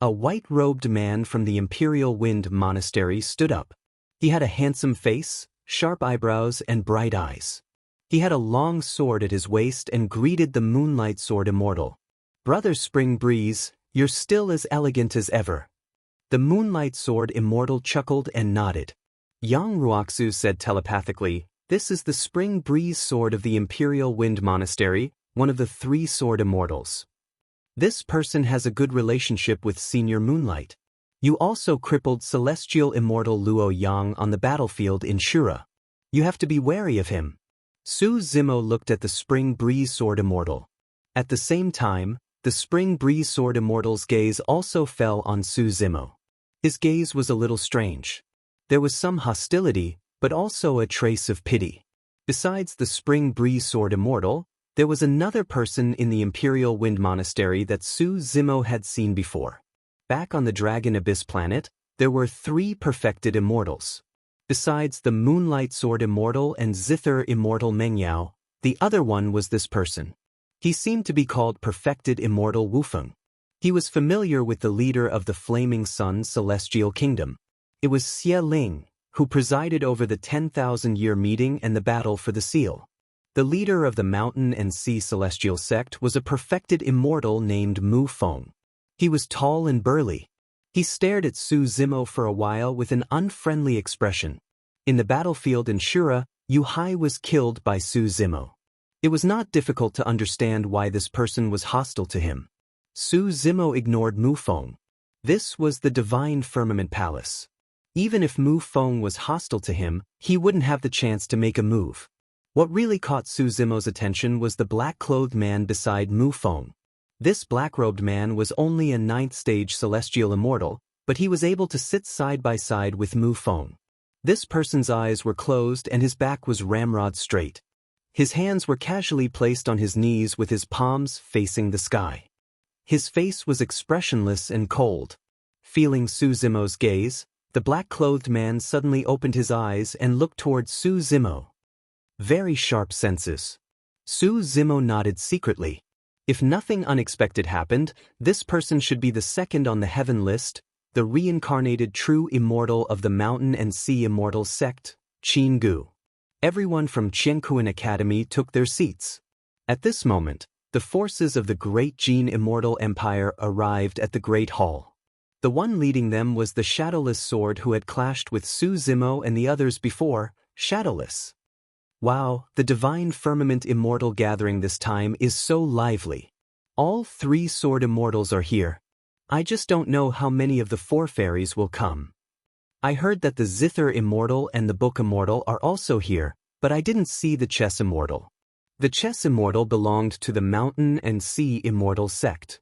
A white-robed man from the Imperial Wind Monastery stood up. He had a handsome face, sharp eyebrows, and bright eyes. He had a long sword at his waist and greeted the Moonlight Sword Immortal. Brother Spring Breeze, you're still as elegant as ever. The Moonlight Sword Immortal chuckled and nodded. Yang Ruoxu said telepathically, this is the Spring Breeze Sword of the Imperial Wind Monastery, one of the 3 Sword Immortals. This person has a good relationship with Senior Moonlight. You also crippled Celestial Immortal Luo Yang on the battlefield in Shura. You have to be wary of him. Su Zimo looked at the Spring Breeze Sword Immortal. At the same time, the Spring Breeze Sword Immortal's gaze also fell on Su Zimo. His gaze was a little strange. There was some hostility, but also a trace of pity. Besides the Spring Breeze Sword Immortal, there was another person in the Imperial Wind Monastery that Su Zimo had seen before. Back on the Dragon Abyss planet, there were 3 perfected immortals. Besides the Moonlight Sword Immortal and Zither Immortal Mengyao, the other one was this person. He seemed to be called Perfected Immortal Wufeng. He was familiar with the leader of the Flaming Sun Celestial Kingdom. It was Xie Ling, who presided over the 10,000-year meeting and the battle for the seal. The leader of the Mountain and Sea Celestial Sect was a perfected immortal named Mu Feng. He was tall and burly. He stared at Su Zimo for a while with an unfriendly expression. In the battlefield in Shura, Yu Hai was killed by Su Zimo. It was not difficult to understand why this person was hostile to him. Su Zimo ignored Mu Feng. This was the Divine Firmament Palace. Even if Mu Feng was hostile to him, he wouldn't have the chance to make a move. What really caught Su Zimo's attention was the black-clothed man beside Mu Feng. This black-robed man was only a 9th-stage celestial immortal, but he was able to sit side by side with Mu Feng. This person's eyes were closed and his back was ramrod straight. His hands were casually placed on his knees with his palms facing the sky. His face was expressionless and cold. Feeling Su Zimo's gaze, the black-clothed man suddenly opened his eyes and looked toward Su Zimo. Very sharp senses. Su Zimo nodded secretly. If nothing unexpected happened, this person should be the second on the heaven list, the reincarnated true immortal of the Mountain and Sea Immortal Sect, Qin Gu. Everyone from Qiankuan Academy took their seats. At this moment, the forces of the Great Jin Immortal Empire arrived at the Great Hall. The one leading them was the Shadowless Sword who had clashed with Su Zimo and the others before, Shadowless. Wow, the Divine Firmament Immortal gathering this time is so lively. All 3 sword immortals are here. I just don't know how many of the 4 fairies will come. I heard that the Zither Immortal and the Book Immortal are also here, but I didn't see the Chess Immortal. The Chess Immortal belonged to the Mountain and Sea Immortal Sect.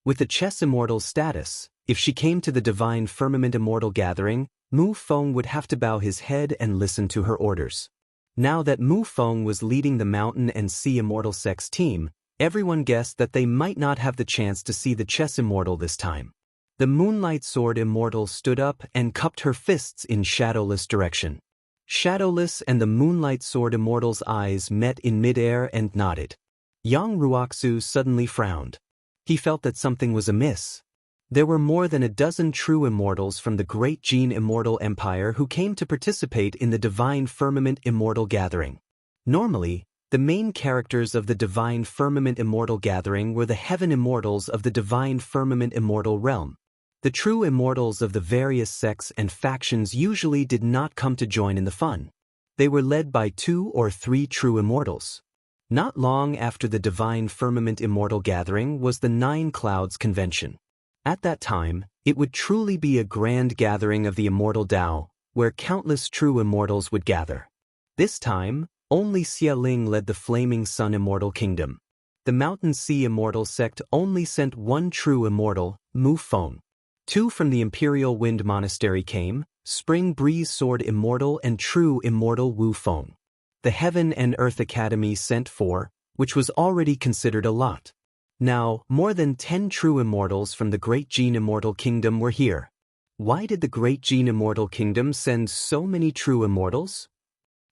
With the Chess Immortal's status, if she came to the Divine Firmament Immortal gathering, Mu Feng would have to bow his head and listen to her orders. Now that Mu Feng was leading the Mountain and Sea Immortal Sect's team, everyone guessed that they might not have the chance to see the Chess Immortal this time. The Moonlight Sword Immortal stood up and cupped her fists in Shadowless direction. Shadowless and the Moonlight Sword Immortal's eyes met in midair and nodded. Yang Ruoxu suddenly frowned. He felt that something was amiss. There were more than a dozen true immortals from the Great Jin Immortal Empire who came to participate in the Divine Firmament Immortal Gathering. Normally, the main characters of the Divine Firmament Immortal Gathering were the Heaven Immortals of the Divine Firmament Immortal Realm. The true immortals of the various sects and factions usually did not come to join in the fun. They were led by 2 or 3 true immortals. Not long after the Divine Firmament Immortal Gathering was the 9 Clouds Convention. At that time, it would truly be a grand gathering of the Immortal Tao, where countless true immortals would gather. This time, only Xie Ling led the Flaming Sun Immortal Kingdom. The Mountain Sea Immortal Sect only sent 1 true immortal, Mu Feng. 2 from the Imperial Wind Monastery came, Spring Breeze Sword Immortal and True Immortal Wu Feng. The Heaven and Earth Academy sent 4, which was already considered a lot. Now, more than 10 true immortals from the Great Jin Immortal Kingdom were here. Why did the Great Jin Immortal Kingdom send so many true immortals?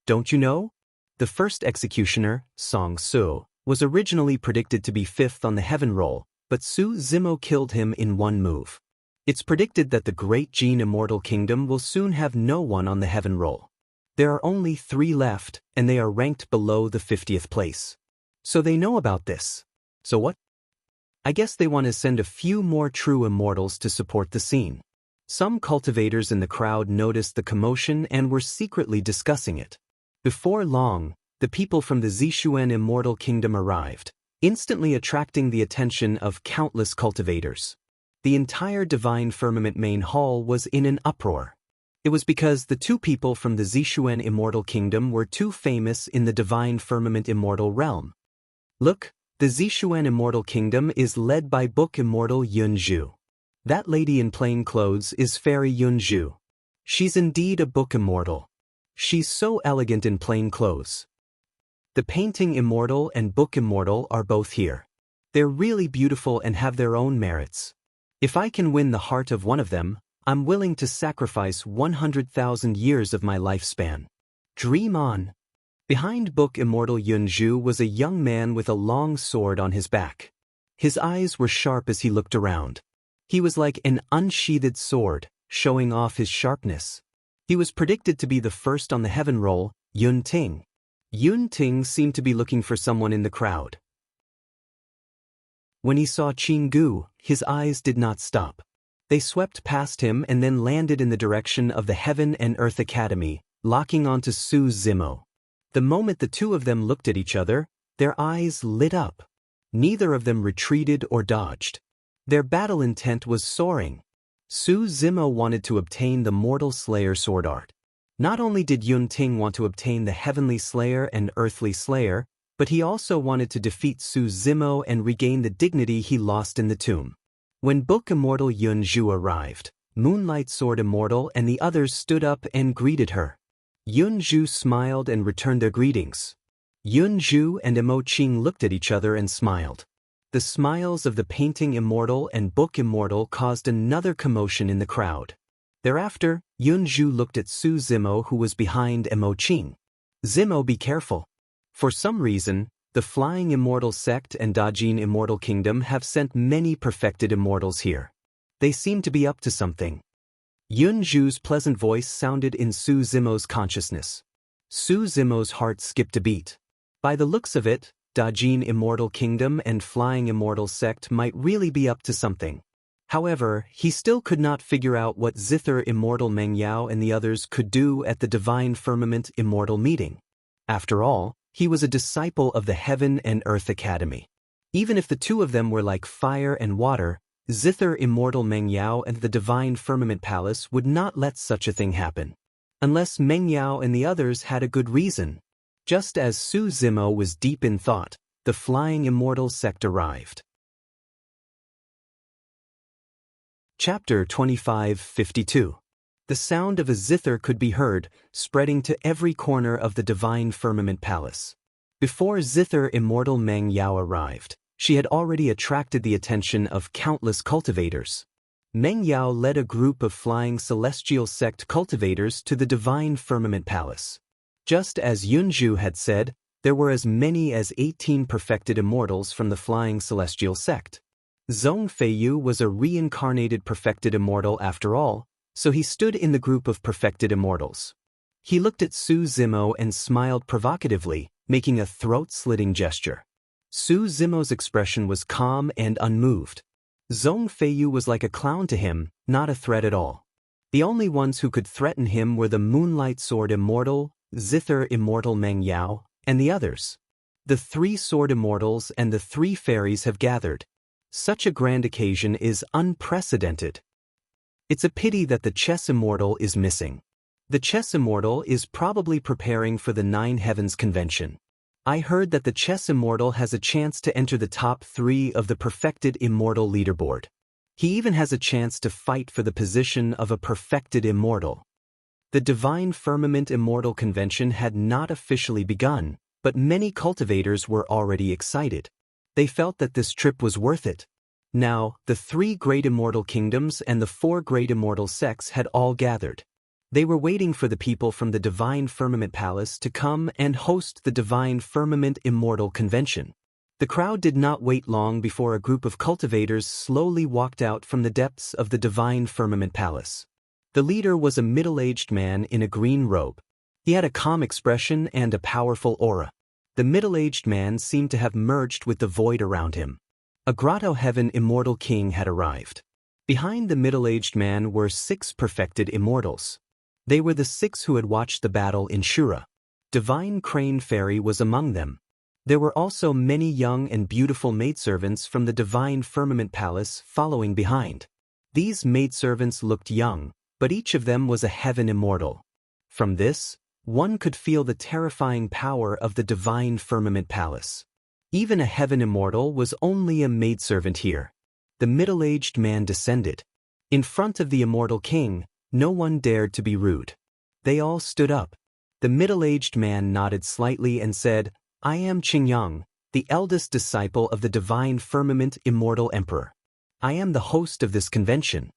Don't you know? The first executioner, Song Su, was originally predicted to be 5th on the heaven roll, but Su Zimo killed him in 1 move. It's predicted that the Great Jin Immortal Kingdom will soon have no one on the heaven roll. There are only 3 left, and they are ranked below the 50th place. So they know about this. So what? I guess they want to send a few more true immortals to support the scene. Some cultivators in the crowd noticed the commotion and were secretly discussing it. Before long, the people from the Zishuan Immortal Kingdom arrived, instantly attracting the attention of countless cultivators. The entire Divine Firmament main hall was in an uproar. It was because the 2 people from the Zishuan Immortal Kingdom were too famous in the Divine Firmament Immortal realm. Look, The Zixuan Immortal Kingdom is led by book immortal Yunzhu. That lady in plain clothes is Fairy Yunzhu. She's indeed a book immortal. She's so elegant in plain clothes. The painting immortal and book immortal are both here. They're really beautiful and have their own merits. If I can win the heart of one of them, I'm willing to sacrifice 100,000 years of my lifespan. Dream on. Behind book immortal Yunzhu was a young man with a long sword on his back. His eyes were sharp as he looked around. He was like an unsheathed sword, showing off his sharpness. He was predicted to be the first on the heaven roll, Yun Ting. Yun Ting seemed to be looking for someone in the crowd. When he saw Qin Gu, his eyes did not stop. They swept past him and then landed in the direction of the Heaven and Earth Academy, locking onto Su Zimo. The moment the two of them looked at each other, their eyes lit up. Neither of them retreated or dodged. Their battle intent was soaring. Su Zimo wanted to obtain the Mortal Slayer sword art. Not only did Yun Ting want to obtain the Heavenly Slayer and Earthly Slayer, but he also wanted to defeat Su Zimo and regain the dignity he lost in the tomb. When Book Immortal Yunzhu arrived, Moonlight Sword Immortal and the others stood up and greeted her. Yunzhu smiled and returned their greetings. Yunzhu and Emo Qing looked at each other and smiled. The smiles of the Painting Immortal and Book Immortal caused another commotion in the crowd. Thereafter, Yunzhu looked at Su Zimo, who was behind Emo Qing. Zimo, be careful. For some reason, the Flying Immortal Sect and Dajin Immortal Kingdom have sent many perfected immortals here. They seem to be up to something. Yunzhu's pleasant voice sounded in Su Zimo's consciousness. Su Zimo's heart skipped a beat. By the looks of it, Dajin Immortal Kingdom and Flying Immortal Sect might really be up to something. However, he still could not figure out what Zither Immortal Meng Yao and the others could do at the Divine Firmament Immortal meeting. After all, he was a disciple of the Heaven and Earth Academy. Even if the two of them were like fire and water, Zither Immortal Meng Yao and the Divine Firmament Palace would not let such a thing happen. Unless Meng Yao and the others had a good reason. Just as Su Zimo was deep in thought, the Flying Immortal Sect arrived. Chapter 2552. The sound of a zither could be heard, spreading to every corner of the Divine Firmament Palace. Before Zither Immortal Meng Yao arrived, she had already attracted the attention of countless cultivators. Meng Yao led a group of Flying Celestial Sect cultivators to the Divine Firmament Palace. Just as Yunzhu had said, there were as many as 18 perfected immortals from the Flying Celestial Sect. Zhong Feiyu was a reincarnated perfected immortal after all, so he stood in the group of perfected immortals. He looked at Su Zimo and smiled provocatively, making a throat-slitting gesture. Su Zimo's expression was calm and unmoved. Zhong Feiyu was like a clown to him, not a threat at all. The only ones who could threaten him were the Moonlight Sword Immortal, Zither Immortal Meng Yao, and the others. The 3 Sword Immortals and the 3 Fairies have gathered. Such a grand occasion is unprecedented. It's a pity that the Chess Immortal is missing. The Chess Immortal is probably preparing for the 9 Heavens Convention. I heard that the Chess Immortal has a chance to enter the top 3 of the Perfected Immortal leaderboard. He even has a chance to fight for the position of a Perfected Immortal. The Divine Firmament Immortal Convention had not officially begun, but many cultivators were already excited. They felt that this trip was worth it. Now, the 3 great immortal kingdoms and the 4 great immortal sects had all gathered. They were waiting for the people from the Divine Firmament Palace to come and host the Divine Firmament Immortal Convention. The crowd did not wait long before a group of cultivators slowly walked out from the depths of the Divine Firmament Palace. The leader was a middle-aged man in a green robe. He had a calm expression and a powerful aura. The middle-aged man seemed to have merged with the void around him. A Grotto Heaven Immortal King had arrived. Behind the middle-aged man were 6 perfected immortals. They were the 6 who had watched the battle in Shura. Divine Crane Fairy was among them. There were also many young and beautiful maidservants from the Divine Firmament Palace following behind. These maidservants looked young, but each of them was a heaven immortal. From this, one could feel the terrifying power of the Divine Firmament Palace. Even a heaven immortal was only a maidservant here. The middle-aged man descended. In front of the immortal king, no one dared to be rude. They all stood up. The middle-aged man nodded slightly and said, "I am Qingyang, the eldest disciple of the divine firmament immortal emperor. I am the host of this convention."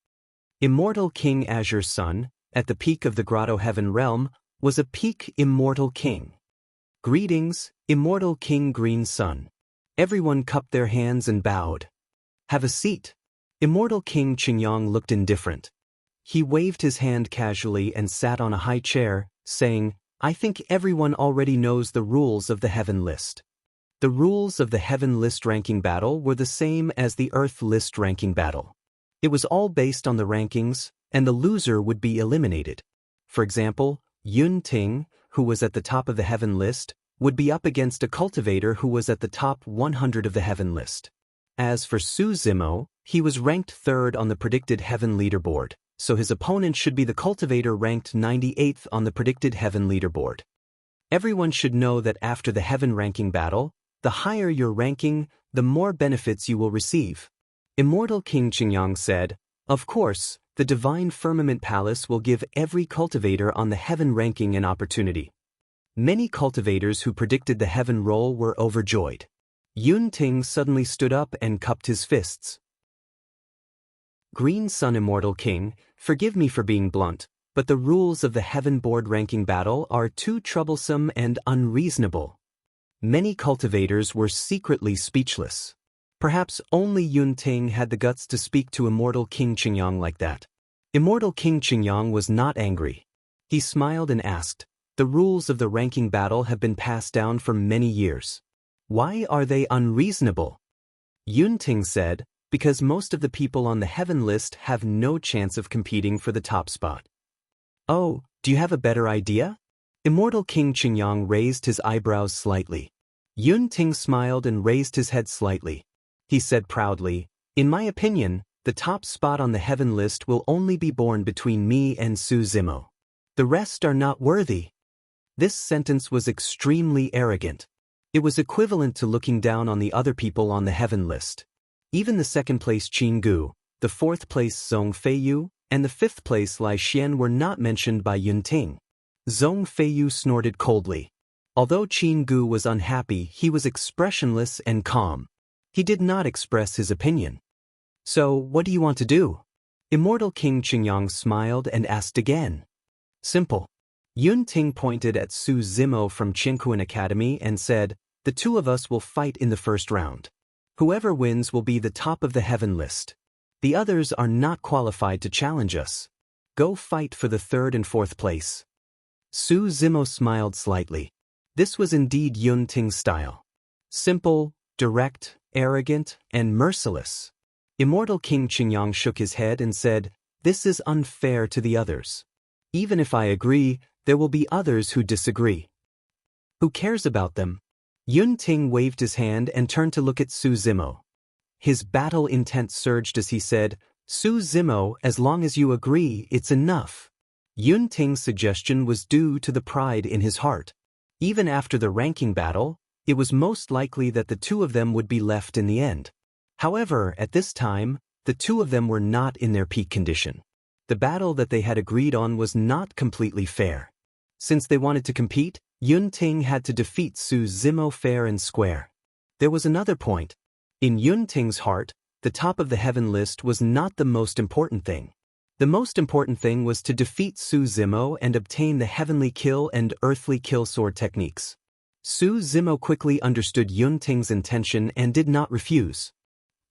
Immortal King Azure's son, at the peak of the grotto heaven realm, was a peak immortal king. "Greetings, immortal King Green Sun." Everyone cupped their hands and bowed. "Have a seat." Immortal King Qingyang looked indifferent. He waved his hand casually and sat on a high chair, saying, "I think everyone already knows the rules of the heaven list." The rules of the heaven list ranking battle were the same as the earth list ranking battle. It was all based on the rankings, and the loser would be eliminated. For example, Yun Ting, who was at the top of the heaven list, would be up against a cultivator who was at the top 100 of the heaven list. As for Su Zimo, he was ranked 3rd on the predicted heaven leaderboard, so his opponent should be the cultivator ranked 98th on the predicted heaven leaderboard. Everyone should know that after the heaven ranking battle, the higher your ranking, the more benefits you will receive. Immortal King Qingyang said, "Of course, the Divine Firmament Palace will give every cultivator on the heaven ranking an opportunity." Many cultivators who predicted the heaven roll were overjoyed. Yun Ting suddenly stood up and cupped his fists. "Green Sun Immortal King, forgive me for being blunt, but the rules of the heaven board ranking battle are too troublesome and unreasonable." Many cultivators were secretly speechless. Perhaps only Yun Ting had the guts to speak to Immortal King Qingyang like that. Immortal King Qingyang was not angry. He smiled and asked, "The rules of the ranking battle have been passed down for many years. Why are they unreasonable?" Yun Ting said, "Because most of the people on the heaven list have no chance of competing for the top spot." "Oh, do you have a better idea?" Immortal King Qingyang raised his eyebrows slightly. Yun Ting smiled and raised his head slightly. He said proudly, "In my opinion, the top spot on the heaven list will only be born between me and Su Zimo. The rest are not worthy." This sentence was extremely arrogant. It was equivalent to looking down on the other people on the heaven list. Even the 2nd place Qin Gu, the 4th place Zhong Feiyu, and the 5th place Lai Xian were not mentioned by Yun Ting. Zhong Feiyu snorted coldly. Although Qin Gu was unhappy, he was expressionless and calm. He did not express his opinion. "So, what do you want to do?" Immortal King Qingyang smiled and asked again. "Simple." Yun Ting pointed at Su Zimo from Qinkuan Academy and said, "The two of us will fight in the first round. Whoever wins will be the top of the heaven list. The others are not qualified to challenge us. Go fight for the 3rd and 4th place." Su Zimo smiled slightly. This was indeed Yun Ting's style. Simple, direct, arrogant, and merciless. Immortal King Qingyang shook his head and said, "This is unfair to the others. Even if I agree, there will be others who disagree. Who cares about them?" Yun Ting waved his hand and turned to look at Su Zimo. His battle intent surged as he said, "Su Zimo, as long as you agree, it's enough." Yun Ting's suggestion was due to the pride in his heart. Even after the ranking battle, it was most likely that the two of them would be left in the end. However, at this time, the two of them were not in their peak condition. The battle that they had agreed on was not completely fair. Since they wanted to compete, Yun Ting had to defeat Su Zimo fair and square. There was another point. In Yun Ting's heart, the top of the heaven list was not the most important thing. The most important thing was to defeat Su Zimo and obtain the heavenly kill and earthly kill sword techniques. Su Zimo quickly understood Yun Ting's intention and did not refuse.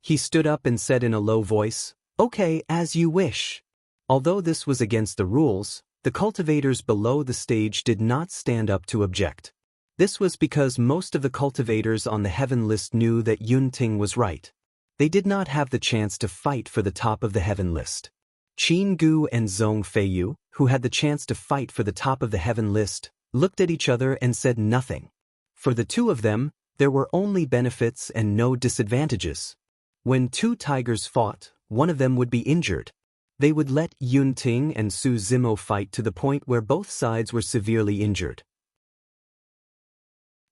He stood up and said in a low voice, "Okay, as you wish." Although this was against the rules, the cultivators below the stage did not stand up to object. This was because most of the cultivators on the heaven list knew that Yun Ting was right. They did not have the chance to fight for the top of the heaven list. Qin Gu and Zhong Feiyu, who had the chance to fight for the top of the heaven list, looked at each other and said nothing. For the two of them, there were only benefits and no disadvantages. When two tigers fought, one of them would be injured. They would let Yun Ting and Su Zimo fight to the point where both sides were severely injured.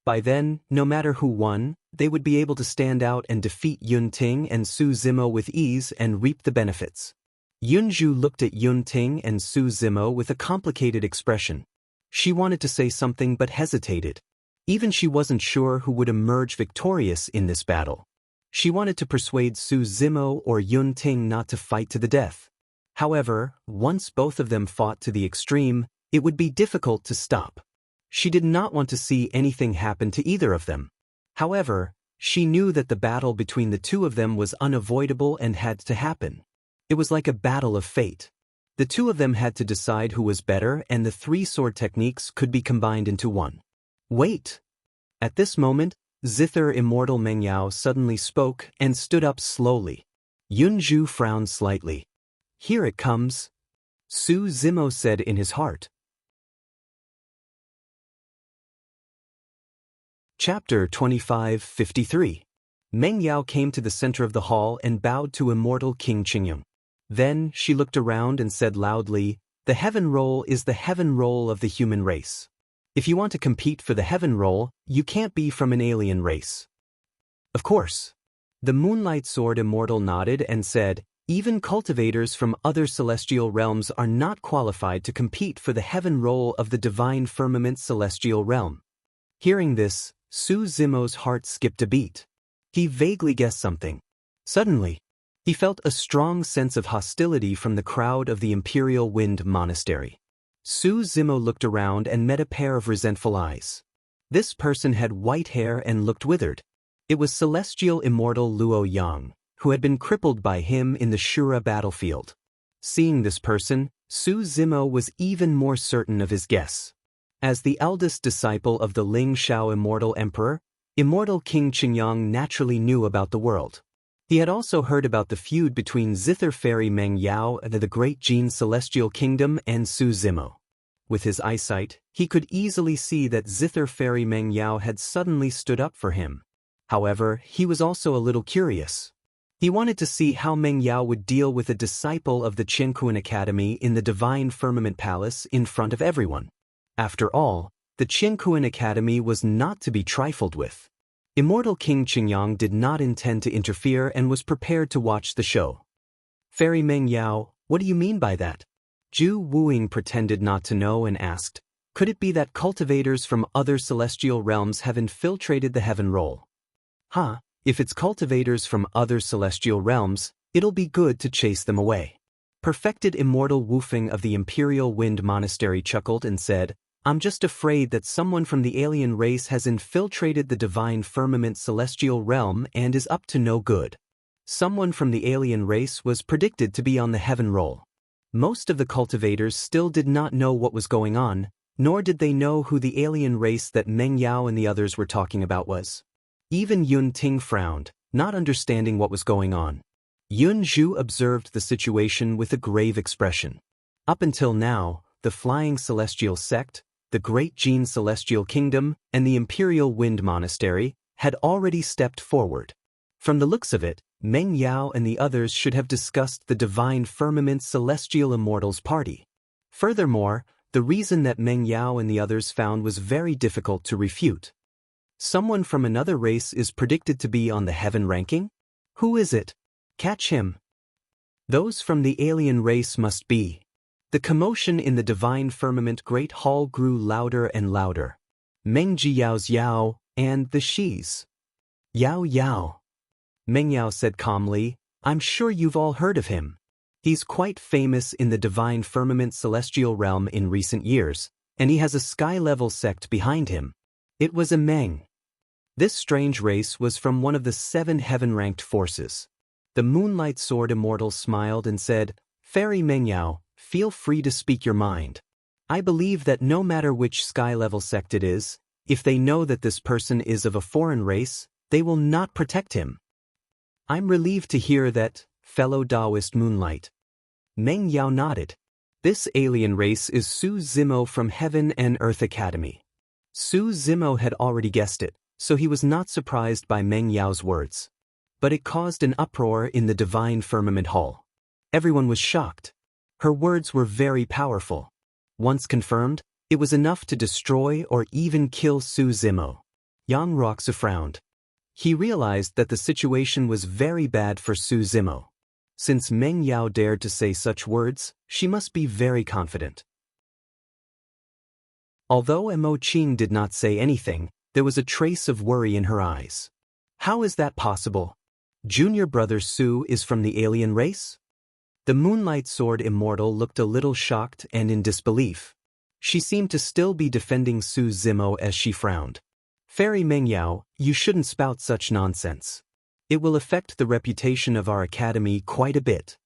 By then, no matter who won, they would be able to stand out and defeat Yun Ting and Su Zimo with ease and reap the benefits. Yun Zhu looked at Yun Ting and Su Zimo with a complicated expression. She wanted to say something but hesitated. Even she wasn't sure who would emerge victorious in this battle. She wanted to persuade Su Zimo or Yun Ting not to fight to the death. However, once both of them fought to the extreme, it would be difficult to stop. She did not want to see anything happen to either of them. However, she knew that the battle between the two of them was unavoidable and had to happen. It was like a battle of fate. The two of them had to decide who was better, and the three sword techniques could be combined into one. Wait! At this moment, Zither Immortal Meng Yao suddenly spoke and stood up slowly. Yun Zhu frowned slightly. Here it comes, Su Zimo said in his heart. Chapter 25:53. Meng Yao came to the center of the hall and bowed to Immortal King Qingyun. Then she looked around and said loudly, "The heaven roll is the heaven roll of the human race. If you want to compete for the heaven roll, you can't be from an alien race." Of course. The Moonlight Sword Immortal nodded and said, "Even cultivators from other celestial realms are not qualified to compete for the heaven roll of the divine firmament celestial realm." Hearing this, Su Zimo's heart skipped a beat. He vaguely guessed something. Suddenly, he felt a strong sense of hostility from the crowd of the Imperial Wind Monastery. Su Zimo looked around and met a pair of resentful eyes. This person had white hair and looked withered. It was Celestial Immortal Luo Yang, who had been crippled by him in the Shura battlefield. Seeing this person, Su Zimo was even more certain of his guess. As the eldest disciple of the Ling Shao Immortal Emperor, Immortal King Qingyang naturally knew about the world. He had also heard about the feud between Zither Fairy Meng Yao and the Great Jin Celestial Kingdom and Su Zimo. With his eyesight, he could easily see that Zither Fairy Meng Yao had suddenly stood up for him. However, he was also a little curious. He wanted to see how Meng Yao would deal with a disciple of the Qianquan Academy in the Divine Firmament Palace in front of everyone. After all, the Qianquan Academy was not to be trifled with. Immortal King Qingyang did not intend to interfere and was prepared to watch the show. "Fairy Meng Yao, what do you mean by that?" Zhu Wuing pretended not to know and asked, "Could it be that cultivators from other celestial realms have infiltrated the heaven roll?" "Huh, if it's cultivators from other celestial realms, it'll be good to chase them away." Perfected Immortal Wufeng of the Imperial Wind Monastery chuckled and said, "I'm just afraid that someone from the alien race has infiltrated the divine firmament celestial realm and is up to no good." Someone from the alien race was predicted to be on the heaven roll. Most of the cultivators still did not know what was going on, nor did they know who the alien race that Meng Yao and the others were talking about was. Even Yun Ting frowned, not understanding what was going on. Yun Zhu observed the situation with a grave expression. Up until now, the Flying Celestial Sect, the Great Jin Celestial Kingdom, and the Imperial Wind Monastery had already stepped forward. From the looks of it, Meng Yao and the others should have discussed the Divine Firmament Celestial Immortals Party. Furthermore, the reason that Meng Yao and the others found was very difficult to refute. Someone from another race is predicted to be on the heaven ranking? Who is it? Catch him. Those from the alien race must be. The commotion in the Divine Firmament Great Hall grew louder and louder. Meng Ji Yao's Yao, and the Shis. Yao Yao. Meng Yao said calmly, "I'm sure you've all heard of him. He's quite famous in the Divine Firmament Celestial Realm in recent years, and he has a sky-level sect behind him. It was a Meng." This strange race was from one of the 7 heaven-ranked forces. The Moonlight Sword Immortal smiled and said, "Fairy Meng Yao, feel free to speak your mind. I believe that no matter which sky-level sect it is, if they know that this person is of a foreign race, they will not protect him." "I'm relieved to hear that, fellow Taoist Moonlight." Meng Yao nodded. "This alien race is Su Zimo from Heaven and Earth Academy." Su Zimo had already guessed it, so he was not surprised by Meng Yao's words. But it caused an uproar in the Divine Firmament Hall. Everyone was shocked. Her words were very powerful. Once confirmed, it was enough to destroy or even kill Su Zimo. Yang Roxu frowned. He realized that the situation was very bad for Su Zimo. Since Meng Yao dared to say such words, she must be very confident. Although Mo Qing did not say anything, there was a trace of worry in her eyes. How is that possible? Junior brother Su is from the alien race? The Moonlight Sword Immortal looked a little shocked and in disbelief. She seemed to still be defending Su Zimo as she frowned. Fairy Meng Yao, you shouldn't spout such nonsense. It will affect the reputation of our academy quite a bit.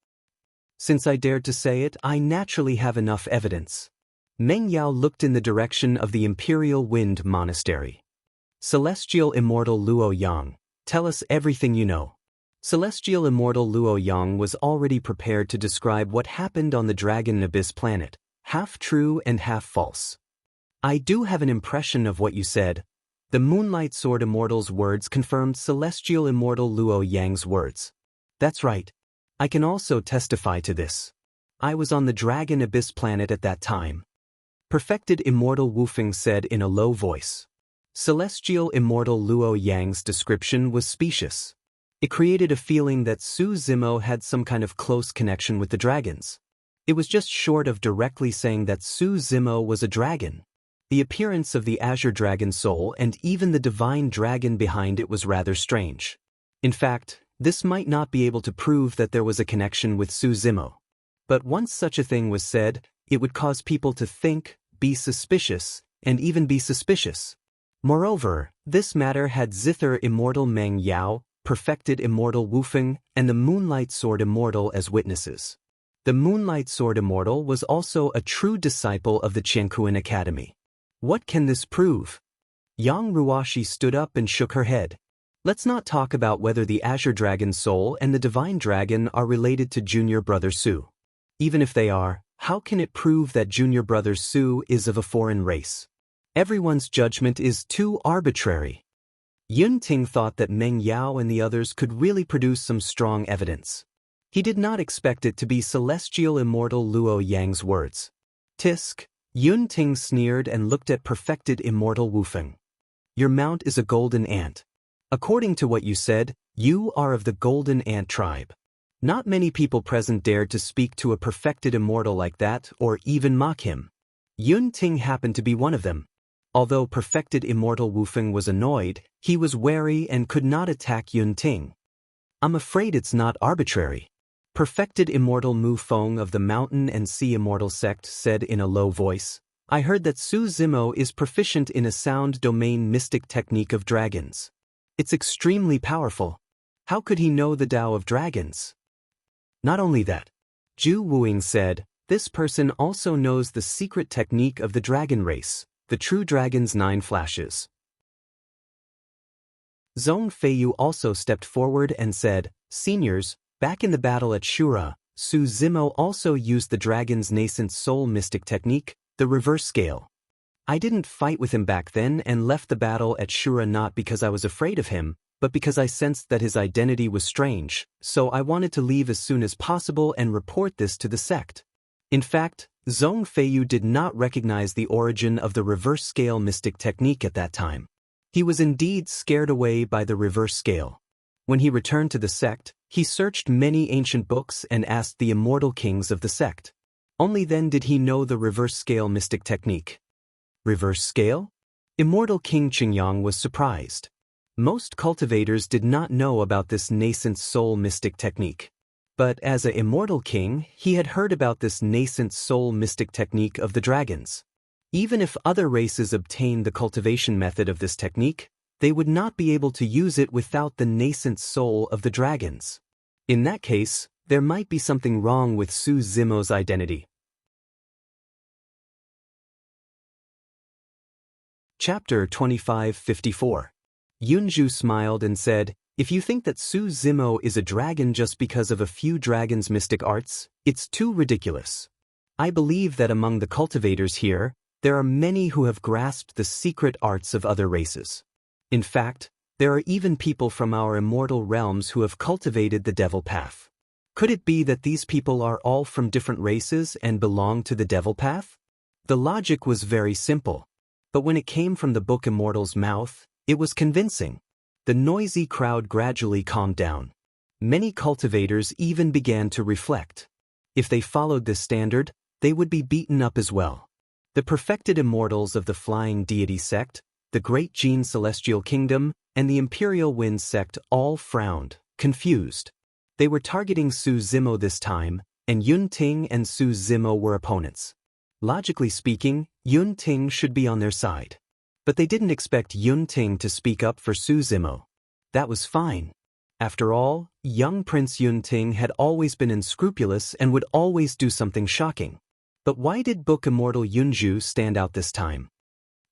Since I dared to say it, I naturally have enough evidence. Meng Yao looked in the direction of the Imperial Wind Monastery. Celestial Immortal Luo Yang, tell us everything you know. Celestial Immortal Luo Yang was already prepared to describe what happened on the Dragon Abyss planet, half true and half false. I do have an impression of what you said. The Moonlight Sword Immortal's words confirmed Celestial Immortal Luo Yang's words. That's right. I can also testify to this. I was on the Dragon Abyss planet at that time. Perfected Immortal Wu Feng said in a low voice. Celestial Immortal Luo Yang's description was specious. It created a feeling that Su Zimo had some kind of close connection with the dragons. It was just short of directly saying that Su Zimo was a dragon. The appearance of the Azure Dragon Soul and even the divine dragon behind it was rather strange. In fact, this might not be able to prove that there was a connection with Su Zimo. But once such a thing was said, it would cause people to think, be suspicious, and even be suspicious. Moreover, this matter had Zither Immortal Meng Yao, Perfected Immortal Wu Feng, and the Moonlight Sword Immortal as witnesses. The Moonlight Sword Immortal was also a true disciple of the Qiankuan Academy. What can this prove? Yang Ruoshi stood up and shook her head. Let's not talk about whether the Azure Dragon Soul and the Divine Dragon are related to Junior Brother Su. Even if they are, how can it prove that Junior Brother Su is of a foreign race? Everyone's judgment is too arbitrary. Yun Ting thought that Meng Yao and the others could really produce some strong evidence. He did not expect it to be Celestial Immortal Luo Yang's words. Tisk, Yun Ting sneered and looked at Perfected Immortal Wu Feng. Your mount is a golden ant. According to what you said, you are of the golden ant tribe. Not many people present dared to speak to a perfected immortal like that or even mock him. Yun Ting happened to be one of them. Although perfected immortal Wu Feng was annoyed, he was wary and could not attack Yun Ting. I'm afraid it's not arbitrary. Perfected immortal Mu Feng of the Mountain and Sea Immortal Sect said in a low voice, I heard that Su Zimo is proficient in a sound domain mystic technique of dragons. It's extremely powerful. How could he know the Tao of dragons? Not only that, Zhu Wuing said, this person also knows the secret technique of the dragon race, the true dragon's 9 flashes. Zhong Feiyu also stepped forward and said, Seniors, back in the battle at Shura, Su Zimo also used the dragon's nascent soul mystic technique, the reverse scale. I didn't fight with him back then and left the battle at Shura not because I was afraid of him, but because I sensed that his identity was strange, so I wanted to leave as soon as possible and report this to the sect. In fact, Zhong Feiyu did not recognize the origin of the reverse scale mystic technique at that time. He was indeed scared away by the reverse scale. When he returned to the sect, he searched many ancient books and asked the immortal kings of the sect. Only then did he know the reverse scale mystic technique. Reverse scale? Immortal King Qingyang was surprised. Most cultivators did not know about this nascent soul mystic technique. But as an immortal king, he had heard about this nascent soul mystic technique of the dragons. Even if other races obtained the cultivation method of this technique, they would not be able to use it without the nascent soul of the dragons. In that case, there might be something wrong with Su Zimo's identity. Chapter 2554. Yunju smiled and said, if you think that Su Zimo is a dragon just because of a few dragons' mystic arts, it's too ridiculous. I believe that among the cultivators here, there are many who have grasped the secret arts of other races. In fact, there are even people from our immortal realms who have cultivated the devil path. Could it be that these people are all from different races and belong to the devil path? The logic was very simple. But when it came from the book Immortal's mouth, It was convincing. The noisy crowd gradually calmed down. Many cultivators even began to reflect. If they followed this standard, they would be beaten up as well. The perfected immortals of the Flying Deity sect, the Great Gene Celestial Kingdom, and the Imperial Wind sect all frowned, confused. They were targeting Su Zimo this time, and Yun Ting and Su Zimo were opponents. Logically speaking, Yun Ting should be on their side. But they didn't expect Yun Ting to speak up for Su Zimo. That was fine. After all, young Prince Yun Ting had always been unscrupulous and would always do something shocking. But why did Book Immortal Yunju stand out this time?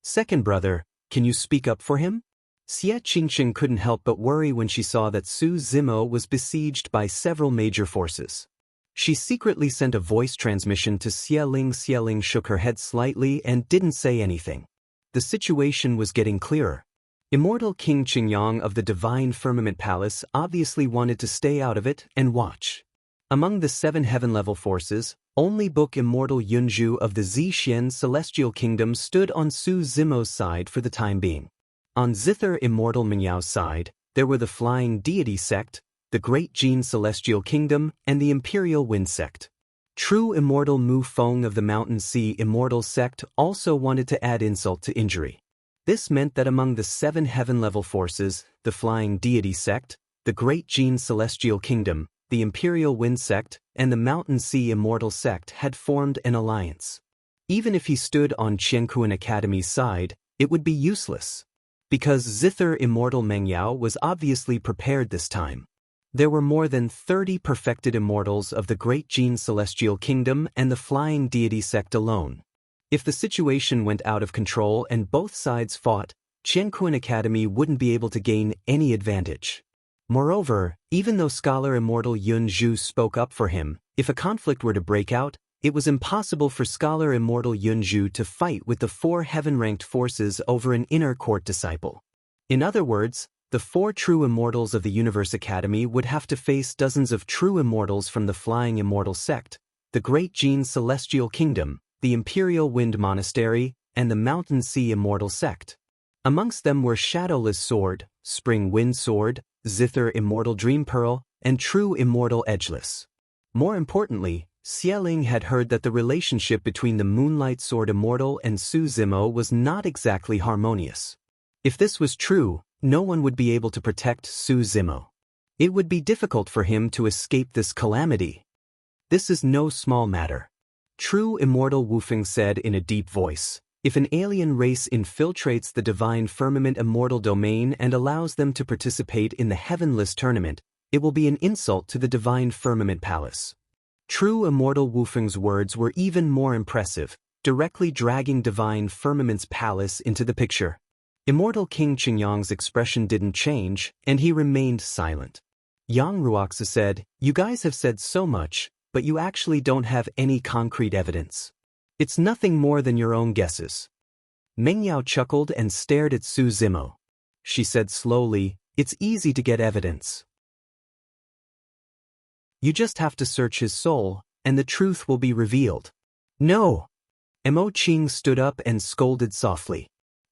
Second brother, can you speak up for him? Xie Qingqing couldn't help but worry when she saw that Su Zimo was besieged by several major forces. She secretly sent a voice transmission to Xie Ling. Xie Ling shook her head slightly and didn't say anything. The situation was getting clearer. Immortal King Qingyang of the Divine Firmament Palace obviously wanted to stay out of it and watch. Among the 7 heaven-level forces, only Book Immortal Yunju of the Zixuan Celestial Kingdom stood on Su Zimo's side for the time being. On Zither Immortal Mengyao's side, there were the Flying Deity sect, the Great Gene Celestial Kingdom, and the Imperial Wind sect. True Immortal Mu Feng of the Mountain Sea Immortal sect also wanted to add insult to injury. This meant that among the 7 heaven-level forces, the Flying Deity sect, the Great Gene Celestial Kingdom, the Imperial Wind sect, and the Mountain Sea Immortal sect had formed an alliance. Even if he stood on Qiankuan Academy's side, it would be useless. Because Zither Immortal Mengyao was obviously prepared this time. There were more than 30 perfected immortals of the Great Gene Celestial Kingdom and the Flying Deity sect alone. If the situation went out of control and both sides fought, Qiankuan Academy wouldn't be able to gain any advantage. Moreover, even though Scholar Immortal Yun Zhu spoke up for him, if a conflict were to break out, it was impossible for Scholar Immortal Yun Zhu to fight with the 4 heaven-ranked forces over an inner court disciple. In other words, the 4 true immortals of the Universe Academy would have to face dozens of true immortals from the Flying Immortal sect, the Great Gene Celestial Kingdom, the Imperial Wind Monastery, and the Mountain Sea Immortal sect. Amongst them were Shadowless Sword, Spring Wind Sword, Zither Immortal Dream Pearl, and True Immortal Edgeless. More importantly, Xie Ling had heard that the relationship between the Moonlight Sword Immortal and Su Zimo was not exactly harmonious. If this was true, no one would be able to protect Su Zimo. It would be difficult for him to escape this calamity. This is no small matter. True Immortal Wufeng said in a deep voice, if an alien race infiltrates the Divine Firmament Immortal Domain and allows them to participate in the Heavenless Tournament, it will be an insult to the Divine Firmament Palace. True Immortal Wufeng's words were even more impressive, directly dragging Divine Firmament's palace into the picture. Immortal King Qingyang's expression didn't change, and he remained silent. Yang Ruoxa said, "You guys have said so much, but you actually don't have any concrete evidence. It's nothing more than your own guesses." Mengyao chuckled and stared at Su Zimo. She said slowly, "It's easy to get evidence. You just have to search his soul, and the truth will be revealed." "No!" Mo Qing stood up and scolded softly.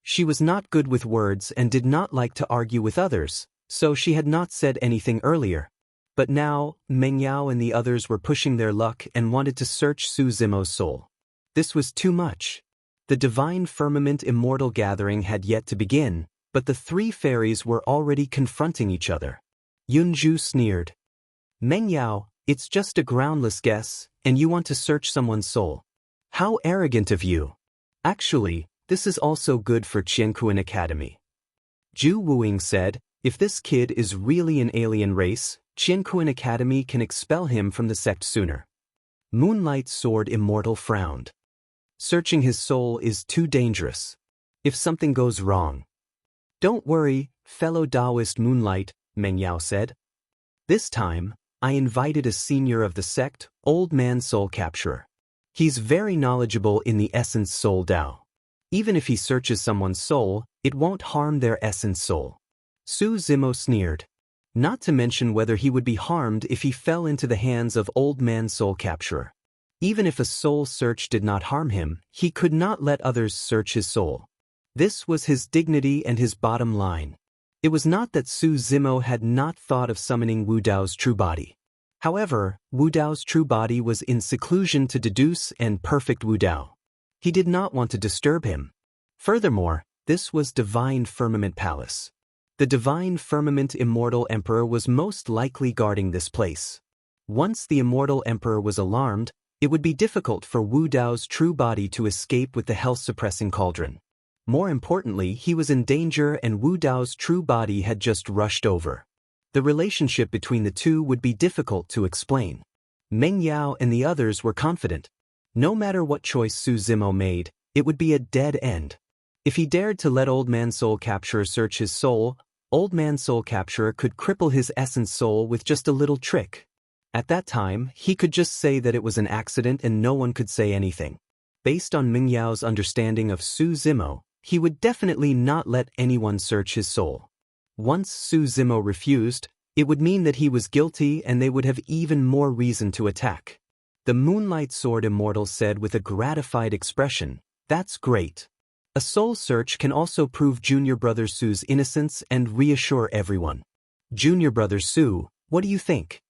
She was not good with words and did not like to argue with others, so she had not said anything earlier. But now, Mengyao and the others were pushing their luck and wanted to search Su Zimo's soul. This was too much. The Divine Firmament Immortal Gathering had yet to begin, but the 3 fairies were already confronting each other. Yunju sneered. "Mengyao, it's just a groundless guess, and you want to search someone's soul. How arrogant of you. Actually, this is also good for Qiankuan Academy." Zhu Wuing said, "If this kid is really an alien race, Qiankuan Academy can expel him from the sect sooner." Moonlight Sword Immortal frowned. "Searching his soul is too dangerous. If something goes wrong." "Don't worry, fellow Taoist Moonlight," Mengyao said. "This time, I invited a senior of the sect, Old Man Soul Capturer. He's very knowledgeable in the Essence Soul Dao. Even if he searches someone's soul, it won't harm their Essence Soul." Su Zimo sneered. Not to mention whether he would be harmed if he fell into the hands of Old Man Soul Capturer. Even if a soul search did not harm him, he could not let others search his soul. This was his dignity and his bottom line. It was not that Su Zimo had not thought of summoning Wu Dao's true body. However, Wu Dao's true body was in seclusion to deduce and perfect Wu Dao. He did not want to disturb him. Furthermore, this was Divine Firmament Palace. The Divine Firmament Immortal Emperor was most likely guarding this place. Once the Immortal Emperor was alarmed, it would be difficult for Wu Dao's true body to escape with the health-suppressing cauldron. More importantly, he was in danger and Wu Dao's true body had just rushed over. The relationship between the two would be difficult to explain. Meng Yao and the others were confident. No matter what choice Su Zimo made, it would be a dead end. If he dared to let Old Man Soul Capturer search his soul, Old Man Soul Capturer could cripple his essence soul with just a little trick. At that time, he could just say that it was an accident and no one could say anything. Based on Meng Yao's understanding of Su Zimo, he would definitely not let anyone search his soul. Once Su Zimo refused, it would mean that he was guilty and they would have even more reason to attack. The Moonlight Sword Immortal said with a gratified expression, "That's great. A soul search can also prove Junior Brother Su's innocence and reassure everyone. Junior Brother Su, what do you think?"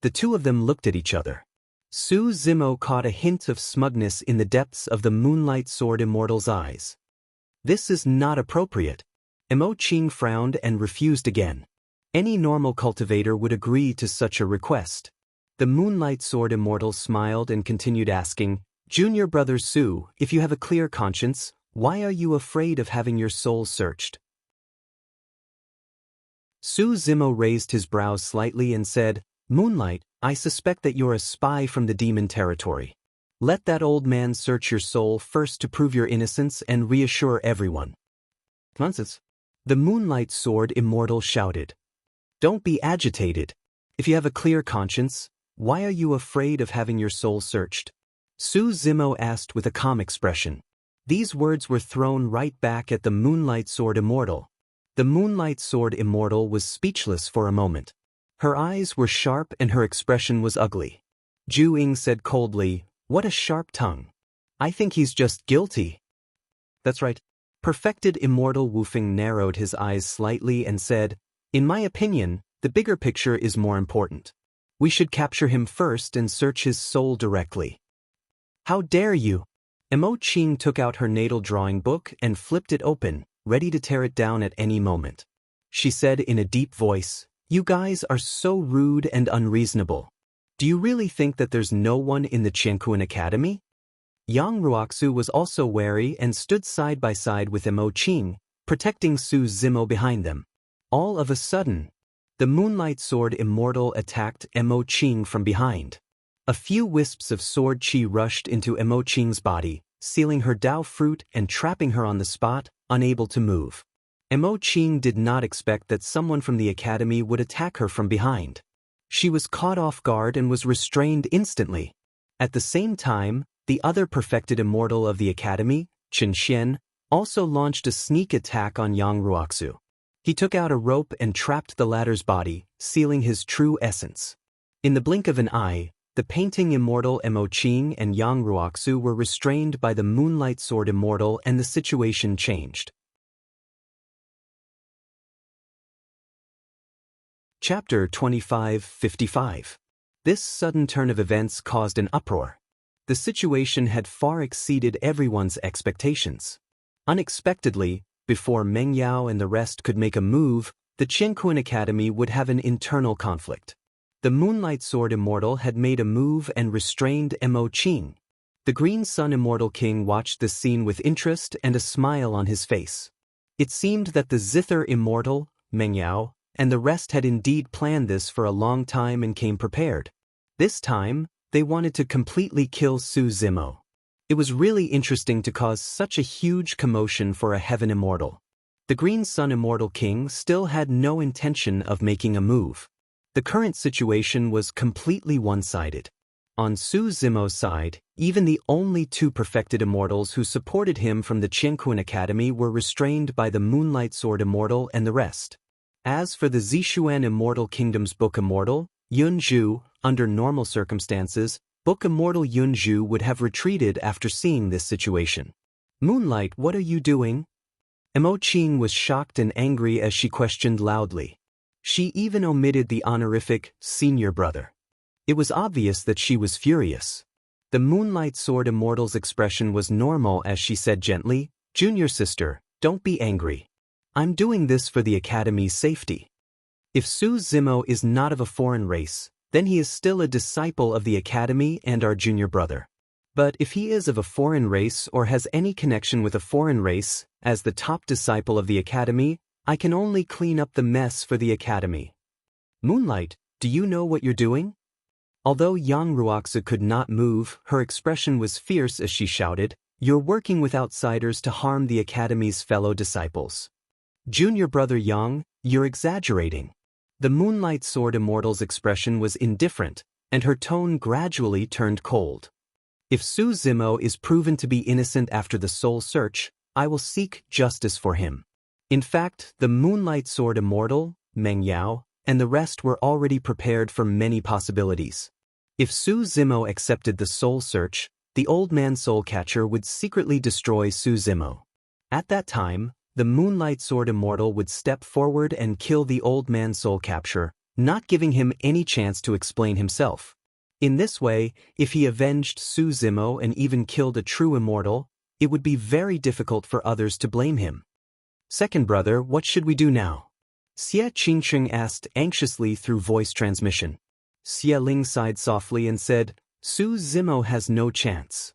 The two of them looked at each other. Su Zimo caught a hint of smugness in the depths of the Moonlight Sword Immortal's eyes. "This is not appropriate." Mo Qing frowned and refused again. Any normal cultivator would agree to such a request. The Moonlight Sword Immortal smiled and continued asking, "Junior Brother Su, if you have a clear conscience, why are you afraid of having your soul searched?" Su Zimo raised his brows slightly and said, "Moonlight, I suspect that you're a spy from the demon territory. Let that old man search your soul first to prove your innocence and reassure everyone." Nonsense. The Moonlight Sword Immortal shouted. "Don't be agitated. If you have a clear conscience, why are you afraid of having your soul searched?" Su Zimo asked with a calm expression. These words were thrown right back at the Moonlight Sword Immortal. The Moonlight Sword Immortal was speechless for a moment. Her eyes were sharp and her expression was ugly. Ju Ying said coldly, "What a sharp tongue. I think he's just guilty." "That's right." Perfected Immortal Wu Feng narrowed his eyes slightly and said, "In my opinion, the bigger picture is more important. We should capture him first and search his soul directly." "How dare you?" Mo Qing took out her natal drawing book and flipped it open, ready to tear it down at any moment. She said in a deep voice, "You guys are so rude and unreasonable. Do you really think that there's no one in the Qianquan Academy?" Yang Ruoxu was also wary and stood side by side with Mo Qing, protecting Su Zimo behind them. All of a sudden, the Moonlight Sword Immortal attacked Mo Qing from behind. A few wisps of sword chi rushed into Mo Qing's body, sealing her Dao fruit and trapping her on the spot, unable to move. Mo Qing did not expect that someone from the academy would attack her from behind. She was caught off guard and was restrained instantly. At the same time, the other perfected immortal of the academy, Chen Xian, also launched a sneak attack on Yang Ruoxu. He took out a rope and trapped the latter's body, sealing his true essence. In the blink of an eye, the painting immortal Mo Qing and Yang Ruoxu were restrained by the Moonlight Sword Immortal and the situation changed. Chapter 2555. This sudden turn of events caused an uproar. The situation had far exceeded everyone's expectations. Unexpectedly, before Meng Yao and the rest could make a move, the Qianquan Academy would have an internal conflict. The Moonlight Sword Immortal had made a move and restrained Mo Qing. The Green Sun Immortal King watched this scene with interest and a smile on his face. It seemed that the Zither Immortal, Meng Yao, and the rest had indeed planned this for a long time and came prepared. This time, they wanted to completely kill Su Zimo. It was really interesting to cause such a huge commotion for a Heaven Immortal. The Green Sun Immortal King still had no intention of making a move. The current situation was completely one-sided. On Su Zimo's side, even the only two perfected immortals who supported him from the Qianquan Academy were restrained by the Moonlight Sword Immortal and the rest. As for the Zixuan Immortal Kingdom's Book Immortal, Yun Zhu, under normal circumstances, Book Immortal Yun Zhu would have retreated after seeing this situation. "Moonlight, what are you doing?" Mo Qing was shocked and angry as she questioned loudly. She even omitted the honorific senior brother. It was obvious that she was furious. The Moonlight Sword Immortal's expression was normal as she said gently, "Junior sister, don't be angry. I'm doing this for the Academy's safety. If Su Zimo is not of a foreign race, then he is still a disciple of the Academy and our junior brother. But if he is of a foreign race or has any connection with a foreign race, as the top disciple of the Academy, I can only clean up the mess for the Academy. Moonlight, do you know what you're doing?" Although Yang Ruoxia could not move, her expression was fierce as she shouted, "You're working with outsiders to harm the Academy's fellow disciples. Junior brother Yang, you're exaggerating." The Moonlight Sword Immortal's expression was indifferent, and her tone gradually turned cold. "If Su Zimo is proven to be innocent after the soul search, I will seek justice for him." In fact, the Moonlight Sword Immortal, Meng Yao, and the rest were already prepared for many possibilities. If Su Zimo accepted the soul search, the old man soul catcher would secretly destroy Su Zimo. At that time, the Moonlight Sword Immortal would step forward and kill the old man soul capture, not giving him any chance to explain himself. In this way, if he avenged Su Zimo and even killed a true immortal, it would be very difficult for others to blame him. "Second brother, what should we do now?" Xie Qingsheng asked anxiously through voice transmission. Xie Ling sighed softly and said, "Su Zimo has no chance.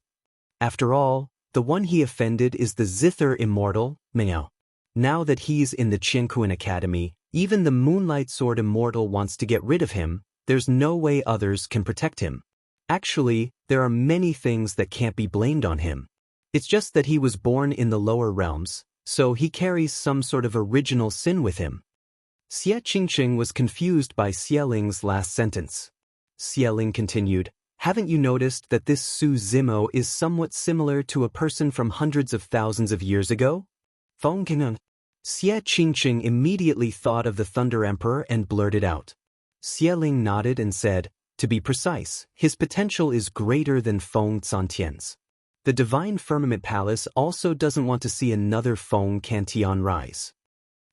After all, the one he offended is the Zither Immortal, Miao. Now that he's in the Qiankuan Academy, even the Moonlight Sword Immortal wants to get rid of him. There's no way others can protect him. Actually, there are many things that can't be blamed on him. It's just that he was born in the lower realms, so he carries some sort of original sin with him." Xie Qingsheng was confused by Xie Ling's last sentence. Xie Ling continued, "Haven't you noticed that this Su Zimo is somewhat similar to a person from hundreds of thousands of years ago?" Feng Qingeng. Xie Qingsheng immediately thought of the Thunder Emperor and blurted out. Xie Ling nodded and said, "To be precise, his potential is greater than Feng Cantian's. The Divine Firmament Palace also doesn't want to see another Feng Cantian rise.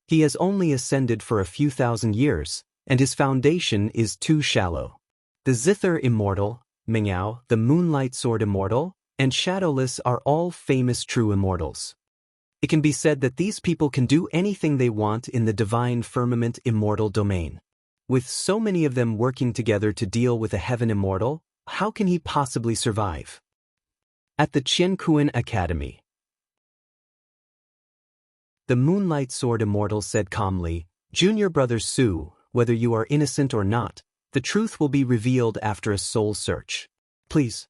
He has only ascended for a few thousand years, and his foundation is too shallow. The Zither Immortal, Mingyao, the Moonlight Sword Immortal, and Shadowless are all famous true immortals. It can be said that these people can do anything they want in the Divine Firmament Immortal domain. With so many of them working together to deal with a Heaven Immortal, how can he possibly survive?" At the Qiankuan Academy. The Moonlight Sword Immortal said calmly, "Junior brother Su, whether you are innocent or not, the truth will be revealed after a soul search. Please."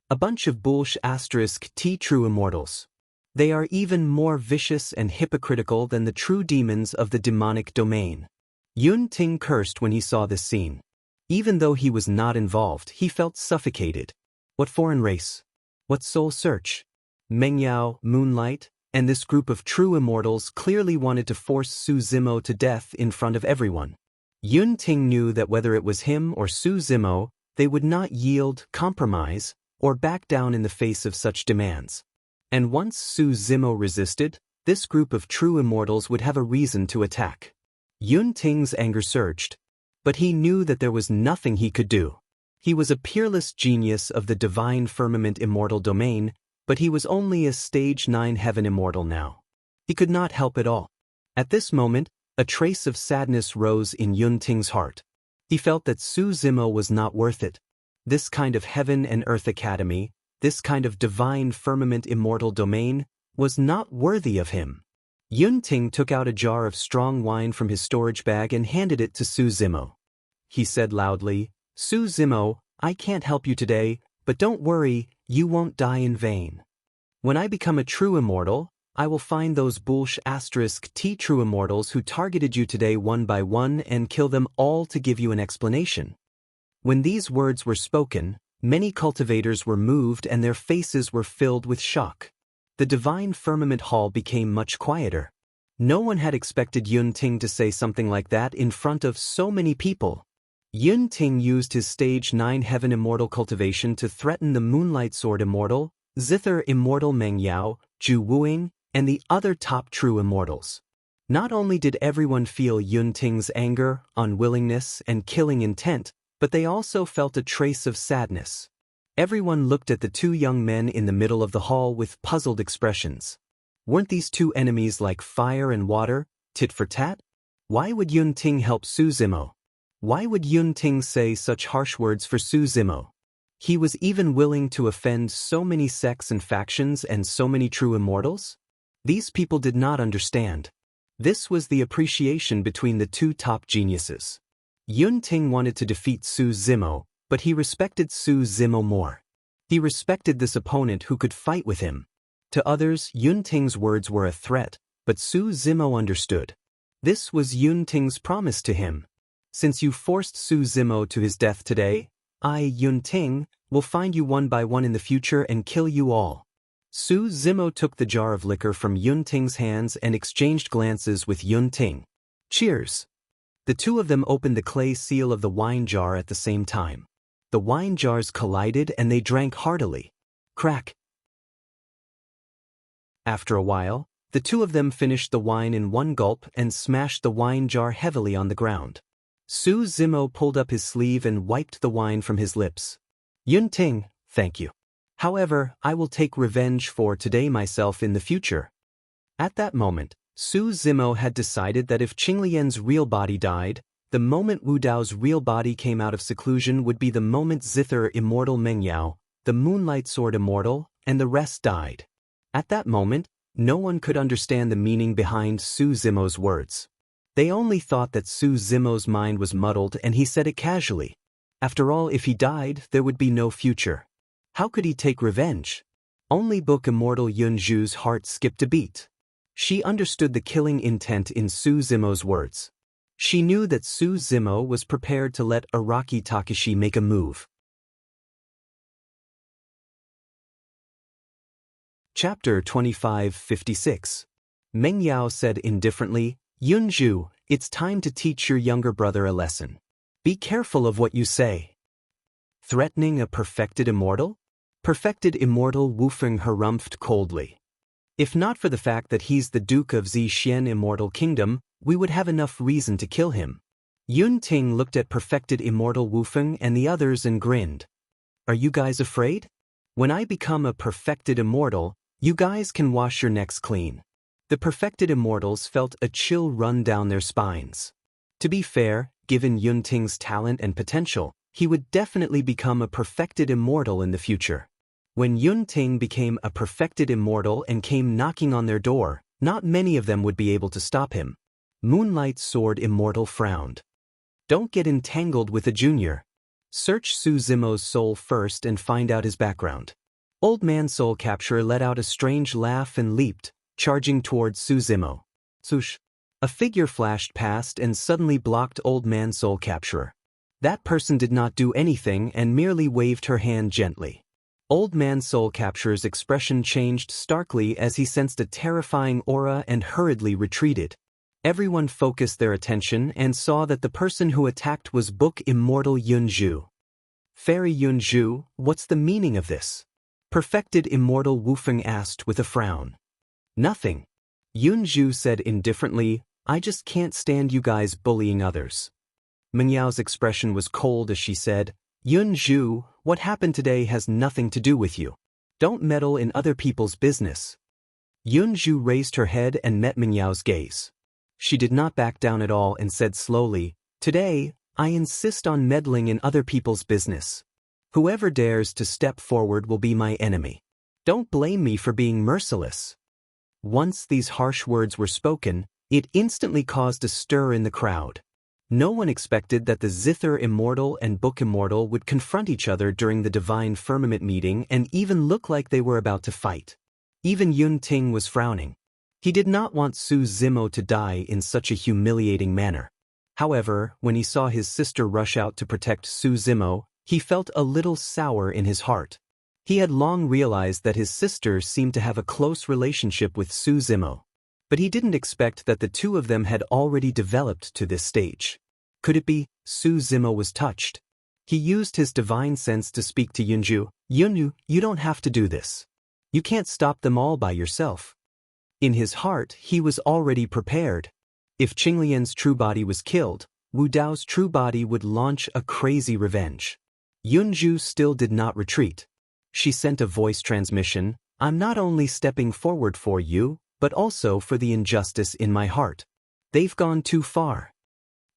A bunch of *T true immortals. They are even more vicious and hypocritical than the true demons of the demonic domain. Yun Ting cursed when he saw this scene. Even though he was not involved, he felt suffocated. What foreign race? What soul search? Meng Yao, Moonlight, and this group of true immortals clearly wanted to force Su Zimo to death in front of everyone. Yun Ting knew that whether it was him or Su Zimo, they would not yield, compromise, or back down in the face of such demands. And once Su Zimo resisted, this group of true immortals would have a reason to attack. Yun Ting's anger surged, but he knew that there was nothing he could do. He was a peerless genius of the Divine Firmament Immortal domain, but he was only a Stage 9 Heaven Immortal now. He could not help at all. At this moment, a trace of sadness rose in Yun Ting's heart. He felt that Su Zimo was not worth it. This kind of Heaven and Earth Academy, this kind of Divine Firmament Immortal domain, was not worthy of him. Yun Ting took out a jar of strong wine from his storage bag and handed it to Su Zimo. He said loudly, "Su Zimo, I can't help you today, but don't worry, you won't die in vain. When I become a true immortal, I will find those *T true immortals who targeted you today one by one and kill them all to give you an explanation." When these words were spoken, many cultivators were moved and their faces were filled with shock. The Divine Firmament Hall became much quieter. No one had expected Yun Ting to say something like that in front of so many people. Yun Ting used his Stage 9 Heaven Immortal cultivation to threaten the Moonlight Sword Immortal, Zither Immortal Meng Yao, Ju Wuing, and the other top true immortals. Not only did everyone feel Yunting's anger, unwillingness, and killing intent, but they also felt a trace of sadness. Everyone looked at the two young men in the middle of the hall with puzzled expressions. Weren't these two enemies like fire and water, tit for tat? Why would Yunting help Su Zimo? Why would Yunting say such harsh words for Su Zimo? He was even willing to offend so many sects and factions and so many true immortals? These people did not understand. This was the appreciation between the two top geniuses. Yunting wanted to defeat Su Zimo, but he respected Su Zimo more. He respected this opponent who could fight with him. To others, Yunting's words were a threat, but Su Zimo understood. This was Yunting's promise to him. Since you forced Su Zimo to his death today, I, Yunting, will find you one by one in the future and kill you all. Su Zimo took the jar of liquor from Yunting's hands and exchanged glances with Yunting. Cheers! The two of them opened the clay seal of the wine jar at the same time. The wine jars collided and they drank heartily. Crack! After a while, the two of them finished the wine in one gulp and smashed the wine jar heavily on the ground. Su Zimo pulled up his sleeve and wiped the wine from his lips. Yunting, thank you. However, I will take revenge for today myself in the future. At that moment, Su Zimo had decided that if Qinglian's real body died, the moment Wu Dao's real body came out of seclusion would be the moment Zither Immortal Mengyao, the Moonlight Sword Immortal, and the rest died. At that moment, no one could understand the meaning behind Su Zimo's words. They only thought that Su Zimo's mind was muddled and he said it casually. After all, if he died, there would be no future. How could he take revenge? Only Book Immortal Yunju's heart skipped a beat. She understood the killing intent in Su Zimo's words. She knew that Su Zimo was prepared to let Araki Takashi make a move. Chapter 2556. Meng Yao said indifferently, Yunju, it's time to teach your younger brother a lesson. Be careful of what you say. Threatening a perfected immortal? Perfected immortal Wufeng harumphed coldly. If not for the fact that he's the Duke of Zixien Immortal Kingdom, we would have enough reason to kill him. Yunting looked at perfected immortal Wufeng and the others and grinned. Are you guys afraid? When I become a perfected immortal, you guys can wash your necks clean. The perfected immortals felt a chill run down their spines. To be fair, given Yunting's talent and potential, he would definitely become a perfected immortal in the future. When Yunting became a perfected immortal and came knocking on their door, not many of them would be able to stop him. Moonlight Sword Immortal frowned. Don't get entangled with a junior. Search Su Zimo's soul first and find out his background. Old Man Soul Capturer let out a strange laugh and leaped, charging towards Su Zimo. Swoosh! A figure flashed past and suddenly blocked Old Man Soul Capturer. That person did not do anything and merely waved her hand gently. Old Man Soul Capturer's expression changed starkly as he sensed a terrifying aura and hurriedly retreated. Everyone focused their attention and saw that the person who attacked was Book Immortal Yunju. Fairy Yunju, what's the meaning of this? Perfected Immortal Wufeng asked with a frown. Nothing. Yunju said indifferently, I just can't stand you guys bullying others. Mengyao's expression was cold as she said, Yunju, what happened today has nothing to do with you. Don't meddle in other people's business. Yunju raised her head and met Mengyao's gaze. She did not back down at all and said slowly, Today, I insist on meddling in other people's business. Whoever dares to step forward will be my enemy. Don't blame me for being merciless. Once these harsh words were spoken, it instantly caused a stir in the crowd. No one expected that the Zither Immortal and Book Immortal would confront each other during the Divine Firmament meeting and even look like they were about to fight. Even Yunting was frowning. He did not want Su Zimo to die in such a humiliating manner. However, when he saw his sister rush out to protect Su Zimo, he felt a little sour in his heart. He had long realized that his sister seemed to have a close relationship with Su Zimo. But he didn't expect that the two of them had already developed to this stage. Could it be Su Zimo was touched? He used his divine sense to speak to Yunju. Yunju, you don't have to do this. You can't stop them all by yourself. In his heart, he was already prepared. If Qinglian's true body was killed, Wu Dao's true body would launch a crazy revenge. Yunju still did not retreat. She sent a voice transmission, "I'm not only stepping forward for you, but also for the injustice in my heart. They've gone too far."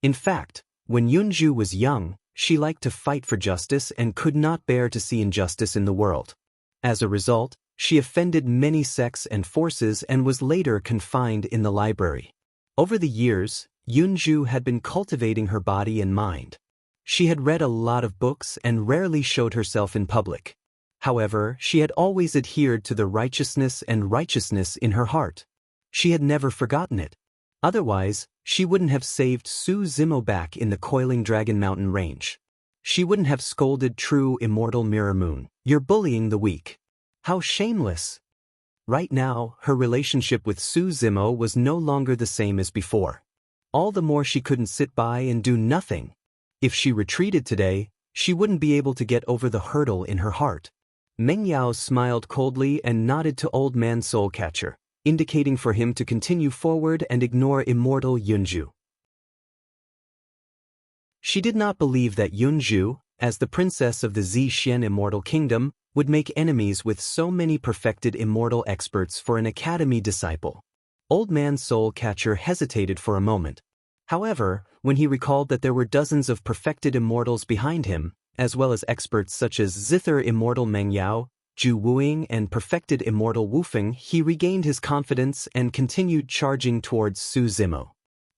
In fact, when Yunju was young, she liked to fight for justice and could not bear to see injustice in the world. As a result, she offended many sects and forces and was later confined in the library. Over the years, Yunju had been cultivating her body and mind. She had read a lot of books and rarely showed herself in public. However, she had always adhered to the righteousness in her heart. She had never forgotten it. Otherwise, she wouldn't have saved Su Zimo back in the coiling Dragon Mountain range. She wouldn't have scolded true immortal Mirror Moon, "You're bullying the weak. How shameless." Right now, her relationship with Su Zimo was no longer the same as before. All the more she couldn't sit by and do nothing. If she retreated today, she wouldn't be able to get over the hurdle in her heart. Meng Yao smiled coldly and nodded to Old Man Soulcatcher, indicating for him to continue forward and ignore immortal Yunju. She did not believe that Yunju, as the princess of the Zixuan Immortal Kingdom, would make enemies with so many perfected immortal experts for an academy disciple. Old Man Soulcatcher hesitated for a moment. However, when he recalled that there were dozens of perfected immortals behind him, as well as experts such as Zither Immortal Meng Yao, Ju Wuing and perfected immortal Wu Feng, he regained his confidence and continued charging towards Su Zimo.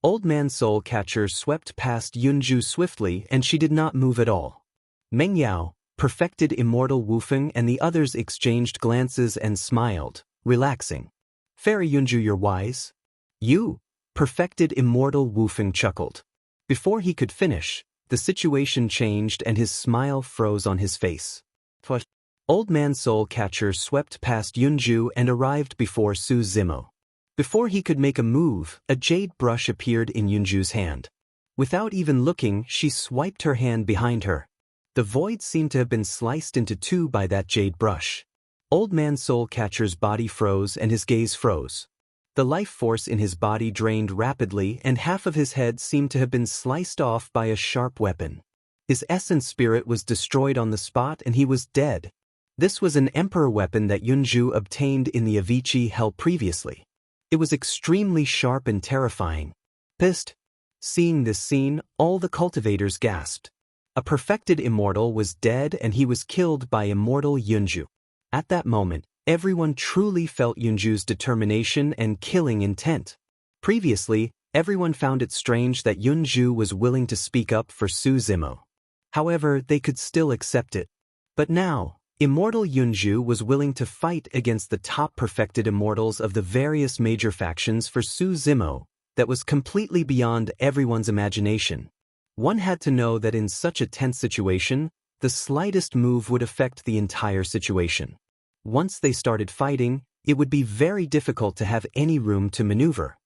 Old Man Soulcatcher swept past Yunju swiftly and she did not move at all. Meng Yao, perfected immortal Wu Feng and the others exchanged glances and smiled, relaxing. "Fairy Yunju, you're wise." "You?" Perfected immortal Wu Feng chuckled. Before he could finish, the situation changed and his smile froze on his face. Old Man Soulcatcher swept past Yunju and arrived before Su Zimo. Before he could make a move, a jade brush appeared in Yunju's hand. Without even looking, she swiped her hand behind her. The void seemed to have been sliced into two by that jade brush. Old Man Soulcatcher's body froze and his gaze froze. The life force in his body drained rapidly and half of his head seemed to have been sliced off by a sharp weapon. His essence spirit was destroyed on the spot and he was dead. This was an emperor weapon that Yunju obtained in the Avicii Hell previously. It was extremely sharp and terrifying. Pissed. Seeing this scene, all the cultivators gasped. A perfected immortal was dead and he was killed by immortal Yunju. At that moment, everyone truly felt Yunju's determination and killing intent. Previously, everyone found it strange that Yunju was willing to speak up for Su Zimo. However, they could still accept it. But now, immortal Yunju was willing to fight against the top perfected immortals of the various major factions for Su Zimo. That was completely beyond everyone's imagination. One had to know that in such a tense situation, the slightest move would affect the entire situation. Once they started fighting, it would be very difficult to have any room to maneuver.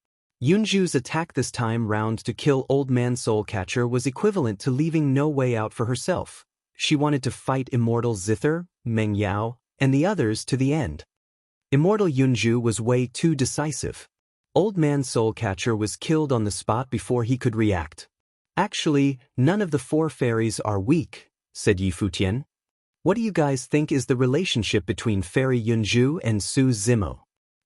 Yunju's attack this time round to kill Old Man Soulcatcher was equivalent to leaving no way out for herself. She wanted to fight immortal Zither, Meng Yao, and the others to the end. Immortal Yunju was way too decisive. Old Man Soulcatcher was killed on the spot before he could react. "Actually, none of the four fairies are weak," said Yi Futian. "What do you guys think is the relationship between Fairy Yunju and Su Zimo?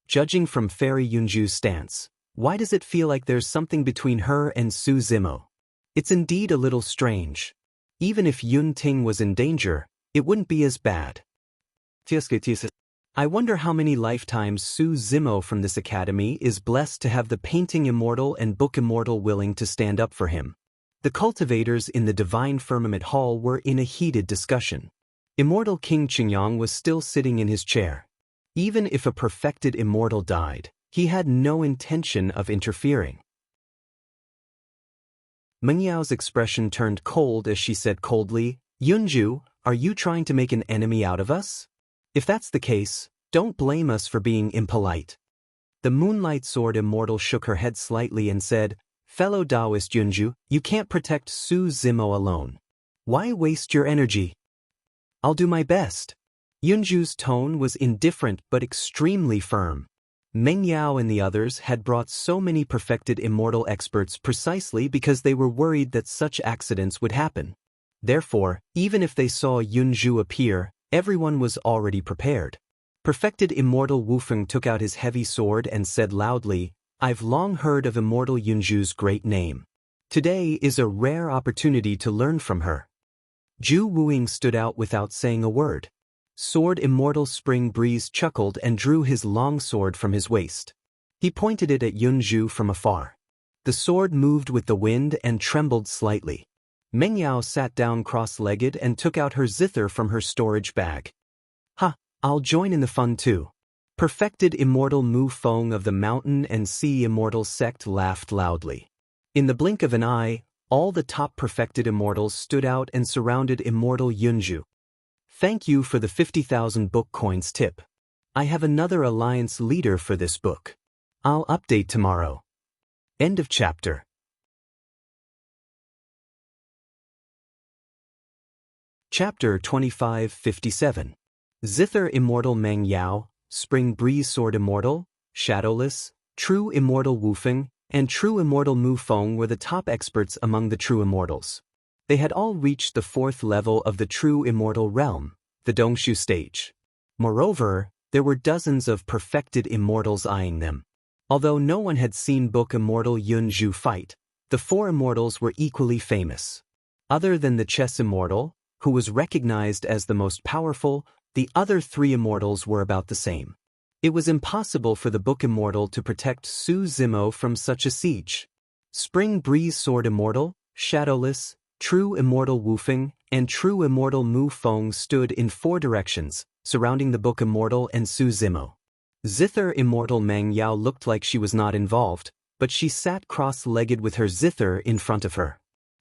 Judging from Fairy Yunju's stance, why does it feel like there's something between her and Su Zimo? It's indeed a little strange. Even if Yun Ting was in danger, it wouldn't be as bad. I wonder how many lifetimes Su Zimo from this academy is blessed to have the painting immortal and book immortal willing to stand up for him." The cultivators in the Divine Firmament Hall were in a heated discussion. Immortal King Qingyang was still sitting in his chair. Even if a perfected immortal died, he had no intention of interfering. Meng Yao's expression turned cold as she said coldly, "Yunju, are you trying to make an enemy out of us? If that's the case, don't blame us for being impolite." The Moonlight Sword Immortal shook her head slightly and said, "Fellow Taoist Yunju, you can't protect Su Zimo alone. Why waste your energy?" "I'll do my best." Yunju's tone was indifferent but extremely firm. Meng Yao and the others had brought so many perfected immortal experts precisely because they were worried that such accidents would happen. Therefore, even if they saw Yunzhu appear, everyone was already prepared. Perfected immortal Wufeng took out his heavy sword and said loudly, "I've long heard of immortal Yunzhu's great name. Today is a rare opportunity to learn from her." Zhu Wuing stood out without saying a word. Sword Immortal Spring Breeze chuckled and drew his long sword from his waist. He pointed it at Yunzhu from afar. The sword moved with the wind and trembled slightly. Meng Yao sat down cross-legged and took out her zither from her storage bag. "Ha, I'll join in the fun too." Perfected Immortal Mu Feng of the Mountain and Sea Immortal Sect laughed loudly. In the blink of an eye, all the top perfected immortals stood out and surrounded Immortal Yunzhu. "Thank you for the 50,000 book coins tip. I have another alliance leader for this book. I'll update tomorrow." End of chapter. Chapter 2557. Zither Immortal Meng Yao, Spring Breeze Sword Immortal, Shadowless, True Immortal Wufeng, and True Immortal Mu Feng were the top experts among the True Immortals. They had all reached the 4th level of the True Immortal Realm, the Dongshu stage. Moreover, there were dozens of perfected immortals eyeing them. Although no one had seen Book Immortal Yunzhu fight, the 4 immortals were equally famous. Other than the Chess Immortal, who was recognized as the most powerful, the other 3 immortals were about the same. It was impossible for the Book Immortal to protect Su Zimo from such a siege. Spring Breeze Sword Immortal, Shadowless, True Immortal Wufeng, and True Immortal Mu Feng stood in 4 directions, surrounding the Book Immortal and Su Zimo. Zither Immortal Meng Yao looked like she was not involved, but she sat cross-legged with her zither in front of her.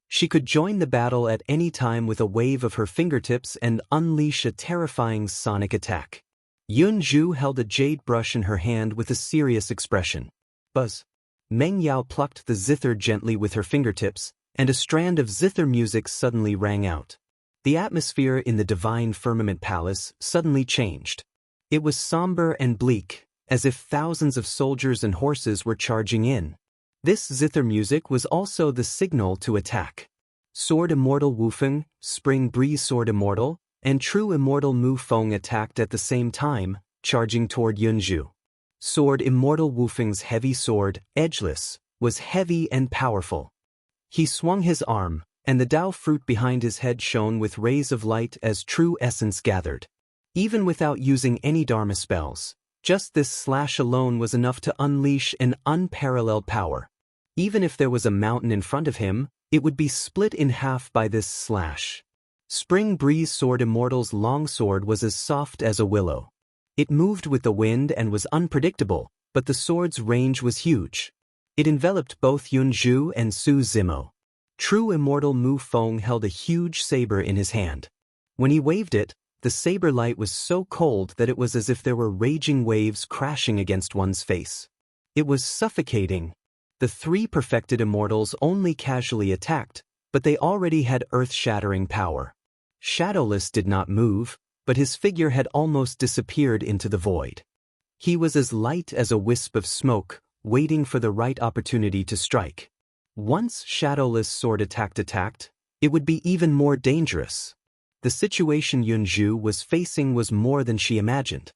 She could join the battle at any time with a wave of her fingertips and unleash a terrifying sonic attack. Yunzhu held a jade brush in her hand with a serious expression. Buzz. Meng Yao plucked the zither gently with her fingertips, and a strand of zither music suddenly rang out. The atmosphere in the Divine Firmament Palace suddenly changed. It was somber and bleak, as if thousands of soldiers and horses were charging in. This zither music was also the signal to attack. Sword Immortal Wufeng, Spring Breeze Sword Immortal, and True Immortal Mu Feng attacked at the same time, charging toward Yunzhu. Sword Immortal Wufeng's heavy sword, edgeless, was heavy and powerful. He swung his arm, and the Dao fruit behind his head shone with rays of light as true essence gathered. Even without using any Dharma spells, just this slash alone was enough to unleash an unparalleled power. Even if there was a mountain in front of him, it would be split in half by this slash. Spring Breeze Sword Immortal's long sword was as soft as a willow. It moved with the wind and was unpredictable, but the sword's range was huge. It enveloped both Yunzhu and Su Zimo. True Immortal Mu Feng held a huge saber in his hand. When he waved it, the saber light was so cold that it was as if there were raging waves crashing against one's face. It was suffocating. The 3 perfected immortals only casually attacked, but they already had earth-shattering power. Shadowless did not move, but his figure had almost disappeared into the void. He was as light as a wisp of smoke, waiting for the right opportunity to strike. Once Shadowless sword attacked, it would be even more dangerous. The situation Yunzhu was facing was more than she imagined.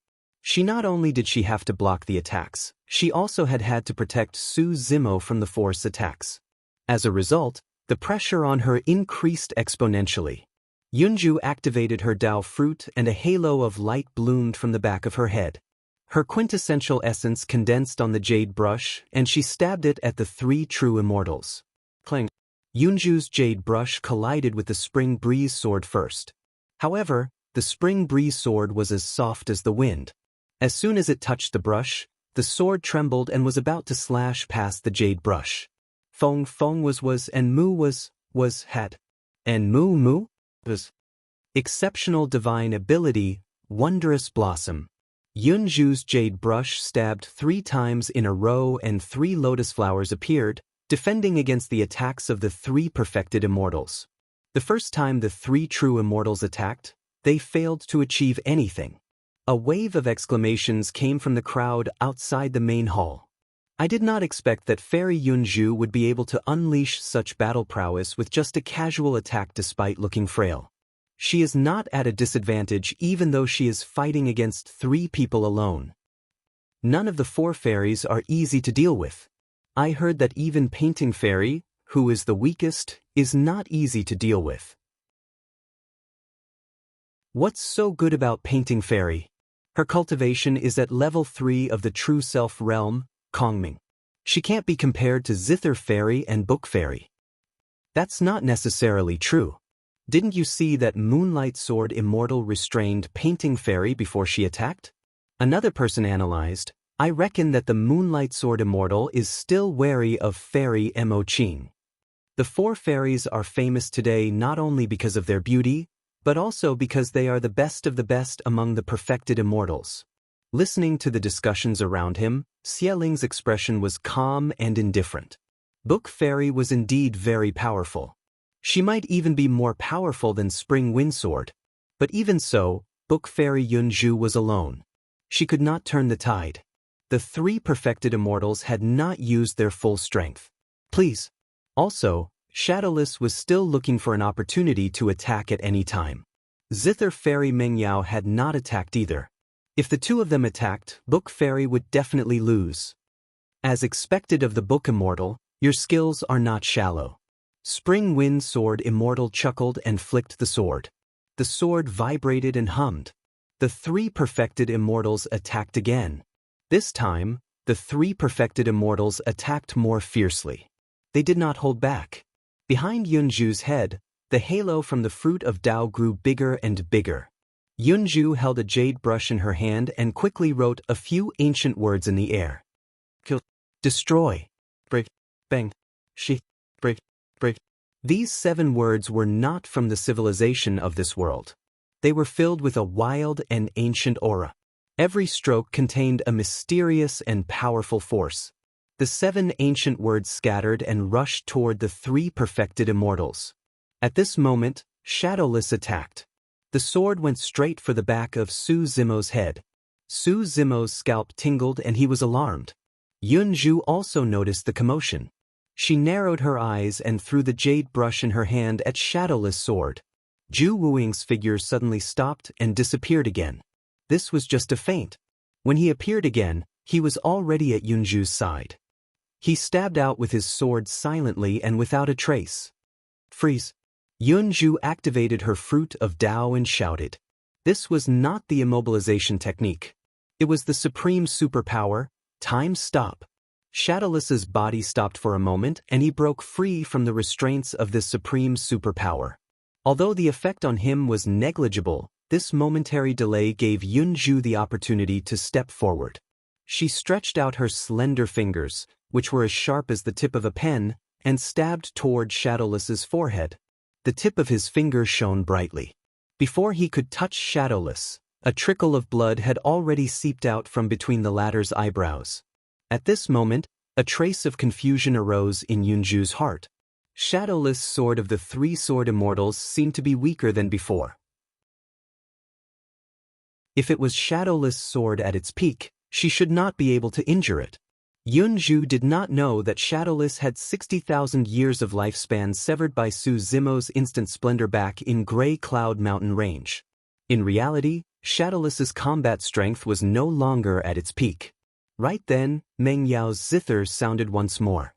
Not only did she have to block the attacks, she also had to protect Su Zimo from the force attacks. As a result, the pressure on her increased exponentially. Yunzhu activated her Dao fruit and a halo of light bloomed from the back of her head. Her quintessential essence condensed on the jade brush, and she stabbed it at the 3 true immortals. Clang. Yunzhu's jade brush collided with the Spring Breeze sword first. However, the Spring Breeze sword was as soft as the wind. As soon as it touched the brush, the sword trembled and was about to slash past the jade brush. Feng was and Mu was had. And Mu was. Exceptional divine ability, wondrous blossom. Yunzhu's jade brush stabbed 3 times in a row and 3 lotus flowers appeared, defending against the attacks of the 3 perfected immortals. The first time the 3 true immortals attacked, they failed to achieve anything. A wave of exclamations came from the crowd outside the main hall. I did not expect that Fairy Yunju would be able to unleash such battle prowess with just a casual attack despite looking frail. She is not at a disadvantage even though she is fighting against 3 people alone. None of the 4 fairies are easy to deal with. I heard that even Painting Fairy, who is the weakest, is not easy to deal with. What's so good about Painting Fairy? Her cultivation is at level 3 of the True Self realm, Kongming. She can't be compared to Zither Fairy and Book Fairy. That's not necessarily true. Didn't you see that Moonlight Sword Immortal restrained Painting Fairy before she attacked? Another person analyzed, I reckon that the Moonlight Sword Immortal is still wary of Fairy Mo Qing. The 4 fairies are famous today not only because of their beauty, but also because they are the best of the best among the perfected immortals. Listening to the discussions around him, Xieling's expression was calm and indifferent. Book Fairy was indeed very powerful. She might even be more powerful than Spring Windsword. But even so, Book Fairy Yunju was alone. She could not turn the tide. The 3 perfected immortals had not used their full strength. Please. Also, Shadowless was still looking for an opportunity to attack at any time. Zither Fairy Mengyao had not attacked either. If the 2 of them attacked, Book Fairy would definitely lose. As expected of the Book Immortal, your skills are not shallow. Spring Wind Sword Immortal chuckled and flicked the sword. The sword vibrated and hummed. The 3 perfected immortals attacked again. This time, the 3 perfected immortals attacked more fiercely. They did not hold back. Behind Yunju's head, the halo from the fruit of Tao grew bigger and bigger. Yunju held a jade brush in her hand and quickly wrote a few ancient words in the air. Kill, destroy, break, bang, she, break, break. These 7 words were not from the civilization of this world. They were filled with a wild and ancient aura. Every stroke contained a mysterious and powerful force. The 7 ancient words scattered and rushed toward the 3 perfected immortals. At this moment, Shadowless attacked. The sword went straight for the back of Su Zimo's head. Su Zimo's scalp tingled and he was alarmed. Yunju also noticed the commotion. She narrowed her eyes and threw the jade brush in her hand at Shadowless' sword. Ju Wuing's figure suddenly stopped and disappeared again. This was just a feint. When he appeared again, he was already at Yunju's side. He stabbed out with his sword silently and without a trace. Freeze. Yunju activated her fruit of Tao and shouted. This was not the immobilization technique. It was the supreme superpower, time stop. Shadowless's body stopped for a moment and he broke free from the restraints of this supreme superpower. Although the effect on him was negligible, this momentary delay gave Yunju the opportunity to step forward. She stretched out her slender fingers, which were as sharp as the tip of a pen, and stabbed toward Shadowless's forehead. The tip of his finger shone brightly. Before he could touch Shadowless, a trickle of blood had already seeped out from between the latter's eyebrows. At this moment, a trace of confusion arose in Yunju's heart. Shadowless' sword of the 3 sword immortals seemed to be weaker than before. If it was Shadowless' sword at its peak, she should not be able to injure it. Yunju did not know that Shadowless had 60,000 years of lifespan severed by Su Zimo's instant splendor back in Grey Cloud Mountain Range. In reality, Shadowless's combat strength was no longer at its peak. Right then, Meng Yao's zither sounded once more.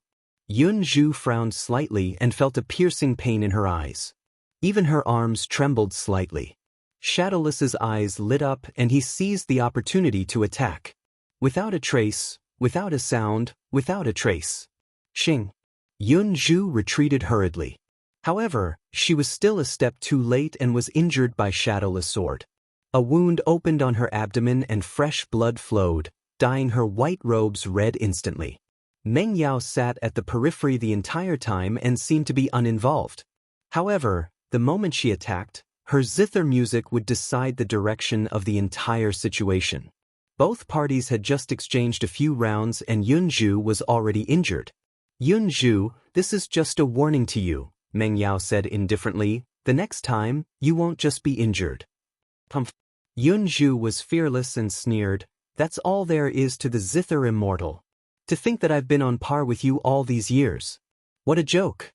Yunju frowned slightly and felt a piercing pain in her eyes. Even her arms trembled slightly. Shadowless's eyes lit up and he seized the opportunity to attack. Without a trace, without a sound, without a trace. Xing. Yunju retreated hurriedly. However, she was still a step too late and was injured by Shadowless' sword. A wound opened on her abdomen and fresh blood flowed, dyeing her white robes red instantly. Meng Yao sat at the periphery the entire time and seemed to be uninvolved. However, the moment she attacked, her zither music would decide the direction of the entire situation. Both parties had just exchanged a few rounds and Yunju was already injured. Yunju, this is just a warning to you, Meng Yao said indifferently. The next time, you won't just be injured. Pumph. Yunju was fearless and sneered, "That's all there is to the zither immortal. To think that I've been on par with you all these years. What a joke."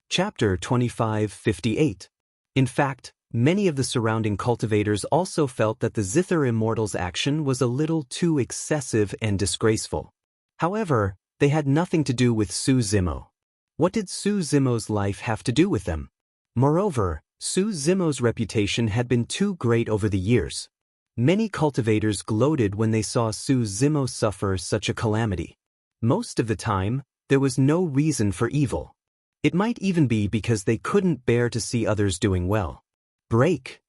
Chapter 2558. In fact, many of the surrounding cultivators also felt that the zither immortal's action was a little too excessive and disgraceful. However, they had nothing to do with Su Zimo. What did Su Zimo's life have to do with them? Moreover, Su Zimo's reputation had been too great over the years. Many cultivators gloated when they saw Su Zimo suffer such a calamity. Most of the time, there was no reason for evil. It might even be because they couldn't bear to see others doing well. Break!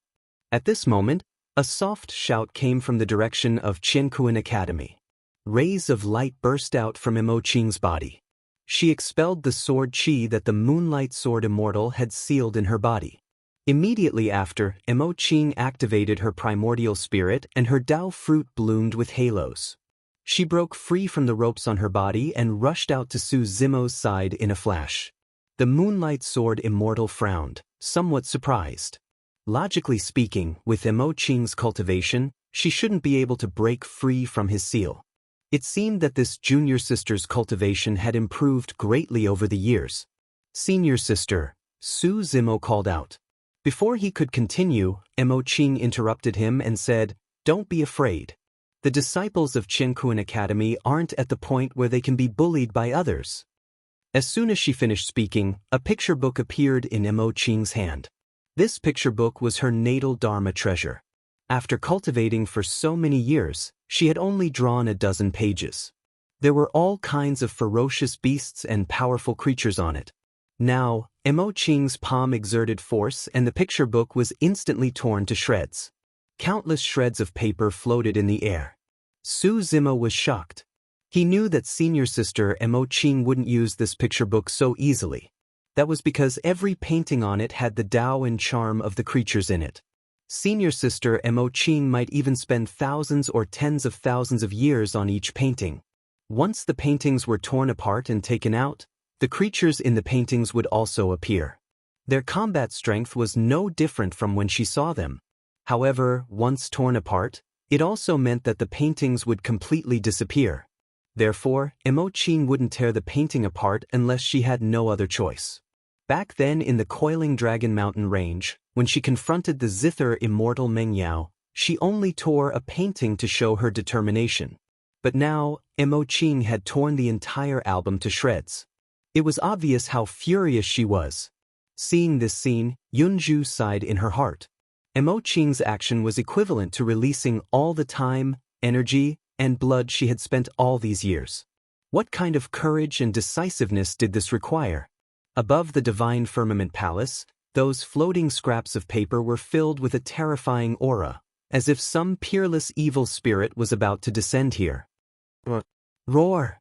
At this moment, a soft shout came from the direction of Qiankuan Academy. Rays of light burst out from Emo Qing's body. She expelled the sword qi that the Moonlight Sword Immortal had sealed in her body. Immediately after, Emo Qing activated her primordial spirit and her Dao fruit bloomed with halos. She broke free from the ropes on her body and rushed out to Su Zimo's side in a flash. The Moonlight Sword Immortal frowned, somewhat surprised. Logically speaking, with Emo Qing's cultivation, she shouldn't be able to break free from his seal. It seemed that this junior sister's cultivation had improved greatly over the years. "Senior sister," Su Zimo called out. Before he could continue, Emo Qing interrupted him and said, "Don't be afraid. The disciples of Qiankuan Academy aren't at the point where they can be bullied by others." As soon as she finished speaking, a picture book appeared in Emo Qing's hand. This picture book was her natal Dharma treasure. After cultivating for so many years, she had only drawn a dozen pages. There were all kinds of ferocious beasts and powerful creatures on it. Now, Emo Qing's palm exerted force and the picture book was instantly torn to shreds. Countless shreds of paper floated in the air. Su Zimo was shocked. He knew that senior sister Emo Qing wouldn't use this picture book so easily. That was because every painting on it had the Tao and charm of the creatures in it. Senior sister Emo Qing might even spend thousands or tens of thousands of years on each painting. Once the paintings were torn apart and taken out, the creatures in the paintings would also appear. Their combat strength was no different from when she saw them. However, once torn apart, it also meant that the paintings would completely disappear. Therefore, Emo Qing wouldn't tear the painting apart unless she had no other choice. Back then in the Coiling Dragon Mountain Range, when she confronted the zither immortal Mengyao, she only tore a painting to show her determination. But now, Emo Qing had torn the entire album to shreds. It was obvious how furious she was. Seeing this scene, Yunju sighed in her heart. Emo Qing's action was equivalent to releasing all the time, energy, and blood she had spent all these years. What kind of courage and decisiveness did this require? Above the divine firmament palace, those floating scraps of paper were filled with a terrifying aura, as if some peerless evil spirit was about to descend here. Roar!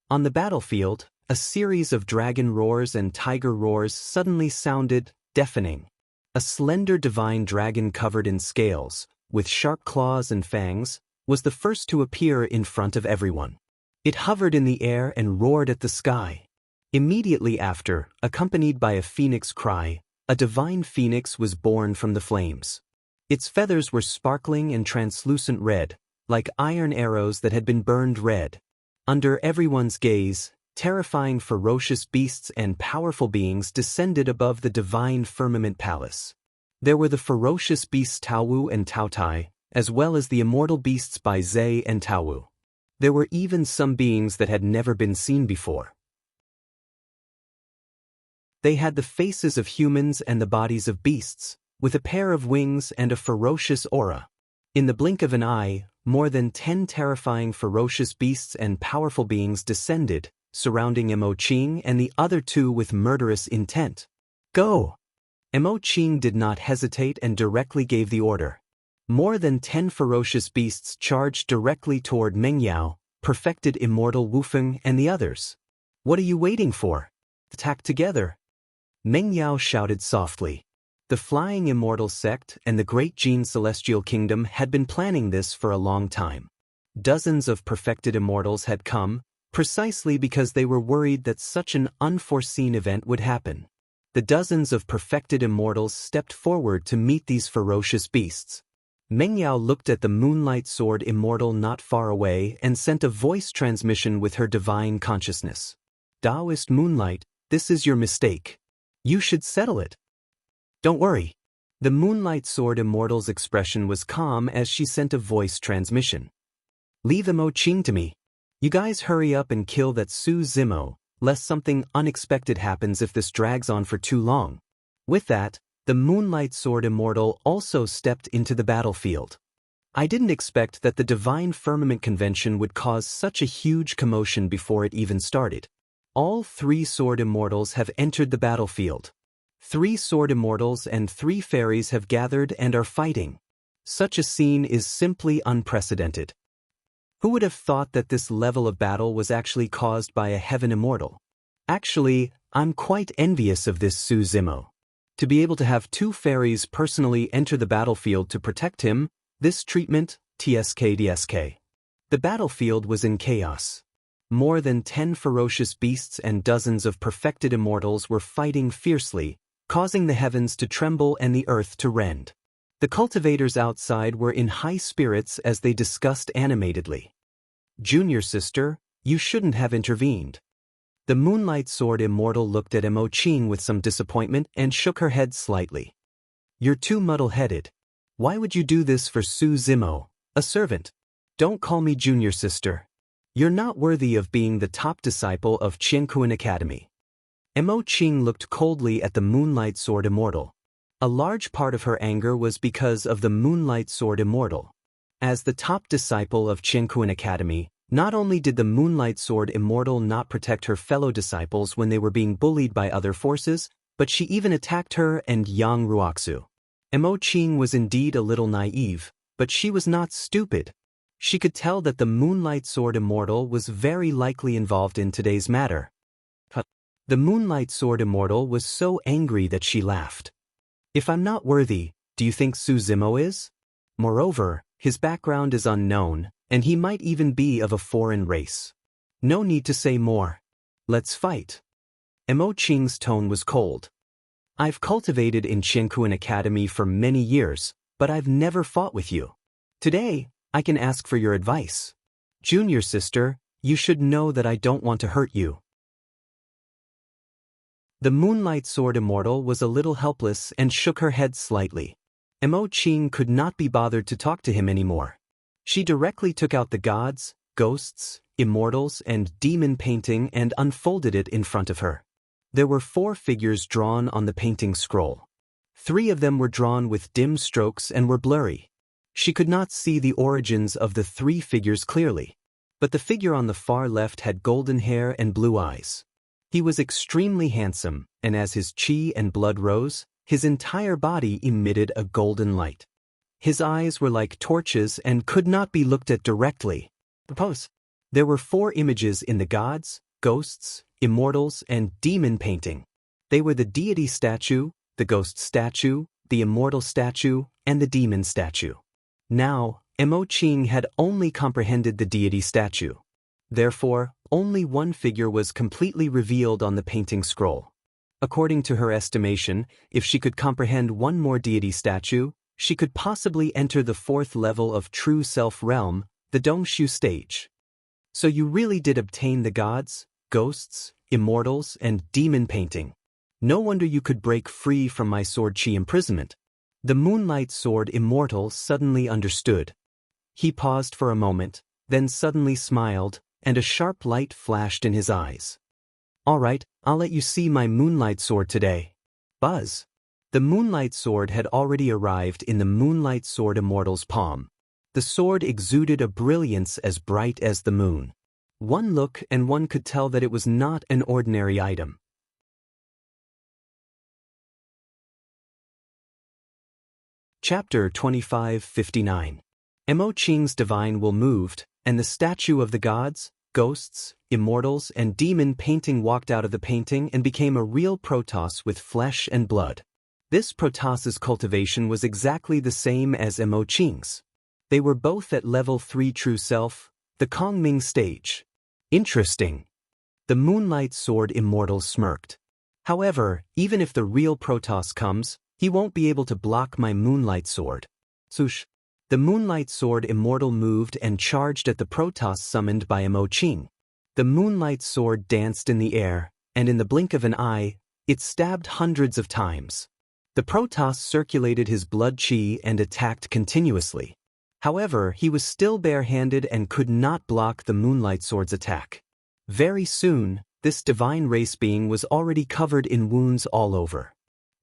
On the battlefield, a series of dragon roars and tiger roars suddenly sounded, deafening. A slender divine dragon covered in scales, with sharp claws and fangs, was the first to appear in front of everyone. It hovered in the air and roared at the sky. Immediately after, accompanied by a phoenix cry, a divine phoenix was born from the flames. Its feathers were sparkling and translucent red, like iron arrows that had been burned red. Under everyone's gaze, terrifying ferocious beasts and powerful beings descended above the divine firmament palace. There were the ferocious beasts Taowu and Taotai, as well as the immortal beasts by Zhe and Taowu. There were even some beings that had never been seen before. They had the faces of humans and the bodies of beasts, with a pair of wings and a ferocious aura. In the blink of an eye, more than 10 terrifying ferocious beasts and powerful beings descended, surrounding Emo Qing and the other two with murderous intent. Go! Emo Qing did not hesitate and directly gave the order. More than 10 ferocious beasts charged directly toward Mengyao, perfected immortal Wufeng and the others. What are you waiting for? Attack together! Mengyao shouted softly. The Flying Immortal Sect and the Great Jin Celestial Kingdom had been planning this for a long time. Dozens of perfected immortals had come, precisely because they were worried that such an unforeseen event would happen. The dozens of perfected immortals stepped forward to meet these ferocious beasts. Mengyao looked at the Moonlight Sword immortal not far away and sent a voice transmission with her divine consciousness. Taoist Moonlight, this is your mistake. You should settle it. Don't worry. The Moonlight Sword immortal's expression was calm as she sent a voice transmission. Leave the Mo Qing to me. You guys hurry up and kill that Su Zimo, lest something unexpected happens if this drags on for too long. With that, the Moonlight Sword immortal also stepped into the battlefield. I didn't expect that the Divine Firmament Convention would cause such a huge commotion before it even started. All 3 sword immortals have entered the battlefield. 3 sword immortals and 3 fairies have gathered and are fighting. Such a scene is simply unprecedented. Who would have thought that this level of battle was actually caused by a heaven immortal? Actually, I'm quite envious of this Su Zimo. To be able to have 2 fairies personally enter the battlefield to protect him, this treatment, TSK. The battlefield was in chaos. More than 10 ferocious beasts and dozens of perfected immortals were fighting fiercely, causing the heavens to tremble and the earth to rend. The cultivators outside were in high spirits as they discussed animatedly. Junior sister, you shouldn't have intervened. The Moonlight Sword immortal looked at Mo Qing with some disappointment and shook her head slightly. You're too muddle-headed. Why would you do this for Su Zimo, a servant? Don't call me junior sister. You're not worthy of being the top disciple of Qiankuan Academy. Mo Qing looked coldly at the Moonlight Sword immortal. A large part of her anger was because of the Moonlight Sword immortal. As the top disciple of Qiankuan Academy, not only did the Moonlight Sword immortal not protect her fellow disciples when they were being bullied by other forces, but she even attacked her and Yang Ruoxu. Mo Qing was indeed a little naive, but she was not stupid. She could tell that the Moonlight Sword immortal was very likely involved in today's matter. The Moonlight Sword immortal was so angry that she laughed. If I'm not worthy, do you think Su Zimo is? Moreover, his background is unknown, and he might even be of a foreign race. No need to say more. Let's fight. Mo Qing's tone was cold. I've cultivated in Qiankuan Academy for many years, but I've never fought with you. Today, I can ask for your advice. Junior sister, you should know that I don't want to hurt you. The Moonlight Sword immortal was a little helpless and shook her head slightly. Mo Qing could not be bothered to talk to him anymore. She directly took out the gods, ghosts, immortals, and demon painting and unfolded it in front of her. There were 4 figures drawn on the painting scroll. 3 of them were drawn with dim strokes and were blurry. She could not see the origins of the 3 figures clearly, but the figure on the far left had golden hair and blue eyes. He was extremely handsome, and as his qi and blood rose, his entire body emitted a golden light. His eyes were like torches and could not be looked at directly. There were 4 images in the gods, ghosts, immortals, and demon painting. They were the deity statue, the ghost statue, the immortal statue, and the demon statue. Now, Mo Qing had only comprehended the deity statue. Therefore, only one figure was completely revealed on the painting scroll. According to her estimation, if she could comprehend one more deity statue, she could possibly enter the 4th level of True Self realm, the Dongshu stage. So you really did obtain the gods, ghosts, immortals, and demon painting. No wonder you could break free from my sword chi imprisonment. The Moonlight Sword immortal suddenly understood. He paused for a moment, then suddenly smiled, and a sharp light flashed in his eyes. All right, I'll let you see my Moonlight Sword today. Buzz. The Moonlight Sword had already arrived in the Moonlight Sword immortal's palm. The sword exuded a brilliance as bright as the moon. One look and one could tell that it was not an ordinary item. Chapter 2559. Mo Qing's divine will moved, and the statue of the gods, ghosts, immortals, and demon painting walked out of the painting and became a real Protoss with flesh and blood. This Protoss's cultivation was exactly the same as Mo Qing's. They were both at level 3 True Self, the Kongming stage. Interesting. The Moonlight Sword immortal smirked. However, even if the real Protoss comes, he won't be able to block my Moonlight Sword. Swoosh. The Moonlight Sword Immortal moved and charged at the Protoss summoned by Emoching. The Moonlight Sword danced in the air, and in the blink of an eye, it stabbed hundreds of times. The Protoss circulated his blood chi and attacked continuously. However, he was still barehanded and could not block the Moonlight Sword's attack. Very soon, this divine race being was already covered in wounds all over.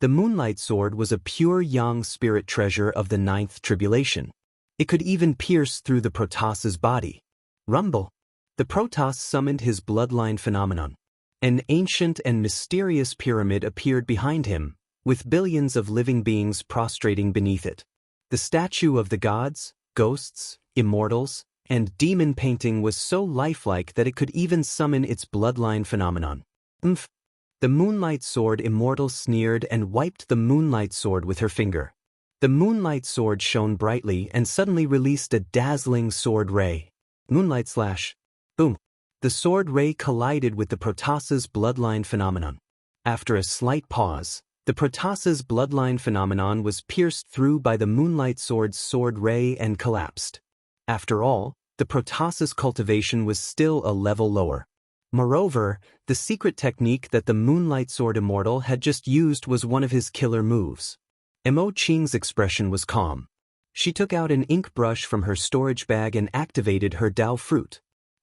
The Moonlight Sword was a pure yang spirit treasure of the ninth tribulation. It could even pierce through the Protoss's body. Rumble. The Protoss summoned his bloodline phenomenon. An ancient and mysterious pyramid appeared behind him, with billions of living beings prostrating beneath it. The statue of the gods, ghosts, immortals, and demon painting was so lifelike that it could even summon its bloodline phenomenon. The Moonlight Sword Immortal sneered and wiped the Moonlight Sword with her finger. The Moonlight Sword shone brightly and suddenly released a dazzling sword ray. Moonlight slash. Boom. The sword ray collided with the Protoss's bloodline phenomenon. After a slight pause, the Protoss's bloodline phenomenon was pierced through by the Moonlight Sword's sword ray and collapsed. After all, the Protoss's cultivation was still a level lower. Moreover, the secret technique that the Moonlight Sword Immortal had just used was one of his killer moves. Emoching's expression was calm. She took out an ink brush from her storage bag and activated her Dao fruit.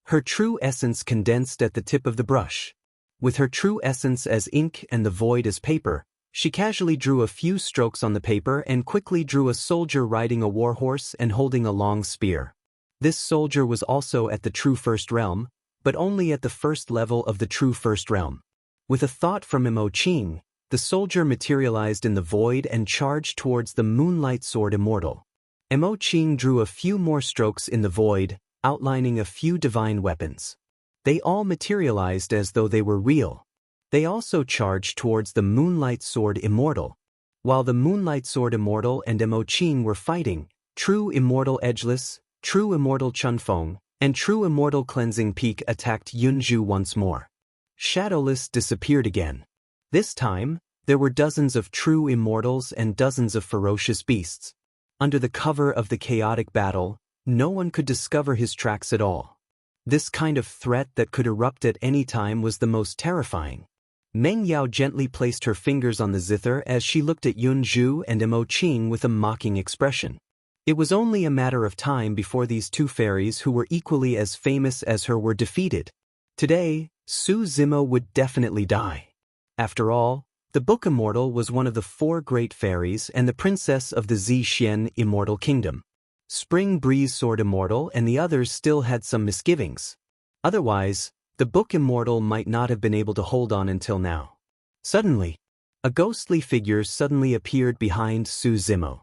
Her true essence condensed at the tip of the brush. With her true essence as ink and the void as paper, she casually drew a few strokes on the paper and quickly drew a soldier riding a warhorse and holding a long spear. This soldier was also at the true first realm, but only at the first level of the true first realm. With a thought from Emoching, the soldier materialized in the void and charged towards the Moonlight Sword Immortal. Emoching drew a few more strokes in the void, outlining a few divine weapons. They all materialized as though they were real. They also charged towards the Moonlight Sword Immortal. While the Moonlight Sword Immortal and Emoching were fighting, True Immortal Edgeless, True Immortal Chunfeng, and True Immortal Cleansing Peak attacked Yunju once more. Shadowless disappeared again. This time, there were dozens of true immortals and dozens of ferocious beasts. Under the cover of the chaotic battle, no one could discover his tracks at all. This kind of threat that could erupt at any time was the most terrifying. Meng Yao gently placed her fingers on the zither as she looked at Yunju and Emoching with a mocking expression. It was only a matter of time before these two fairies who were equally as famous as her were defeated. Today, Su Zimo would definitely die. After all, the Book Immortal was one of the four great fairies and the princess of the Zixien Immortal Kingdom. Spring Breeze Sword Immortal and the others still had some misgivings. Otherwise, the Book Immortal might not have been able to hold on until now. Suddenly, a ghostly figure suddenly appeared behind Su Zimo.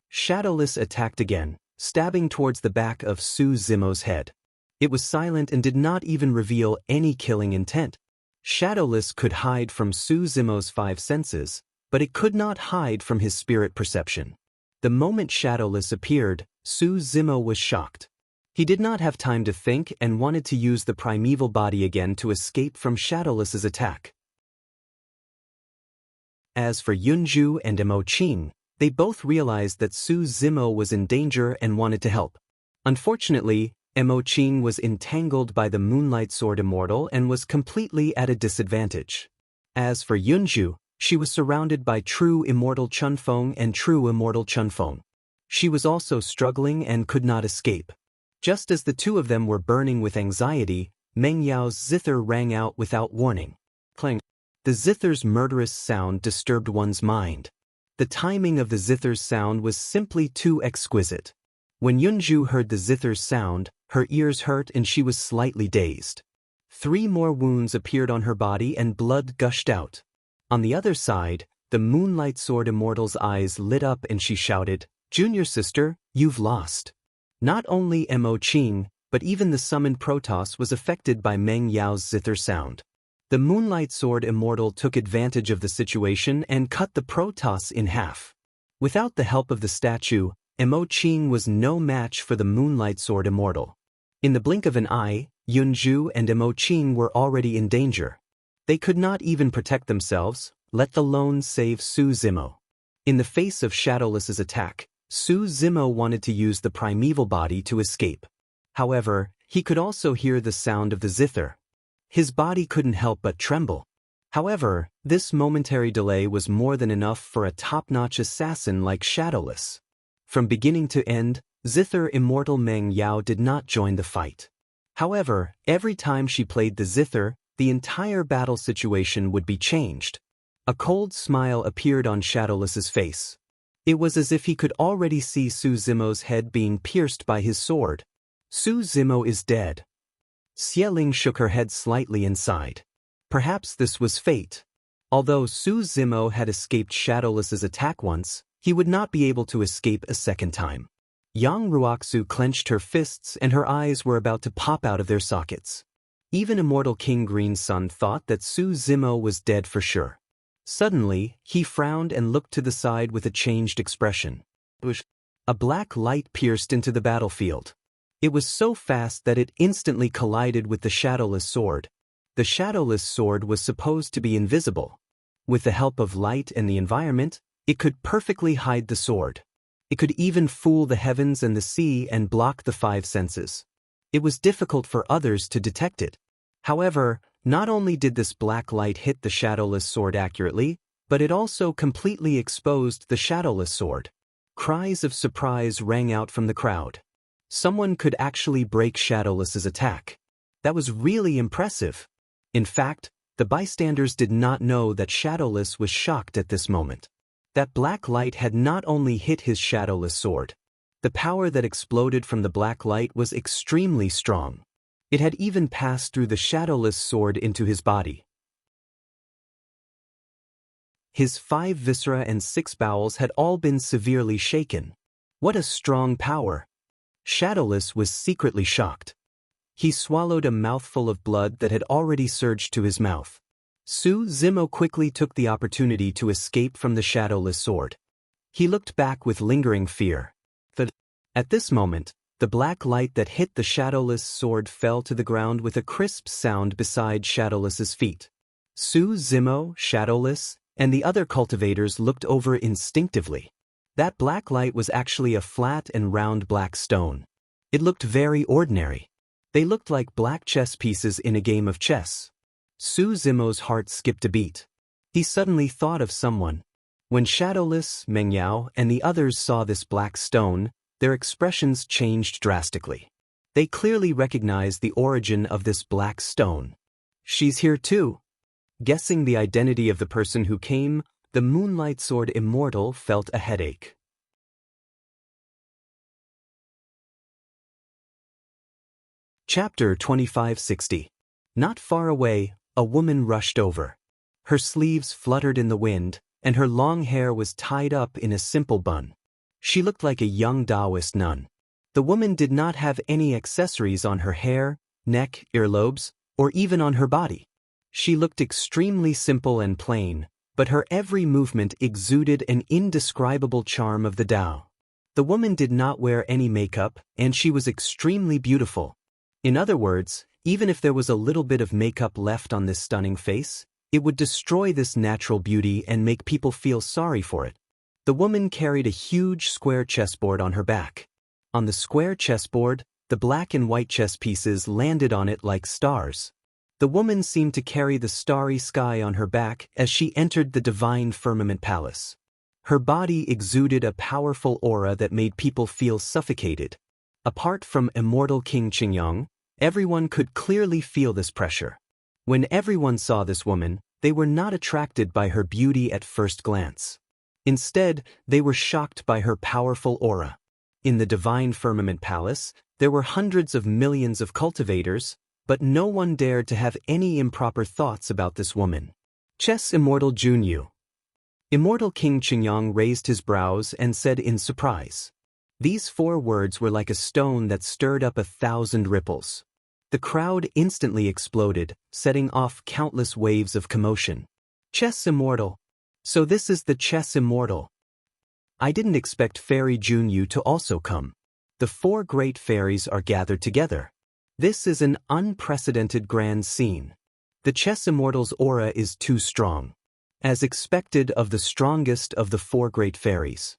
Shadowless attacked again, stabbing towards the back of Su Zimo's head. It was silent and did not even reveal any killing intent. Shadowless could hide from Su Zimo's five senses, but it could not hide from his spirit perception. The moment Shadowless appeared, Su Zimo was shocked. He did not have time to think and wanted to use the primeval body again to escape from Shadowless's attack. As for Yunju and Emoching, they both realized that Su Zimo was in danger and wanted to help. Unfortunately, Emoching was entangled by the Moonlight Sword Immortal and was completely at a disadvantage. As for Yunju, she was surrounded by True Immortal Chunfeng and True Immortal Chunfeng. She was also struggling and could not escape. Just as the two of them were burning with anxiety, Meng Yao's zither rang out without warning. Clang. The zither's murderous sound disturbed one's mind. The timing of the zither's sound was simply too exquisite. When Yunju heard the zither's sound, her ears hurt and she was slightly dazed. 3 more wounds appeared on her body and blood gushed out. On the other side, the Moonlight Sword Immortal's eyes lit up and she shouted, "Junior sister, you've lost." Not only Emoching, but even the summoned Protoss was affected by Meng Yao's zither sound. The Moonlight Sword Immortal took advantage of the situation and cut the Protoss in half. Without the help of the statue, Emoching was no match for the Moonlight Sword Immortal. In the blink of an eye, Yunju and Emoching were already in danger. They could not even protect themselves, let alone save Su Zimo. In the face of Shadowless's attack, Su Zimo wanted to use the primeval body to escape. However, he could also hear the sound of the zither. His body couldn't help but tremble. However, this momentary delay was more than enough for a top-notch assassin like Shadowless. From beginning to end, Zither Immortal Meng Yao did not join the fight. However, every time she played the zither, the entire battle situation would be changed. A cold smile appeared on Shadowless's face. It was as if he could already see Su Zimo's head being pierced by his sword. Su Zimo is dead. Xieling shook her head slightly and sighed. Perhaps this was fate. Although Su Zimo had escaped Shadowless's attack once, he would not be able to escape a second time. Yang Ruoxu clenched her fists and her eyes were about to pop out of their sockets. Even Immortal King Green Sun thought that Su Zimo was dead for sure. Suddenly, he frowned and looked to the side with a changed expression. A black light pierced into the battlefield. It was so fast that it instantly collided with the Shadowless sword. The Shadowless sword was supposed to be invisible. With the help of light and the environment, it could perfectly hide the sword. It could even fool the heavens and the sea and block the five senses. It was difficult for others to detect it. However, not only did this black light hit the Shadowless sword accurately, but it also completely exposed the Shadowless sword. Cries of surprise rang out from the crowd. Someone could actually break Shadowless's attack. That was really impressive. In fact, the bystanders did not know that Shadowless was shocked at this moment. That black light had not only hit his Shadowless sword. The power that exploded from the black light was extremely strong. It had even passed through the Shadowless sword into his body. His 5 viscera and 6 bowels had all been severely shaken. What a strong power! Shadowless was secretly shocked. He swallowed a mouthful of blood that had already surged to his mouth. Su Zimo quickly took the opportunity to escape from the Shadowless sword. He looked back with lingering fear. At this moment, the black light that hit the Shadowless sword fell to the ground with a crisp sound beside Shadowless's feet. Su Zimo, Shadowless, and the other cultivators looked over instinctively. That black light was actually a flat and round black stone. It looked very ordinary. They looked like black chess pieces in a game of chess. Su Zimo's heart skipped a beat. He suddenly thought of someone. When Shadowless, Meng Yao, and the others saw this black stone, their expressions changed drastically. They clearly recognized the origin of this black stone. She's here too. Guessing the identity of the person who came, the Moonlight Sword Immortal felt a headache. Chapter 2560. Not far away, a woman rushed over. Her sleeves fluttered in the wind, and her long hair was tied up in a simple bun. She looked like a young Taoist nun. The woman did not have any accessories on her hair, neck, earlobes, or even on her body. She looked extremely simple and plain, but her every movement exuded an indescribable charm of the Tao. The woman did not wear any makeup, and she was extremely beautiful. In other words, even if there was a little bit of makeup left on this stunning face, it would destroy this natural beauty and make people feel sorry for it. The woman carried a huge square chessboard on her back. On the square chessboard, the black and white chess pieces landed on it like stars. The woman seemed to carry the starry sky on her back as she entered the divine firmament palace. Her body exuded a powerful aura that made people feel suffocated. Apart from Immortal King Qingyang, everyone could clearly feel this pressure. When everyone saw this woman, they were not attracted by her beauty at first glance. Instead, they were shocked by her powerful aura. In the divine firmament palace, there were hundreds of millions of cultivators, but no one dared to have any improper thoughts about this woman. Chess Immortal Junyu. Immortal King Qingyang raised his brows and said in surprise. These 4 words were like a stone that stirred up 1,000 ripples. The crowd instantly exploded, setting off countless waves of commotion. Chess Immortal. So this is the Chess Immortal. I didn't expect Fairy Junyu to also come. The 4 great fairies are gathered together. This is an unprecedented grand scene. The chess immortal's aura is too strong. As expected of the strongest of the four great fairies.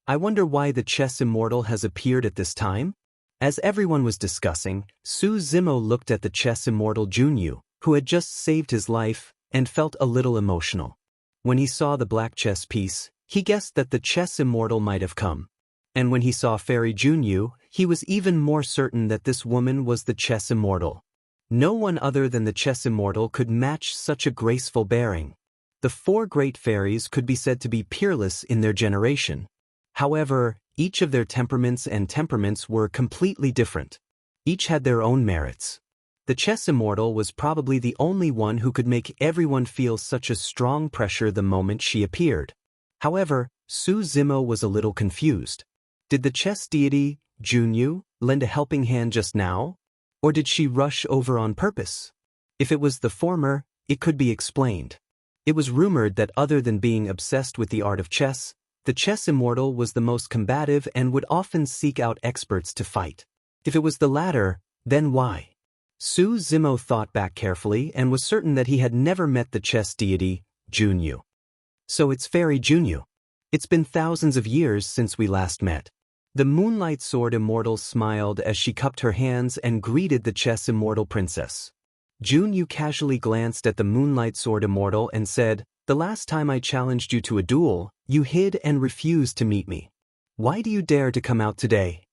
I wonder why the chess immortal has appeared at this time? As everyone was discussing, Su Zimo looked at the chess immortal Junyu, who had just saved his life, and felt a little emotional. When he saw the black chess piece, he guessed that the chess immortal might have come. And when he saw Fairy Junyu, he was even more certain that this woman was the chess immortal. No one other than the chess immortal could match such a graceful bearing. The four great fairies could be said to be peerless in their generation. However, each of their temperaments were completely different. Each had their own merits. The chess immortal was probably the only one who could make everyone feel such a strong pressure the moment she appeared. However, Su Zimo was a little confused. Did the chess deity, Junyu, lend a helping hand just now? Or did she rush over on purpose? If it was the former, it could be explained. It was rumored that other than being obsessed with the art of chess, the chess immortal was the most combative and would often seek out experts to fight. If it was the latter, then why? Su Zimo thought back carefully and was certain that he had never met the chess deity, Junyu. So it's Fairy Junyu. It's been thousands of years since we last met. The Moonlight Sword Immortal smiled as she cupped her hands and greeted the chess immortal princess. Junyu casually glanced at the Moonlight Sword Immortal and said, "The last time I challenged you to a duel, you hid and refused to meet me. Why do you dare to come out today?"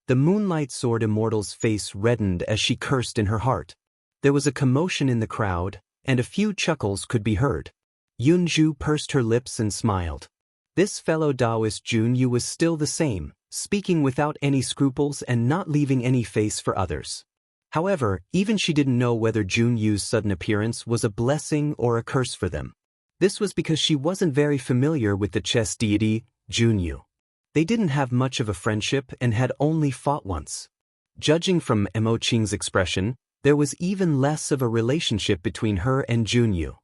The Moonlight Sword Immortal's face reddened as she cursed in her heart. There was a commotion in the crowd, and a few chuckles could be heard. Yunju pursed her lips and smiled. This fellow Taoist Junyu was still the same, speaking without any scruples and not leaving any face for others. However, even she didn't know whether Junyu's sudden appearance was a blessing or a curse for them. This was because she wasn't very familiar with the chess deity, Junyu. They didn't have much of a friendship and had only fought once. Judging from Mo Qing's expression, there was even less of a relationship between her and Junyu.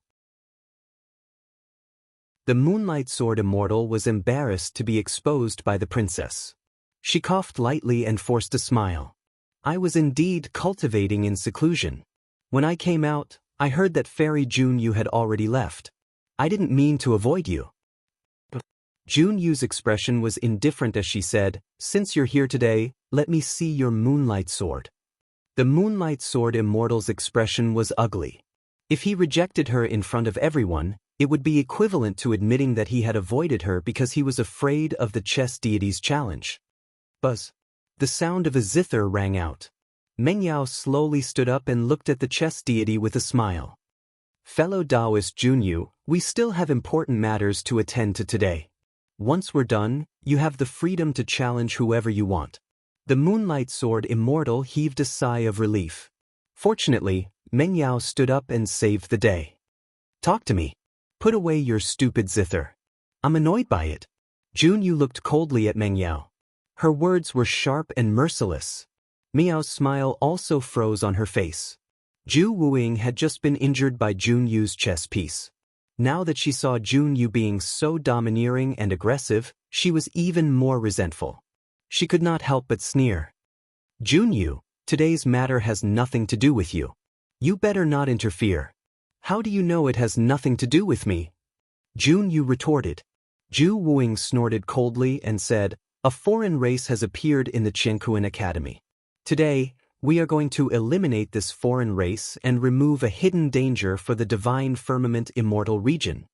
The Moonlight Sword Immortal was embarrassed to be exposed by the princess. She coughed lightly and forced a smile. I was indeed cultivating in seclusion. When I came out, I heard that Fairy Junyu had already left. I didn't mean to avoid you. Junyu's expression was indifferent as she said, "Since you're here today, let me see your Moonlight Sword." The Moonlight Sword Immortal's expression was ugly. If he rejected her in front of everyone, it would be equivalent to admitting that he had avoided her because he was afraid of the chess deity's challenge. Buzz. The sound of a zither rang out. Meng Yao slowly stood up and looked at the chess deity with a smile. Fellow Taoist Junyu, we still have important matters to attend to today. Once we're done, you have the freedom to challenge whoever you want. The Moonlight Sword Immortal heaved a sigh of relief. Fortunately, Meng Yao stood up and saved the day. Talk to me. Put away your stupid zither. I'm annoyed by it. Junyu looked coldly at Meng Yao. Her words were sharp and merciless. Miao's smile also froze on her face. Ju Wuing had just been injured by Junyu's chess piece. Now that she saw Junyu being so domineering and aggressive, she was even more resentful. She could not help but sneer. Junyu, today's matter has nothing to do with you. You better not interfere. How do you know it has nothing to do with me? Junyu retorted. Ju Wuing snorted coldly and said, a foreign race has appeared in the Qiankuan Academy. Today, we are going to eliminate this foreign race and remove a hidden danger for the Divine Firmament Immortal region.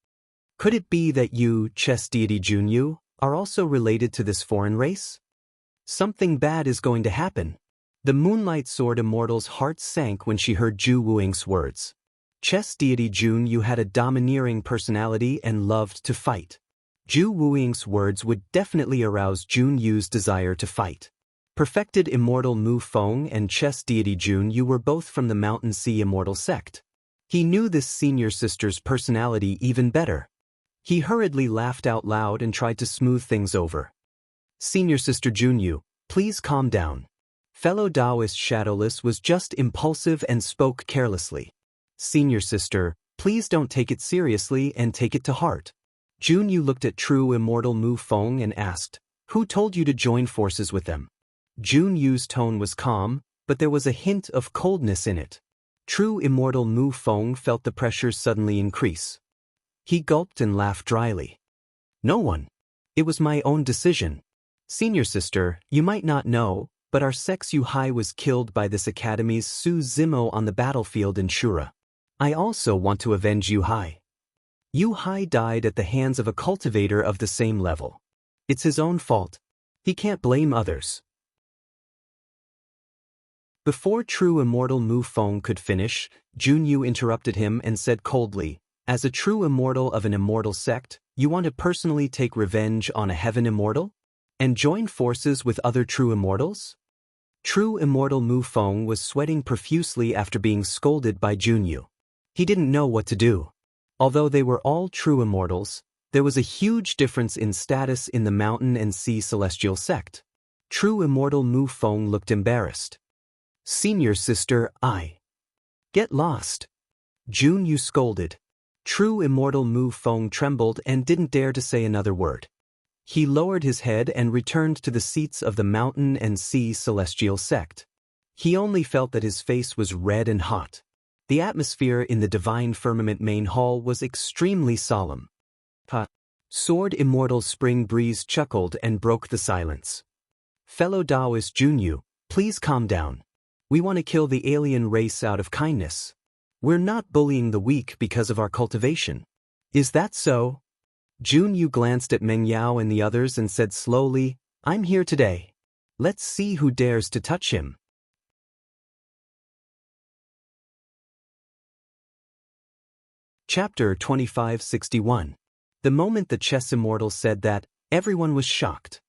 Could it be that you, chess deity Junyu, are also related to this foreign race? Something bad is going to happen. The Moonlight Sword Immortal's heart sank when she heard Ju Wuing's words. Chess deity Junyu had a domineering personality and loved to fight. Ju Wuing's words would definitely arouse Junyu's desire to fight. Perfected Immortal Mu Feng and chess deity Junyu were both from the Mountain Sea Immortal sect. He knew this senior sister's personality even better. He hurriedly laughed out loud and tried to smooth things over. Senior sister Junyu, please calm down. Fellow Taoist Shadowless was just impulsive and spoke carelessly. Senior sister, please don't take it seriously and take it to heart. Junyu looked at true Immortal Mu Feng and asked, who told you to join forces with them? Junyu's tone was calm, but there was a hint of coldness in it. True immortal Mu Feng felt the pressure suddenly increase. He gulped and laughed dryly. No one. It was my own decision. Senior sister, you might not know, but our sex Yu Hai was killed by this academy's Su Zimo on the battlefield in Shura. I also want to avenge Yu Hai. Yu Hai died at the hands of a cultivator of the same level. It's his own fault. He can't blame others. Before true immortal Mu Feng could finish, Junyu interrupted him and said coldly, as a true immortal of an immortal sect, you want to personally take revenge on a heaven immortal? And join forces with other true immortals? True immortal Mu Feng was sweating profusely after being scolded by Junyu. He didn't know what to do. Although they were all true immortals, there was a huge difference in status in the Mountain and Sea Celestial sect. True immortal Mu Feng looked embarrassed. Senior sister, I. Get lost. Junyu scolded. True immortal Mu Feng trembled and didn't dare to say another word. He lowered his head and returned to the seats of the Mountain and Sea Celestial sect. He only felt that his face was red and hot. The atmosphere in the Divine Firmament main hall was extremely solemn. Sword Immortal Spring Breeze chuckled and broke the silence. Fellow Taoist Junyu, please calm down. We want to kill the alien race out of kindness. We're not bullying the weak because of our cultivation. Is that so? Junyu glanced at Meng Yao and the others and said slowly, I'm here today. Let's see who dares to touch him. Chapter 2561. The moment the Chess Immortal said that, everyone was shocked.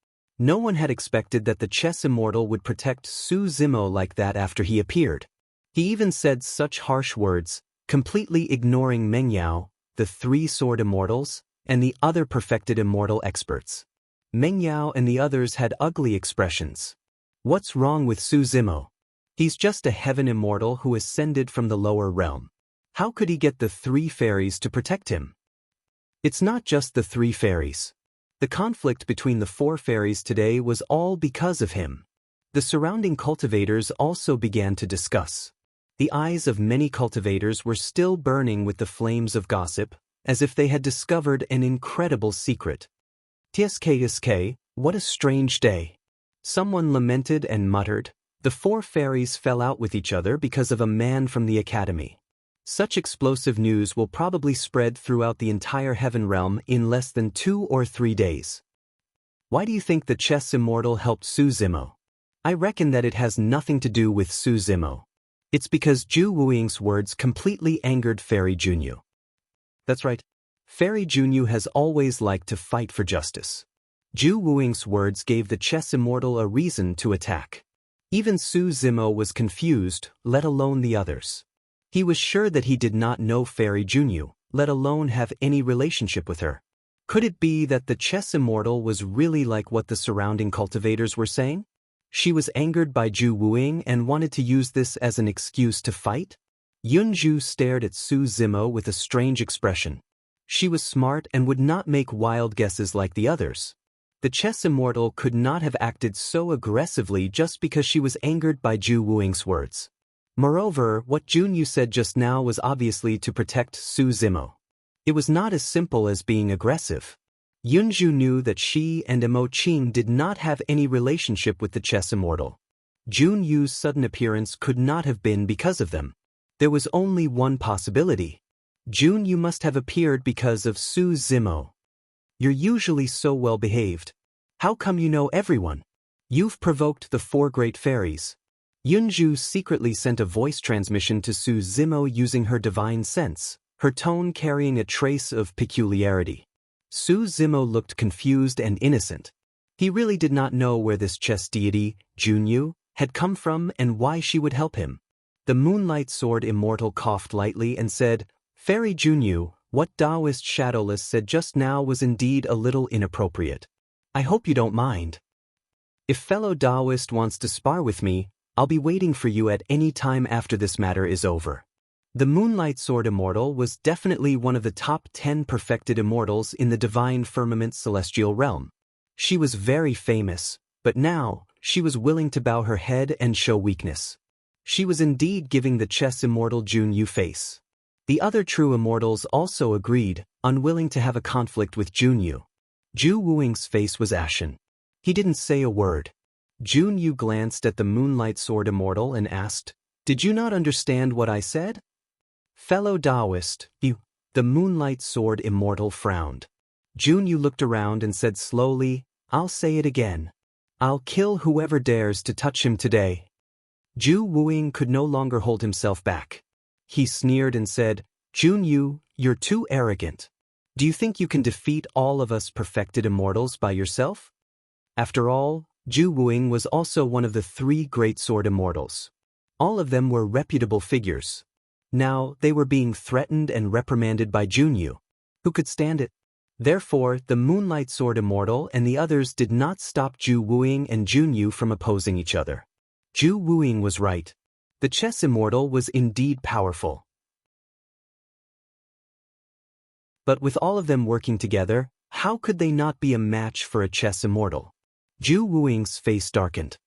No one had expected that the Chess Immortal would protect Su Zimo like that after he appeared. He even said such harsh words, completely ignoring Meng Yao, the three Sword Immortals, and the other perfected immortal experts. Meng Yao and the others had ugly expressions. What's wrong with Su Zimo? He's just a heaven immortal who ascended from the lower realm. How could he get the three fairies to protect him? It's not just the three fairies. The conflict between the four fairies today was all because of him. The surrounding cultivators also began to discuss. The eyes of many cultivators were still burning with the flames of gossip, as if they had discovered an incredible secret. Tsk, what a strange day. Someone lamented and muttered. The four fairies fell out with each other because of a man from the academy. Such explosive news will probably spread throughout the entire heaven realm in less than 2 or 3 days. Why do you think the Chess Immortal helped Su Zimo? I reckon that it has nothing to do with Su Zimo. It's because Ju Wuing's words completely angered Fairy Junyu. That's right. Fairy Junyu has always liked to fight for justice. Ju Wuing's words gave the Chess Immortal a reason to attack. Even Su Zimo was confused, let alone the others. He was sure that he did not know Fairy Junyu, let alone have any relationship with her. Could it be that the Chess Immortal was really like what the surrounding cultivators were saying? She was angered by Ju Wuing and wanted to use this as an excuse to fight? Yunju stared at Su Zimo with a strange expression. She was smart and would not make wild guesses like the others. The Chess Immortal could not have acted so aggressively just because she was angered by Ju Wuing's words. Moreover, what Junyu said just now was obviously to protect Su Zimo. It was not as simple as being aggressive. Yunju knew that she and Emo Qing did not have any relationship with the Chess Immortal. Junyu's sudden appearance could not have been because of them. There was only one possibility. Junyu must have appeared because of Su Zimo. You're usually so well behaved. How come you know everyone? You've provoked the four great fairies. Yunju secretly sent a voice transmission to Su Zimo using her divine sense, her tone carrying a trace of peculiarity. Su Zimo looked confused and innocent. He really did not know where this chess deity, Junyu, had come from and why she would help him. The Moonlight Sword Immortal coughed lightly and said, Fairy Junyu, what Taoist Shadowless said just now was indeed a little inappropriate. I hope you don't mind. If fellow Taoist wants to spar with me, I'll be waiting for you at any time after this matter is over. The Moonlight Sword Immortal was definitely one of the top 10 perfected immortals in the Divine Firmament Celestial Realm. She was very famous, but now, she was willing to bow her head and show weakness. She was indeed giving the chess immortal Junyu face. The other true immortals also agreed, unwilling to have a conflict with Junyu. Ju Wuing's face was ashen. He didn't say a word. Junyu glanced at the Moonlight Sword immortal and asked, "Did you not understand what I said?" "Fellow Taoist, you..." The Moonlight Sword immortal frowned. Junyu looked around and said slowly, "I'll say it again. I'll kill whoever dares to touch him today." Ju Wuing could no longer hold himself back. He sneered and said, "Junyu, you're too arrogant. Do you think you can defeat all of us perfected immortals by yourself?" After all, Ju Wuing was also one of the 3 great sword immortals. All of them were reputable figures. Now, they were being threatened and reprimanded by Junyu. Who could stand it? Therefore, the Moonlight Sword immortal and the others did not stop Ju Wuing and Junyu from opposing each other. Ju Wuing was right. The chess immortal was indeed powerful. But with all of them working together, how could they not be a match for a chess immortal? Ju Wuing's face darkened.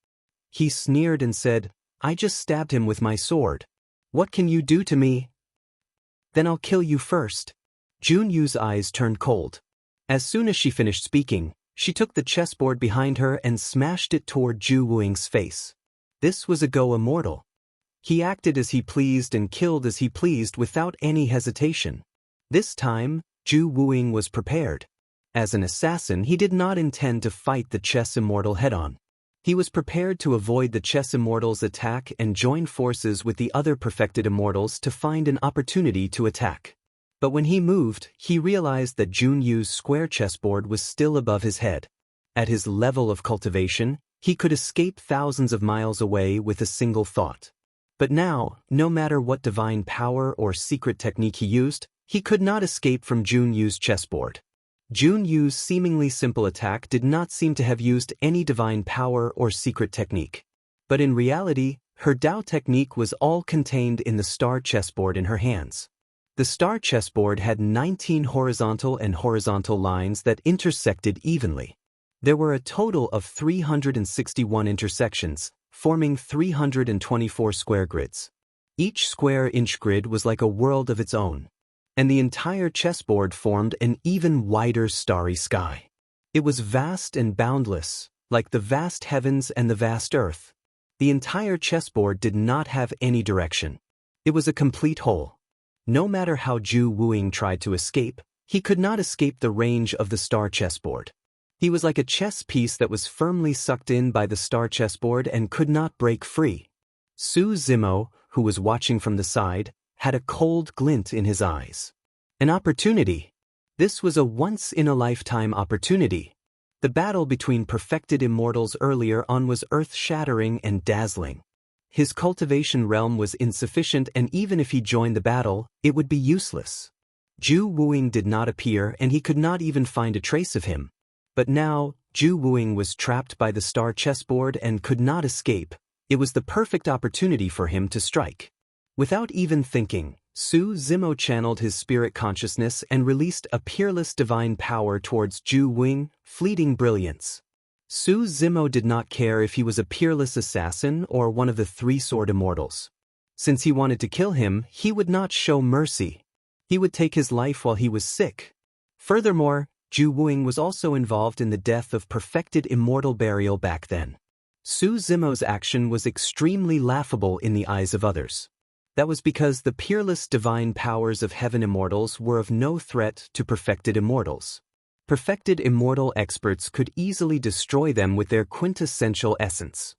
He sneered and said, "I just stabbed him with my sword. What can you do to me?" "Then I'll kill you first." Junyu's eyes turned cold. As soon as she finished speaking, she took the chessboard behind her and smashed it toward Ju Wuing's face. This was a Go immortal. He acted as he pleased and killed as he pleased without any hesitation. This time, Ju Wuing was prepared. As an assassin, he did not intend to fight the chess immortal head-on. He was prepared to avoid the chess immortal's attack and join forces with the other perfected immortals to find an opportunity to attack. But when he moved, he realized that Junyu's square chessboard was still above his head. At his level of cultivation, he could escape thousands of miles away with a single thought. But now, no matter what divine power or secret technique he used, he could not escape from Junyu's chessboard. Junyu's seemingly simple attack did not seem to have used any divine power or secret technique. But in reality, her Tao technique was all contained in the star chessboard in her hands. The star chessboard had 19 horizontal and horizontal lines that intersected evenly. There were a total of 361 intersections, forming 324 square grids. Each square inch grid was like a world of its own. And the entire chessboard formed an even wider starry sky. It was vast and boundless, like the vast heavens and the vast earth. The entire chessboard did not have any direction. It was a complete whole. No matter how Ju Wuing tried to escape, he could not escape the range of the star chessboard. He was like a chess piece that was firmly sucked in by the star chessboard and could not break free. Su Zimo, who was watching from the side, had a cold glint in his eyes. An opportunity. This was a once-in-a-lifetime opportunity. The battle between perfected immortals earlier on was earth-shattering and dazzling. His cultivation realm was insufficient, and even if he joined the battle, it would be useless. Ju Wuing did not appear, and he could not even find a trace of him. But now, Ju Wuing was trapped by the star chessboard and could not escape. It was the perfect opportunity for him to strike. Without even thinking, Su Zimo channeled his spirit consciousness and released a peerless divine power towards Ju Wuing, fleeting brilliance. Su Zimo did not care if he was a peerless assassin or one of the 3 sword immortals. Since he wanted to kill him, he would not show mercy. He would take his life while he was sick. Furthermore, Ju Wuing was also involved in the death of perfected immortal burial back then. Su Zimo's action was extremely laughable in the eyes of others. That was because the peerless divine powers of heaven immortals were of no threat to perfected immortals. Perfected immortal experts could easily destroy them with their quintessential essence.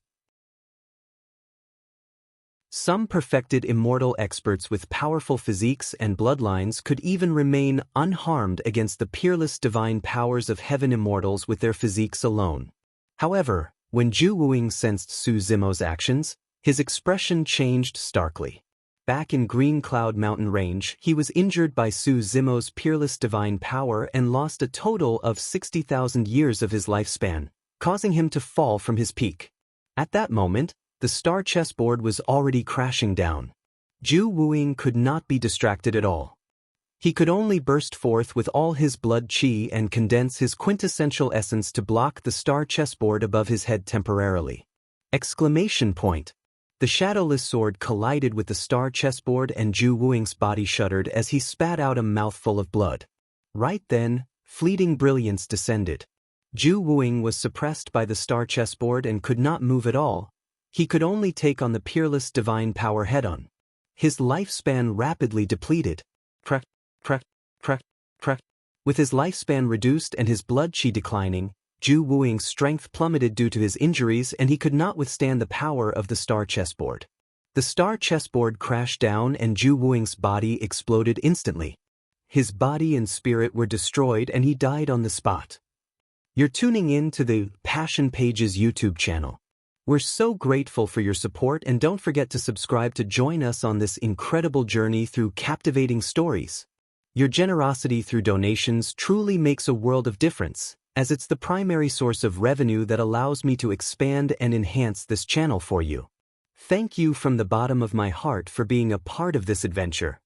Some perfected immortal experts with powerful physiques and bloodlines could even remain unharmed against the peerless divine powers of heaven immortals with their physiques alone. However, when Ju Wuing sensed Su Zimo's actions, his expression changed starkly. Back in Green Cloud Mountain Range, he was injured by Su Zimo's peerless divine power and lost a total of 60,000 years of his lifespan, causing him to fall from his peak. At that moment, the star chessboard was already crashing down. Ju Wuing could not be distracted at all. He could only burst forth with all his blood qi and condense his quintessential essence to block the star chessboard above his head temporarily. Exclamation point. The shadowless sword collided with the star chessboard and Zhu Wuing's body shuddered as he spat out a mouthful of blood. Right then, fleeting brilliance descended. Zhu Wuing was suppressed by the star chessboard and could not move at all. He could only take on the peerless divine power head-on. His lifespan rapidly depleted. Crack, crack, crack, crack. With his lifespan reduced and his blood qi declining, Zhu Wuing's strength plummeted due to his injuries and he could not withstand the power of the star chessboard. The star chessboard crashed down and Zhu Wuing's body exploded instantly. His body and spirit were destroyed and he died on the spot. You're tuning in to the Passion Pages YouTube channel. We're so grateful for your support and don't forget to subscribe to join us on this incredible journey through captivating stories. Your generosity through donations truly makes a world of difference, as it's the primary source of revenue that allows me to expand and enhance this channel for you. Thank you from the bottom of my heart for being a part of this adventure.